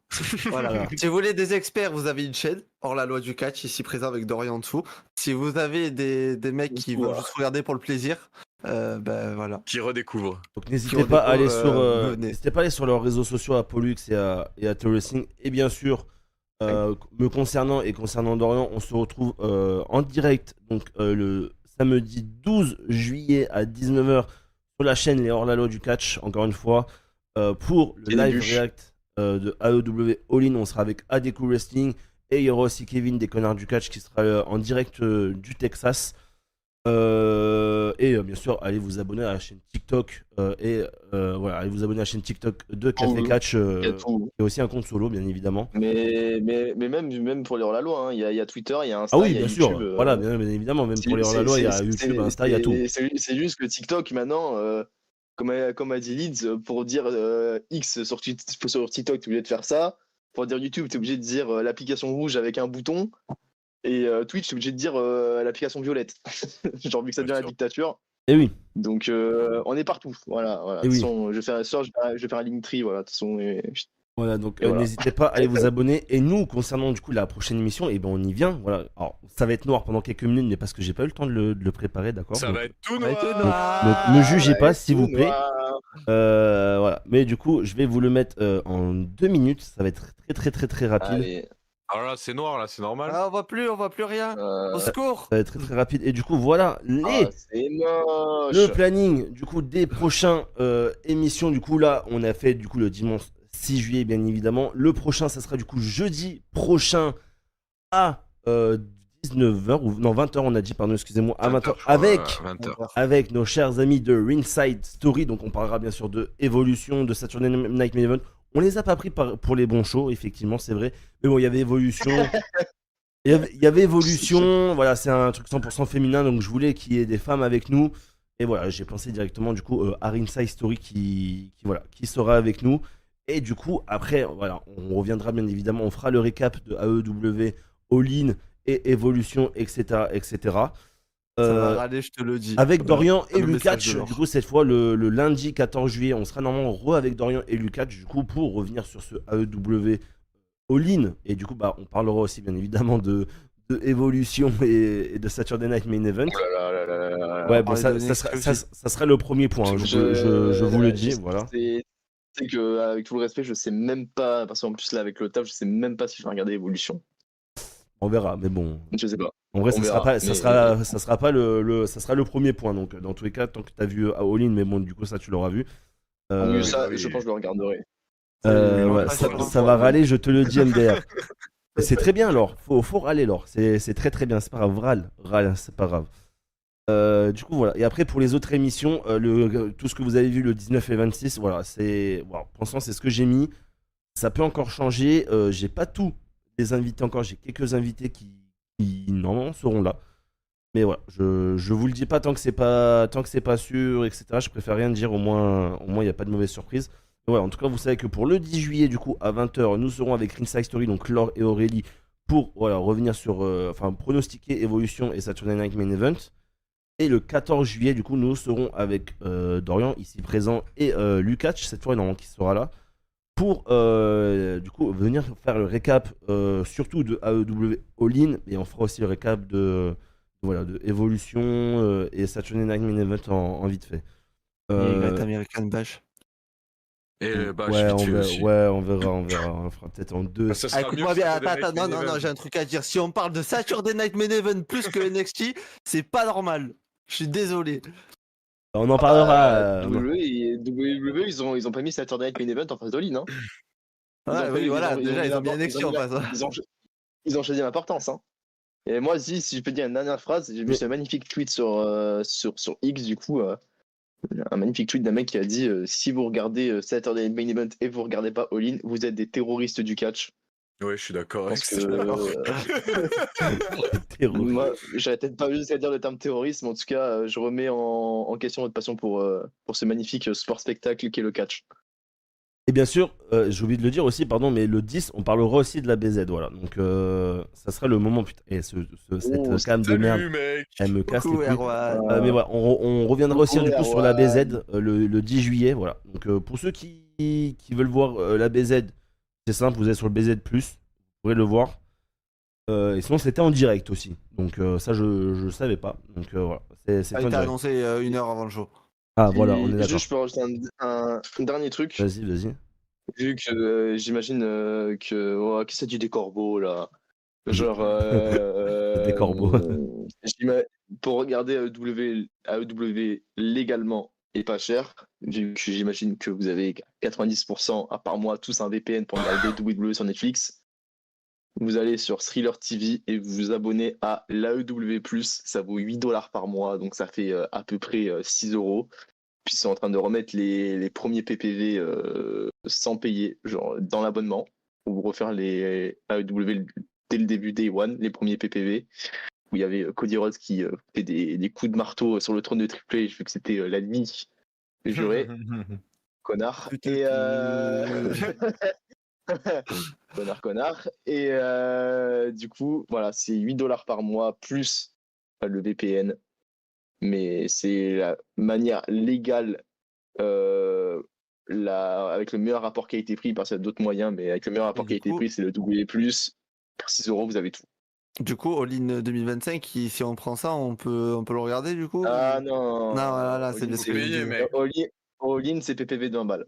Voilà. Si vous voulez des experts, vous avez une chaîne, hors la loi du catch, ici présent avec Dorian en dessous. Si vous avez des mecs qui veulent juste regarder pour le plaisir, ben voilà. qui redécouvre. Donc n'hésitez Qui pas à aller redécouvre, sur, venez. n'hésitez pas à aller sur leurs réseaux sociaux à Pollux et à Theo Wrestling. Et bien sûr, me concernant et concernant Dorian, on se retrouve en direct donc le samedi 12 juillet à 19h sur la chaîne Les Hors-la-Loi du Catch, encore une fois, pour le Et live Luche. react de AEW All-In. On sera avec Adeku Wrestling et il y aura aussi Kevin des Connards du Catch qui sera en direct du Texas. Et bien sûr, allez vous abonner à la chaîne TikTok voilà, allez vous abonner à la chaîne TikTok de Café Catch, Il y a tout. et aussi un compte solo, bien évidemment. Mais même pour les hors-la-loi, hein, il y a Twitter, il y a Insta, Ah oui, il y a bien sûr, YouTube, voilà, bien évidemment, même pour les hors-la-loi, il y a YouTube, Insta, il y a tout. C'est juste que TikTok maintenant, comme a dit Leeds, pour dire X sur TikTok, tu es obligé de faire ça. Pour dire YouTube, tu es obligé de dire l'application rouge avec un bouton. Et Twitch, tu es obligé de dire l'application violette. Genre, vu que ça devient la dictature. Et oui. Donc, on est partout. Voilà. Et De toute oui. façon, je vais faire un Linktree. Voilà, de toute façon. Voilà, donc Et voilà. n'hésitez pas à aller vous abonner. Et nous, concernant du coup la prochaine émission, et ben on y vient. Voilà. Alors, ça va être noir pendant quelques minutes, mais parce que j'ai pas eu le temps de le préparer, d'accord. Ça donc, va être tout va être noir. donc ne jugez pas, s'il vous Tout plaît. noir. Voilà. Mais du coup, je vais vous le mettre en 2 minutes. Ça va être très rapide. Allez. Alors là, c'est noir, là, c'est normal. Ah, on voit plus rien. Au secours. Ça va être très rapide. Et du coup, voilà C'est moche. le planning du coup des prochains émissions. Du coup, là, on a fait du coup le dimanche 6 juillet, bien évidemment. Le prochain, ça sera du coup jeudi prochain à 19h ou non 20h, on a dit, pardon, excusez-moi, à 20h avec nos chers amis de Ringside Story. Donc, on parlera bien sûr de Evolution, de Saturday Night Main Event. On les a pas pris pour les bons shows, effectivement, c'est vrai. Mais bon, il y avait Evolution. Il y avait Evolution, voilà, c'est un truc 100% féminin, donc je voulais qu'il y ait des femmes avec nous. Et voilà, j'ai pensé directement du coup à Ringside Story qui sera avec nous. Et du coup, après, voilà, on reviendra bien évidemment, on fera le récap de AEW, All-In et Evolution, etc. Ça va râler, je te le dis. Avec Dorian et Le message Lukács, de l'or. du coup, cette fois, le lundi 14 juillet, on sera normalement avec Dorian et Lukács, du coup, pour revenir sur ce AEW All-In. Et du coup, bah, on parlera aussi, bien évidemment, de de Evolution et de Saturday Night Main Event. Oh là là là là là là. Ouais, bon, parler ça de sera, NXT ça sera le premier point, hein, je vous le dis, voilà. C'est que, avec tout le respect, je sais même pas, parce qu'en plus là, avec le taf, je sais même pas si je vais regarder Evolution. On verra, mais bon. Je sais pas. En vrai, On ça verra, sera pas le premier point. Donc, dans tous les cas, tant que tu as vu All In, mais bon, du coup, ça, tu l'auras vu. Oui, ça, oui. je pense que je le regarderai. Ouais, pas ça, sur ça va râler, je te le dis, MDR. Et c'est très bien, alors. Faut râler, alors. C'est très très bien. C'est pas grave. Râle, c'est pas grave. Du coup, voilà. Et après, pour les autres émissions, tout ce que vous avez vu le 19 et 26, voilà. Voilà, pour l'instant, c'est ce que j'ai mis. Ça peut encore changer. J'ai pas tous les invités encore. J'ai quelques invités qui normalement seront là. Mais voilà, je vous le dis pas tant que c'est pas sûr, etc. Je préfère rien dire, au moins il n'y a pas de mauvaise surprise. Mais voilà, en tout cas, vous savez que pour le 10 juillet, du coup, à 20h, nous serons avec Ringside Story, donc Laure et Aurélie, pour revenir sur, pronostiquer Evolution et Saturday Night Main Event. Et le 14 juillet, du coup, nous serons avec Dorian, ici présent, et Lukács, cette fois, normalement, qui sera là, pour du coup venir faire le récap surtout de AEW All-In, et on fera aussi le récap de Evolution et Saturday Night Main Event en vite fait. Et Great American Bash. Et le Bash, ouais, vite fait aussi. on verra. On fera peut-être en deux. Ça sera mieux Écoute-moi que bien, Saturday attends, Night Main non, Event. j'ai un truc à dire. Si on parle de Saturday Night Main Event plus que NXT, c'est pas normal. Je suis désolé. On en parlera. WWE, ils ont pas mis Saturday Night Main Event en face d'All-In, hein. Ouais, oui, voilà, déjà, ils ont mis NXT en face. Ils ont choisi l'importance, hein. Et moi, si je peux dire une dernière phrase, j'ai vu ce magnifique tweet sur X, du coup, un magnifique tweet d'un mec qui a dit si vous regardez Saturday Night Main Event et vous regardez pas All-In, vous êtes des terroristes du catch. Ouais, je suis d'accord avec Parce ça. que moi, j'aurais peut-être pas osé dire le terme terrorisme, en tout cas, je remets en question votre passion pour ce magnifique sport spectacle qu'est le catch. Et bien sûr, j'ai oublié de le dire aussi, pardon, mais le 10, on parlera aussi de la BZ, voilà. Donc, ça sera le moment, putain. Et cette cam de merde, mec. elle me casse les couilles. Erwan. Mais voilà, on reviendra aussi du coup Erwan. sur la BZ le 10 juillet, voilà. Donc, pour ceux qui veulent voir la BZ, c'est simple, vous êtes sur le BZ+, vous pourrez le voir. Et sinon, c'était en direct aussi. Donc, ça, je savais pas. Donc, voilà. Ça a été annoncé 1 heure avant le show. Ah, voilà, on est d'accord. Juste, je peux rajouter un dernier truc. Vas-y. Vu que j'imagine que qui ça dit des corbeaux là, genre Des corbeaux. pour regarder AEW légalement et pas cher, vu que j'imagine que vous avez 90% à part moi tous un VPN pour regarder WWE sur Netflix, vous allez sur Thriller TV et vous vous abonnez à l'AEW+, ça vaut $8 par mois, donc ça fait à peu près 6€. Puis ils sont en train de remettre les premiers PPV sans payer, genre dans l'abonnement, pour vous refaire les AEW dès le début, Day One, les premiers PPV, où il y avait Cody Rhodes qui fait des coups de marteau sur le trône de Triple H, vu que c'était l'ennemi juré, connard. Et connard. Et du coup, voilà, c'est $8 par mois plus le VPN. Mais c'est la manière légale, avec le meilleur rapport qualité-prix, parce qu'il y a d'autres moyens, mais avec le meilleur rapport qualité-prix, c'est le W+. Pour 6€, vous avez tout. Du coup, All-In 2025, si on prend ça, on peut le regarder du coup Ah non. Non, voilà, c'est All-In, ce que payé, je dis. mec. All-In, c'est PPV de 20 balles.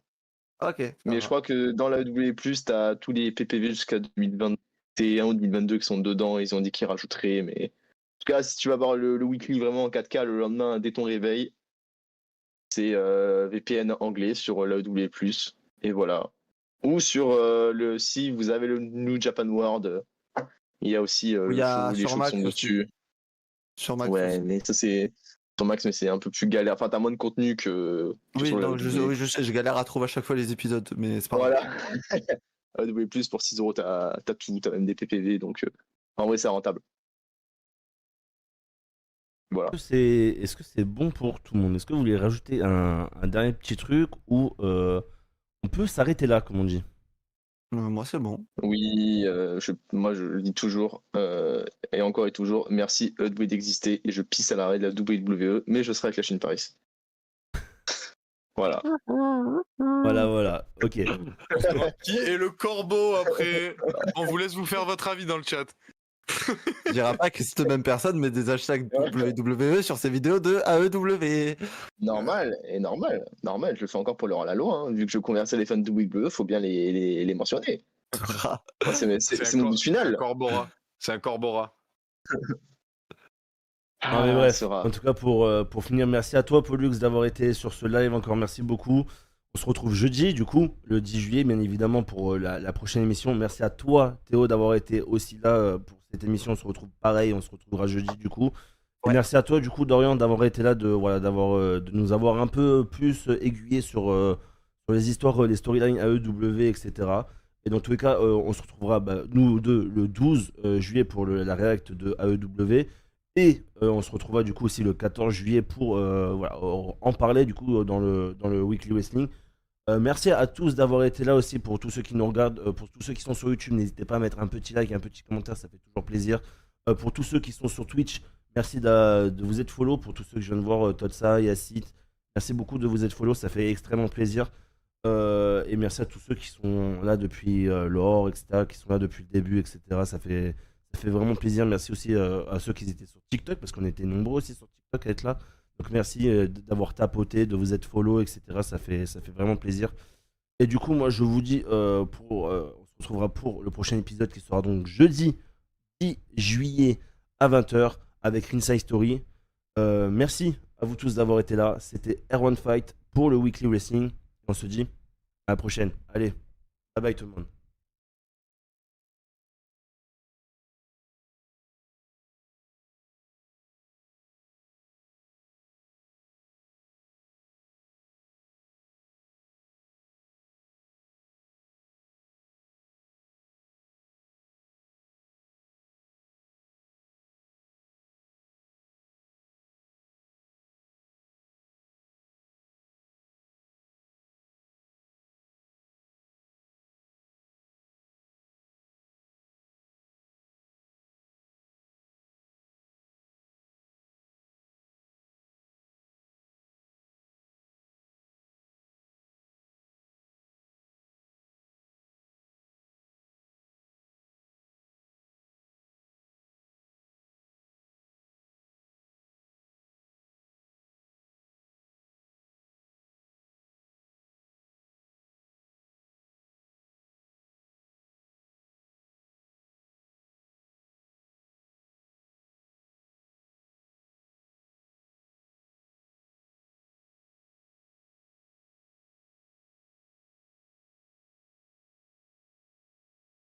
Ok. Mais je crois que dans la W+, t'as tous les PPV jusqu'à 2021 ou 2022 qui sont dedans. Ils ont dit qu'ils rajouteraient, mais... En tout cas, si tu vas voir le weekly vraiment en 4K le lendemain dès ton réveil, c'est VPN anglais sur l'AEW+. Et voilà. Ou sur si vous avez le New Japan World, il y a aussi Il y a les sur shows Max qui sont aussi. dessus. Sur Max Ouais, aussi. mais ça c'est sur Max, mais c'est un peu plus galère. Enfin, t'as moins de contenu que Oui, sur non, l'AEW. je sais, je galère à trouver à chaque fois les épisodes, mais c'est pas grave. Voilà. AEW+, pour 6€, t'as tout, t'as même des PPV, donc en vrai, c'est rentable. Voilà. Est-ce que c'est bon pour tout le monde? Est-ce que vous voulez rajouter un dernier petit truc ou on peut s'arrêter là, comme on dit? Moi, c'est bon. Oui, moi je le dis toujours, et encore et toujours, merci AEW d'exister, et je pisse à l'arrêt de la WWE, mais je serai avec la Chine Paris. Voilà. Voilà, ok. Qui est le corbeau après? On vous laisse vous faire votre avis dans le chat. On dira pas que cette même personne met des hashtags WWE sur ses vidéos de AEW. Normal, normal, je le fais encore pour le hors la loi, hein. Vu que je converse les fans de WWE, faut bien les mentionner. Moi, c'est mon but C'est final. un Corbora. C'est un Corbora. Non, mais bref, Sera. en tout cas pour finir, merci à toi Pollux d'avoir été sur ce live, encore merci beaucoup. On se retrouve jeudi du coup, le 10 juillet bien évidemment pour la prochaine émission. Merci à toi Théo d'avoir été aussi là pour cette émission, on se retrouve pareil, on se retrouvera jeudi du coup. Et Ouais. merci à toi du coup Dorian d'avoir été là, de nous avoir un peu plus aiguillé sur les histoires, les storylines AEW, etc. Et dans tous les cas, on se retrouvera nous deux le 12 juillet pour la réact de AEW. Et on se retrouvera du coup aussi le 14 juillet pour en parler du coup dans le Weekly Wrestling. Merci à tous d'avoir été là aussi, pour tous ceux qui nous regardent, pour tous ceux qui sont sur YouTube, n'hésitez pas à mettre un petit like, un petit commentaire, ça fait toujours plaisir. Pour tous ceux qui sont sur Twitch, merci de vous être follow. Pour tous ceux que je viens de voir, Totsa, Yacit, merci beaucoup de vous être follow, ça fait extrêmement plaisir. Et merci à tous ceux qui sont là depuis l'or, etc., qui sont là depuis le début, etc. Ça fait vraiment plaisir. Merci aussi à ceux qui étaient sur TikTok, parce qu'on était nombreux aussi sur TikTok à être là. Donc merci d'avoir tapoté, de vous être follow, etc. Ça fait vraiment plaisir. Et du coup, moi, je vous dis, on se retrouvera pour le prochain épisode qui sera donc jeudi 10 juillet à 20h avec Ringside Story. Merci à vous tous d'avoir été là. C'était R1 Fight pour le Weekly Wrestling. On se dit à la prochaine. Allez, bye bye tout le monde.